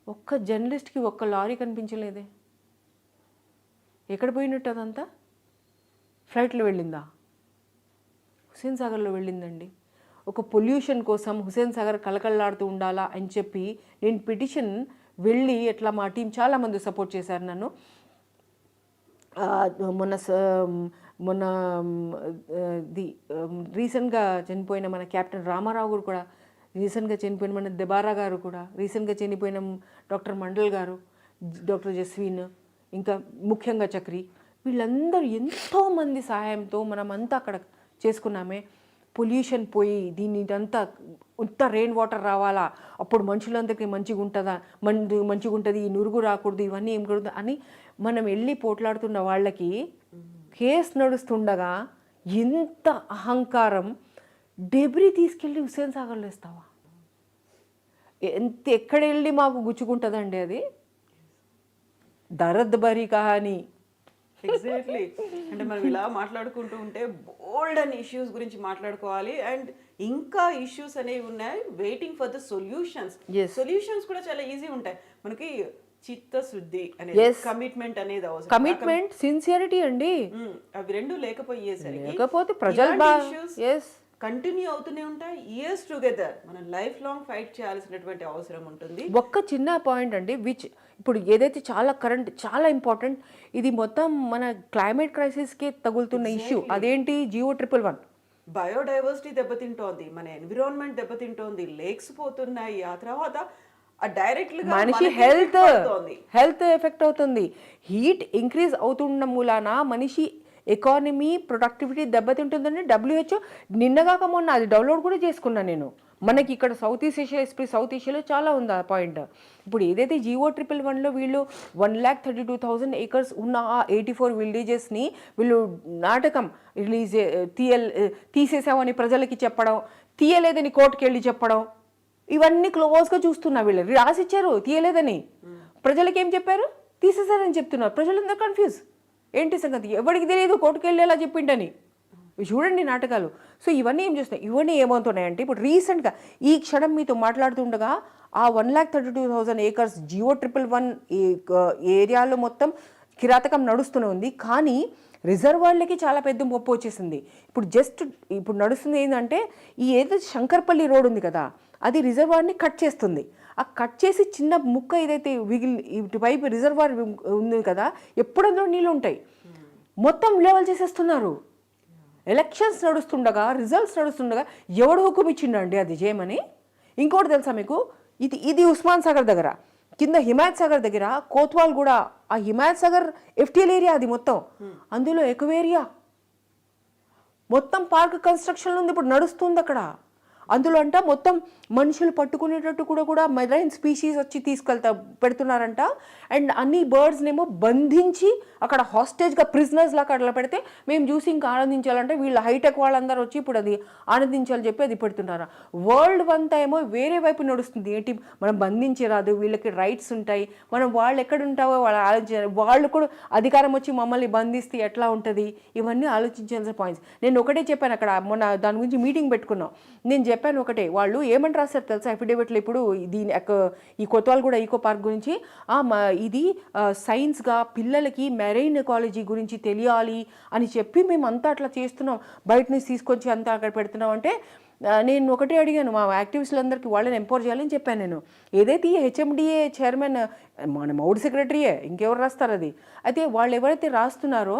ఒక్క జర్నలిస్ట్కి ఒక్క లారీ కనిపించలేదే. ఎక్కడ పోయినట్టు అదంతా? ఫ్లైట్లో వెళ్ళిందా? హుస్సేన్ సాగర్లో వెళ్ళిందండి. ఒక పొల్యూషన్ కోసం హుస్సేన్ సాగర్ కలకల్లాడుతూ ఉండాలా అని చెప్పి నేను పిటిషన్ వెళ్ళి ఎట్లా మా టీం చాలామంది సపోర్ట్ చేశారు నన్ను. మొన్న రీసెంట్గా చనిపోయిన మన కెప్టెన్ రామారావు గారు కూడా, రీసెంట్గా చనిపోయిన మన దెబారా గారు కూడా, రీసెంట్గా చనిపోయిన డాక్టర్ మండల్ గారు, డాక్టర్ జస్వీన్, ఇంకా ముఖ్యంగా చక్రి, వీళ్ళందరూ ఎంతోమంది సహాయంతో మనమంతా అక్కడ చేసుకున్నామే. పొల్యూషన్ పోయి ఇదంతా ఉత్త రెయిన్ వాటర్ రావాలా, అప్పుడు మనుషులందరికీ మంచిగా ఉంటుందా, మంచిగా ఉంటుంది, ఈ నురుగు రాకూడదు, ఇవన్నీ ఏం కూడదు అని మనం వెళ్ళి పోట్లాడుతున్న వాళ్ళకి కేసు నడుస్తుండగా ఎంత అహంకారం. డెబ్రీ తీసుకెళ్ళి హుస్సేన్ సాగర్లో వేస్తావా? ఎక్కడ వెళ్ళి మాకు గుచ్చుకుంటుందండి అది. దరద్ బరీ కహానీ. ఎగ్జాక్ట్లీ. అంటే మనం ఇలా మాట్లాడుకుంటూ ఉంటే బోల్డ్ అండ్ ఇష్యూస్ గురించి మాట్లాడుకోవాలి. అండ్ ఇంకా ఇష్యూస్ అనేవి ఉన్నాయి, waiting for the solutions. Solutions కూడా చాలా ఈజీ ఉంటాయి. మనకి చిత్తశుద్ధి అనేది, కమిట్మెంట్ అనేది అవసరం. కమిట్మెంట్, సిన్సియరిటీ అండి, అవి రెండు లేకపోయేసరికి ప్రజలు కంటిన్యూ అవుతూనే ఉంటాయి ఇయర్స్ టుగెదర్. మనం లైఫ్ లాంగ్ ఫైట్ చేయాల్సినటువంటి అవసరం ఉంటుంది. ఒక్క చిన్న పాయింట్ అండి, విచ్ ఇప్పుడు ఏదైతే చాలా ఇంపార్టెంట్, ఇది మొత్తం మన క్లైమేట్ క్రైసిస్కి తగులుతున్న ఇష్యూ. అదేంటి? GO111. బయోడైవర్సిటీ దెబ్బతింటోంది, మన ఎన్విరాన్మెంట్ దెబ్బతింటోంది, లేక్స్ పోతున్నాయి, ఆ తర్వాత మనిషి హెల్త్ ఎఫెక్ట్ అవుతుంది. హీట్ ఇంక్రీజ్ అవుతున్న మూలాన మనిషి ఎకానమీ, ప్రొడక్టివిటీ దెబ్బతింటుందని WHO నిన్నగాక మొన్న అది డౌన్లోడ్ కూడా చేసుకున్నాను నేను. మనకి ఇక్కడ సౌత్ ఏషియాలో చాలా ఉంది ఆ పాయింట్. ఇప్పుడు ఏదైతే GO111లో వీళ్ళు 1,32,000 acres ఉన్న ఆ 84 విలేజెస్ని వీళ్ళు నాటకం తీసేసామని ప్రజలకి చెప్పడం, తీయలేదని కోర్టుకి వెళ్ళి చెప్పడం, ఇవన్నీ క్లోజ్గా చూస్తున్నా. వీళ్ళు రాసిచ్చారు తీయలేదని, ప్రజలకి ఏం చెప్పారు? తీసేసారని చెప్తున్నారు. ప్రజలందరూ కన్ఫ్యూజ్, ఏంటి సంగతి, ఎవరికి తెలియదు కోర్టుకు వెళ్ళేలా చెప్పిండని. చూడండి నాటకాలు. సో ఇవన్నీ ఏం చేస్తున్నాయి, ఇవన్నీ ఏమవుతున్నాయంటే ఇప్పుడు రీసెంట్గా ఈ క్షణం మీతో మాట్లాడుతుండగా ఆ 1,32,000 acres GO111 ఏరియాలో మొత్తం కిరాతకం నడుస్తూనే ఉంది. కానీ రిజర్వాయర్లకి చాలా పెద్ద ముప్పు వచ్చేసింది. ఇప్పుడు నడుస్తుంది ఏంటంటే ఈ ఏదైతే శంకర్పల్లి రోడ్ ఉంది కదా, అది రిజర్వాయర్ని కట్ చేస్తుంది. ఆ కట్ చేసి చిన్న ముక్క ఏదైతే ఇటువైపు రిజర్వాయర్ ఉంది కదా, ఎప్పుడు అందులో నీళ్ళు ఉంటాయి, మొత్తం లెవెల్ చేసేస్తున్నారు. ఎలక్షన్స్ నడుస్తుండగా, రిజల్ట్స్ నడుస్తుండగా ఎవడు హుకుం ఇచ్చిండండి అది చేయమని? ఇంకోటి తెలుసా మీకు, ఇది ఉస్మాన్ సాగర్ దగ్గర, కింద హిమాయత్ సాగర్ దగ్గర కోత్వాల్ కూడా, ఆ హిమాయత్ సాగర్ ఎఫ్టీఎల్ ఏరియా అది మొత్తం, అందులో ఎక్వేరియా మొత్తం పార్క్ కన్స్ట్రక్షన్ ఉంది, ఇప్పుడు నడుస్తుంది అక్కడ. అందులో అంట మొత్తం మనుషులు పట్టుకునేటట్టు కూడా మెరైన్ స్పీషీస్ వచ్చి పెడుతున్నారంట. అండ్ అన్ని బర్డ్స్నేమో బంధించి అక్కడ హాస్టేజ్గా ప్రిజనర్స్ లాగా అట్లా పెడితే మేము చూసి ఇంకా ఆనందించాలంటే వీళ్ళు హైటెక్ వాళ్ళందరూ వచ్చి ఇప్పుడు అది ఆనందించాలని చెప్పి అది పెడుతున్నారు. వరల్డ్ అంతా ఏమో వేరే వైపు నడుస్తుంది. ఏంటి, మనం బంధించి రాదు, వీళ్ళకి రైట్స్ ఉంటాయి, మనం వాళ్ళు ఎక్కడ ఉంటావో వాళ్ళు ఆలోచించాలి, వాళ్ళు కూడా అధికారం వచ్చి మమ్మల్ని బంధిస్తే ఎట్లా ఉంటుంది, ఇవన్నీ ఆలోచించాల్సిన పాయింట్స్. నేను ఒకటే చెప్పాను అక్కడ, మొన్న దాని గురించి మీటింగ్ పెట్టుకున్నాం. నేను చెప్పాను ఒకటే, వాళ్ళు ఏమని రాస్తారు తెలుసా అఫిడేవిట్లో, ఇప్పుడు ఈ కొత్తవాళ్ళు కూడా ఈకో పార్క్ గురించి ఇది సైన్స్గా పిల్లలకి మెరైన్ ఎకాలజీ గురించి తెలియాలి అని చెప్పి మేము అంతా అట్లా చేస్తున్నాం, బయట నుంచి తీసుకొచ్చి అంతా అక్కడ పెడుతున్నాం అంటే, నేను ఒకటే అడిగాను మా యాక్టివిస్టులందరికీ, వాళ్ళని ఎంపవర్ చేయాలని చెప్పాను నేను. ఏదైతే ఈ హెచ్ఎండిఏ చైర్మన్ మన మౌడ్ సెక్రటరీయే, ఇంకెవరు రాస్తారు అది. అయితే వాళ్ళు ఎవరైతే రాస్తున్నారో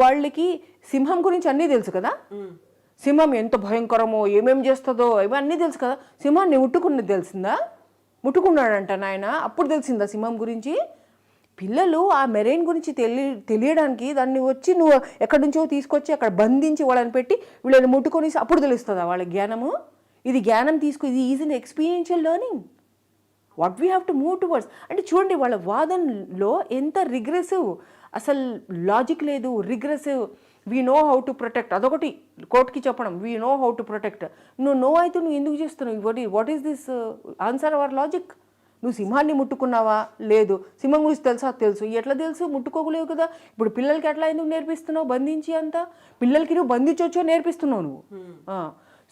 వాళ్ళకి సింహం గురించి అన్నీ తెలుసు కదా, సింహం ఎంత భయంకరమో ఏమేం చేస్తుందో ఇవన్నీ తెలుసు కదా. సింహాన్ని ముట్టుకున్నది తెలిసిందా? ముట్టుకున్నాడంట నాయన, అప్పుడు తెలిసిందా సింహం గురించి? పిల్లలు ఆ మెరైన్ గురించి తెలియడానికి దాన్ని వచ్చి నువ్వు ఎక్కడి నుంచో తీసుకొచ్చి అక్కడ బంధించి వాళ్ళని పెట్టి వీళ్ళని ముట్టుకొని అప్పుడు తెలుస్తుందా వాళ్ళ జ్ఞానము? ఇది జ్ఞానం ఇది is in experiential learning. What we have to move towards. అంటే చూడండి వాళ్ళ వాదనలో ఎంత రిగ్రెసివ్, అసలు లాజిక్ లేదు, regressive. We know how to protect, అదొకటి కోర్టుకి చెప్పడం, we know how to protect. నువ్వు అయితే నువ్వు ఎందుకు చేస్తున్నావు? What is this answer hour logic? నువ్వు సింహాన్ని ముట్టుకున్నావా? లేదు. సింహం గురించి తెలుసు. ఎట్లా తెలుసు? ముట్టుకోలేవు కదా. ఇప్పుడు పిల్లలకి ఎట్లా ఎందుకు నేర్పిస్తున్నావు బంధించి? అంతా పిల్లలకి నువ్వు బంధించవచ్చో నేర్పిస్తున్నావు నువ్వు.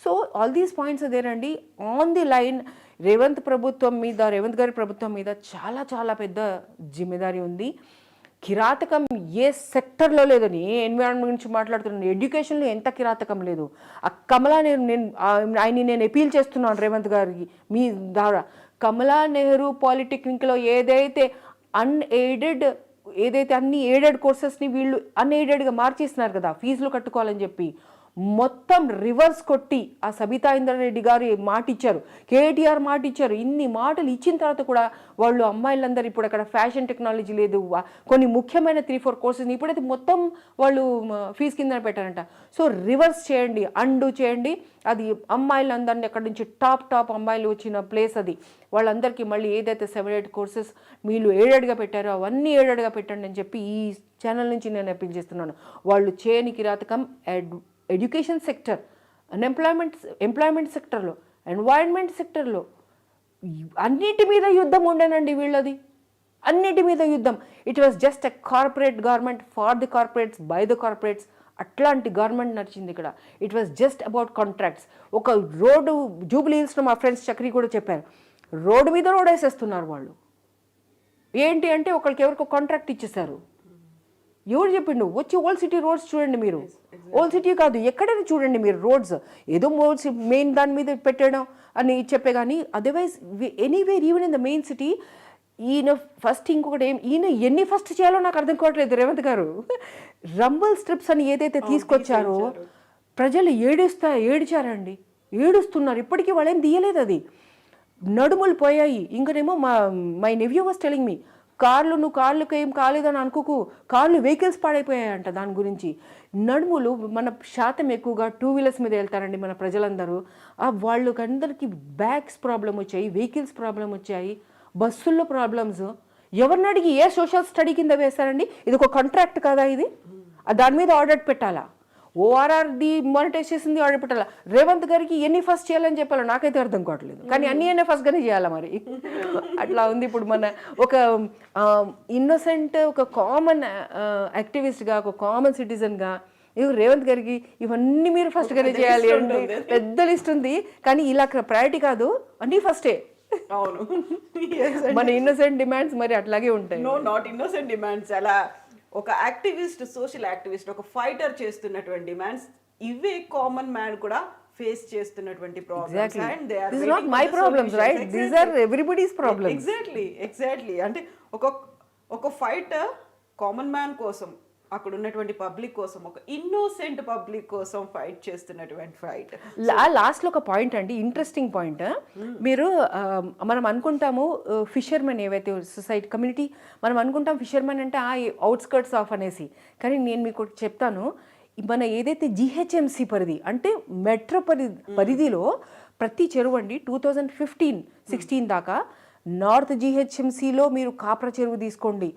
సో ఆల్ దీస్ పాయింట్స్ అదేనండి. ఆన్ ది లైన్ రేవంత్ గారి ప్రభుత్వం మీద చాలా చాలా పెద్ద జిమ్మెదారీ ఉంది. కిరాతకం ఏ సెక్టర్లో లేదని, ఎన్విరాన్మెంట్ గురించి మాట్లాడుతున్నాను, ఎడ్యుకేషన్లో ఎంత కిరాతకం లేదు. ఆ కమలా నేను అపీల్ చేస్తున్నాను రేవంత్ గారికి మీ ద్వారా, కమలా నెహ్రూ పాలిటెక్నిక్లో ఏదైతే అన్ని ఎయిడెడ్ కోర్సెస్ని వీళ్ళు అన్ఎయిడెడ్గా మార్చేస్తున్నారు కదా, ఫీజులు కట్టుకోవాలని చెప్పి, మొత్తం రివర్స్ కొట్టి ఆ సబితా ఇంద్రారెడ్డి గారు మాట ఇచ్చారు, కేటీఆర్ మాట ఇచ్చారు. ఇన్ని మాటలు ఇచ్చిన తర్వాత కూడా వాళ్ళు అమ్మాయిలందరూ ఇప్పుడు అక్కడ ఫ్యాషన్ టెక్నాలజీ లేదు, కొన్ని ముఖ్యమైన 3-4 కోర్సెస్ని ఇప్పుడైతే మొత్తం వాళ్ళు ఫీజు కింద పెట్టారంట. సో రివర్స్ చేయండి, అండు చేయండి. అది అమ్మాయిలందరినీ అక్కడి నుంచి టాప్ అమ్మాయిలు వచ్చిన ప్లేస్ అది. వాళ్ళందరికీ మళ్ళీ ఏదైతే 7-8 కోర్సెస్ మీరు ఎయిడెడ్గా పెట్టారో అవన్నీ ఎయిడెడ్గా పెట్టండి అని చెప్పి ఈ ఛానల్ నుంచి నేను అపీల్ చేస్తున్నాను. వాళ్ళు చేయని కిరాతకం ఎడ్యుకేషన్ సెక్టర్, ఎంప్లాయ్మెంట్ సెక్టర్లో, ఎన్వైరన్మెంట్ సెక్టర్లో అన్నిటి మీద యుద్ధం ఉండేనండి వీళ్ళది, అన్నిటి మీద యుద్ధం. It was just a corporate government for the corporates by the corporates. అట్లాంటి గవర్నమెంట్ నడిచింది ఇక్కడ. It was just about contracts. ఒక రోడ్డు జూబ్లీ హిల్స్లో మా ఫ్రెండ్స్ చక్రి కూడా చెప్పారు, రోడ్డు మీద రోడ్ వేసేస్తున్నారు వాళ్ళు. ఏంటి అంటే ఎవరికో కాంట్రాక్ట్ ఇచ్చేసారు. ఎవరు చెప్పిండు? వచ్చి ఓల్డ్ సిటీ రోడ్స్ చూడండి మీరు. ఓల్డ్ సిటీ కాదు, ఎక్కడైనా చూడండి మీరు రోడ్స్. ఏదో మెయిన్ దాని మీద పెట్టడం అని చెప్పే కానీ otherwise anywhere even in the main city. ఈయన ఫస్ట్ ఇంకొకటి ఈయన ఎన్ని ఫస్ట్ చేయాలో నాకు అర్థం కావట్లేదు రేవంత్ గారు. రంబల్ స్ట్రిప్స్ అని ఏదైతే తీసుకొచ్చారో ప్రజలు ఏడిచారండి, ఏడుస్తున్నారు. ఇప్పటికీ వాళ్ళు ఏం తీయలేదు, అది నడుములు పోయాయి. ఇంకనేమో my nephew was telling me, కార్లకు ఏం కాలేదని అనుకోకు, వెహికల్స్ పాడైపోయాయంట. దాని గురించి నడుములు మన శాతం ఎక్కువగా 2 వీలర్స్ మీద వెళ్తారండి మన ప్రజలందరూ. వాళ్ళకందరికీ బ్యాగ్స్ ప్రాబ్లం వచ్చాయి, వెహికల్స్ ప్రాబ్లం వచ్చాయి, బస్సుల్లో ప్రాబ్లమ్స్. ఎవరిని అడిగి ఏ సోషల్ స్టడీ కింద వేస్తారండి? ఇది ఒక కాంట్రాక్ట్ కదా ఇది? దాని మీద ఆర్డర్ పెట్టాలా? ఓఆర్ఆర్ మానిటైజ్ చేసింది ఆర్డర్ పెట్టాలా? రేవంత్ గారికి ఎన్ని ఫస్ట్ చేయాలని చెప్పాలో నాకైతే అర్థం కావట్లేదు. కానీ అన్నీ ఫస్ట్గానే చేయాలా మరి? అట్లా ఉంది. ఇప్పుడు మన ఒక ఇన్నోసెంట్, ఒక కామన్ యాక్టివిస్ట్గా, ఒక కామన్ సిటిజన్గా రేవంత్ గారికి ఇవన్నీ మీరు ఫస్ట్గానే చేయాలి అంటే పెద్ద లిస్ట్ ఉంది. కానీ ఇలా ప్రయారిటీ కాదు, అన్నీ ఫస్టే. అవును, మన ఇన్నోసెంట్ డిమాండ్స్ మరి అట్లాగే ఉంటాయి. No, not innocent demands. అలా ఒక యాక్టివిస్ట్, సోషల్ యాక్టివిస్ట్, ఒక ఫైటర్ చేస్తున్నటువంటి డిమాండ్స్ ఇవే కామన్ మ్యాన్ కూడా ఫేస్ చేస్తున్నటువంటి problems Exactly. And they are This is not my problems, right? These are everybody's problems. Exactly అంటే ఒక ఫైటర్ కామన్ మ్యాన్ కోసం, అక్కడ ఉన్నటువంటి పబ్లిక్ కోసం, ఒక ఇన్నోసెంట్ పబ్లిక్ కోసం ఫైట్ చేస్తున్నటువంటి ఫైట్. లాస్ట్లో ఒక పాయింట్ అండి, ఇంట్రెస్టింగ్ పాయింట్. మీరు మనం అనుకుంటాము ఫిషర్మెన్ ఏవైతే సొసైటీ కమ్యూనిటీ, మనం అనుకుంటాం ఫిషర్మెన్ అంటే అవుట్స్కర్ట్స్ ఆఫ్ అనేసి. కానీ నేను మీకు ఒకటి చెప్తాను, మన ఏదైతే జిహెచ్ఎంసి పరిధి అంటే మెట్రో పరిధిలో ప్రతి చెరువు అండి 2015-16 దాకా నార్త్ జిహెచ్ఎంసిలో మీరు కాప్రా చెరువు తీసుకోండి,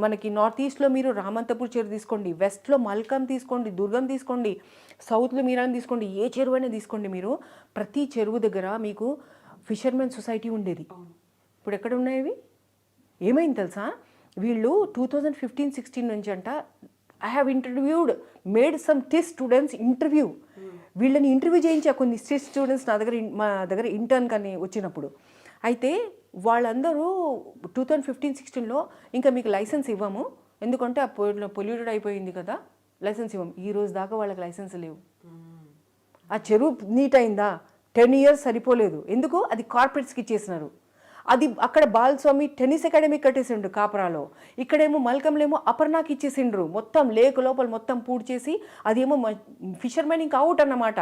మనకి నార్త్ ఈస్ట్లో మీరు రామంతపూర్ చెరువు తీసుకోండి, వెస్ట్లో మల్కం తీసుకోండి, దుర్గం తీసుకోండి, సౌత్లో మీరాని తీసుకోండి, ఏ చెరువు అయినా తీసుకోండి, మీరు ప్రతి చెరువు దగ్గర మీకు ఫిషర్మెన్ సొసైటీ ఉండేది. ఇప్పుడు ఎక్కడ ఉన్నాయి ఇవి? ఏమైంది తెలుసా, వీళ్ళు 2015-16 నుంచి అంట I have made some test students interview, వీళ్ళని ఇంటర్వ్యూ చేయించా కొన్ని స్టూడెంట్స్ మా దగ్గర ఇంటర్న్ కానీ వచ్చినప్పుడు. అయితే వాళ్ళందరూ 2015-16లో ఇంకా మీకు లైసెన్స్ ఇవ్వము, ఎందుకంటే ఆ పొల్యూటెడ్ అయిపోయింది కదా, లైసెన్స్ ఇవ్వము. ఈ రోజు దాకా వాళ్ళకి లైసెన్స్ లేవు. ఆ చెరువు నీట్ అయిందా? 10 years సరిపోలేదు. ఎందుకు? అది కార్పొరేట్స్కి ఇచ్చేసినారు. అది అక్కడ బాలస్వామి టెన్నిస్ అకాడమీ కట్టేసిండ్రు కాపరాలో, ఇక్కడేమో మల్కంలేమో అపర్ణాకి ఇచ్చేసిండ్రు. మొత్తం లేక్ లోపల మొత్తం పూడ్ చేసి, అదేమో ఫిషర్మెన్ ఇంకా అవుట్ అన్నమాట,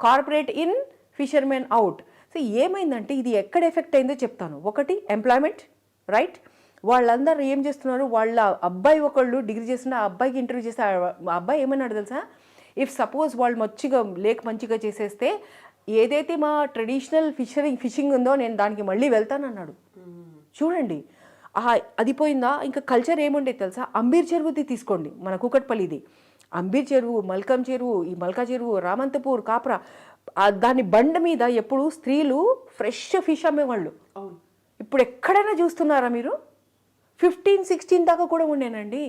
corporate in fishermen out. So ఏమైందంటే ఇది ఎక్కడ ఎఫెక్ట్ అయిందో చెప్తాను. ఒకటి ఎంప్లాయ్మెంట్, రైట్? వాళ్ళందరూ ఏం చేస్తున్నారు, వాళ్ళ అబ్బాయి ఒకళ్ళు డిగ్రీ చేసిన ఆ అబ్బాయికి ఇంటర్వ్యూ చేస్తే ఆ అబ్బాయి ఏమన్నాడు తెలుసా, ఇఫ్ సపోజ్ వాళ్ళు మంచిగా చేసేస్తే ఏదైతే మా ట్రెడిషనల్ ఫిషింగ్ ఉందో నేను దానికి మళ్ళీ వెళ్తానన్నాడు. చూడండి, అది పోయిందా? ఇంకా కల్చర్ ఏముండేది తెలుసా, అంబీర్ చెరువుది తీసుకోండి, మన కూకట్పల్లిది అంబీర్ చెరువు, మల్కం చెరువు, ఈ మల్కా చెరువు, రామంతపూర్, కాప్రా, దాని బండ మీద ఎప్పుడు స్త్రీలు ఫ్రెష్ ఫిష్ అమ్మేవాళ్ళు. ఇప్పుడు ఎక్కడైనా చూస్తున్నారా మీరు? 15-16 దాకా కూడా ఉండేనండి.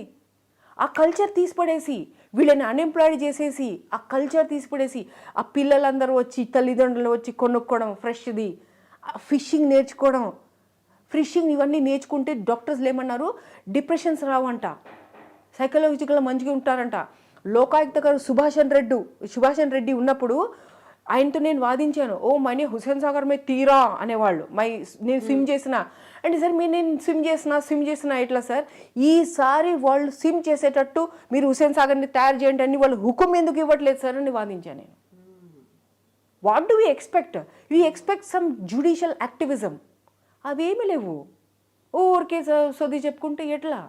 ఆ కల్చర్ తీసిపడేసి, వీళ్ళని అన్ఎంప్లాయిడ్ చేసేసి, ఆ కల్చర్ తీసిపడేసి, ఆ పిల్లలందరూ వచ్చి తల్లిదండ్రులు వచ్చి కొనుక్కోవడం ఫ్రెష్ది, ఫిషింగ్ నేర్చుకోవడం. ఫిషింగ్ ఇవన్నీ నేర్చుకుంటే డాక్టర్స్లు ఏమన్నారు, డిప్రెషన్స్ రావంట, సైకలాజికల్గా మంచిగా ఉంటారంట. లోకాయుక్త గారు సుభాషన్ రెడ్డి ఉన్నప్పుడు ఆయనతో నేను వాదించాను. ఓ మైనే హుస్సేన్ సాగర్ మీద తీరా అనేవాళ్ళు, నేను స్విమ్ చేసిన అంటే, సార్ నేను స్విమ్ చేసిన ఎట్లా సార్, ఈసారి వాళ్ళు స్విమ్ చేసేటట్టు మీరు హుస్సేన్ సాగర్ని తయారు చేయండి అని వాళ్ళు హుకుం ఎందుకు ఇవ్వట్లేదు సార్ అని వాదించాను నేను. What do we expect some judicial activism? అవేమీ లేవు. ఊరికే సొది చెప్పుకుంటే ఎట్లా?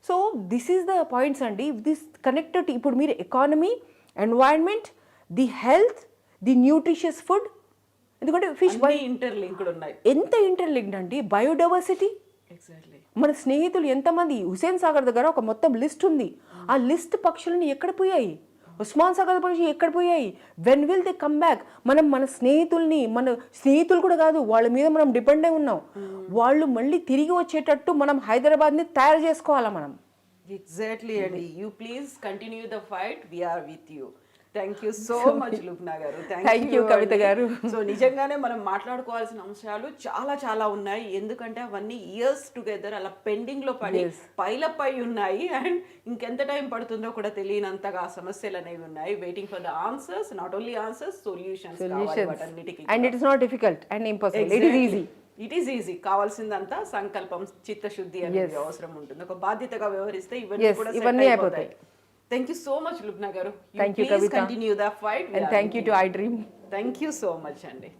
So this is the points అండి. This connected. ఇప్పుడు మీరు economy, environment, the health, the nutritious food, ఎందుకంటే ఫిష్ ఇంటర్లింక్డ్ ఉన్నాయి. ఎంత ఇంటర్లింక్డ్ అండి, బయోడైవర్సిటీ. ఎగ్జాక్ట్లీ. మన స్నేహితులు ఎంతమంది, హుస్సేన్ సాగర్ దగ్గర ఒక మొత్తం లిస్ట్ ఉంది. ఆ లిస్ట్ పక్షులని ఎక్కడ పోయాయి, ఉస్మాన్ సాగర్ పక్షి ఎక్కడ పోయాయి, when will they come back? మన స్నేహితులు కూడా కాదు, వాళ్ళ మీద మనం డిపెండ్ అయి ఉన్నాం. వాళ్ళు మళ్ళీ తిరిగి వచ్చేటట్టు మనం హైదరాబాద్ని తయారు చేసుకోవాలా మనం. ఎగ్జాక్ట్లీ అండి. You please continue the fight, we are with you. Thank you so much Lubna garu. Thank you కవిత గారు. సో నిజంగానే మనం మాట్లాడుకోవాల్సిన అంశాలు చాలా చాలా ఉన్నాయి, ఎందుకంటే అవన్నీ ఇయర్స్ టుగెదర్ అలా పెండింగ్ లో పడి పైలప్ అయి ఉన్నాయి. అండ్ ఇంకెంత టైం పడుతుందో కూడా తెలియనంతగా సమస్యలు అనేవి ఉన్నాయి. Waiting for the answers, not only answers, solutions కావాలి వాటన్నిటికీ. And it is not difficult and impossible, it is easy. It is easy. కావాల్సిందంతా సంకల్పం, చిత్తశుద్ధి అనేది అవసరం ఉంటుంది. ఒక బాధ్యతగా వ్యవహరిస్తే ఇవన్నీ అయిపోతాయి. Thank you so much, Lubna garu. Thank you, please Kavita. continue the fight. And thank you to iDream. Thank you so much, Andy.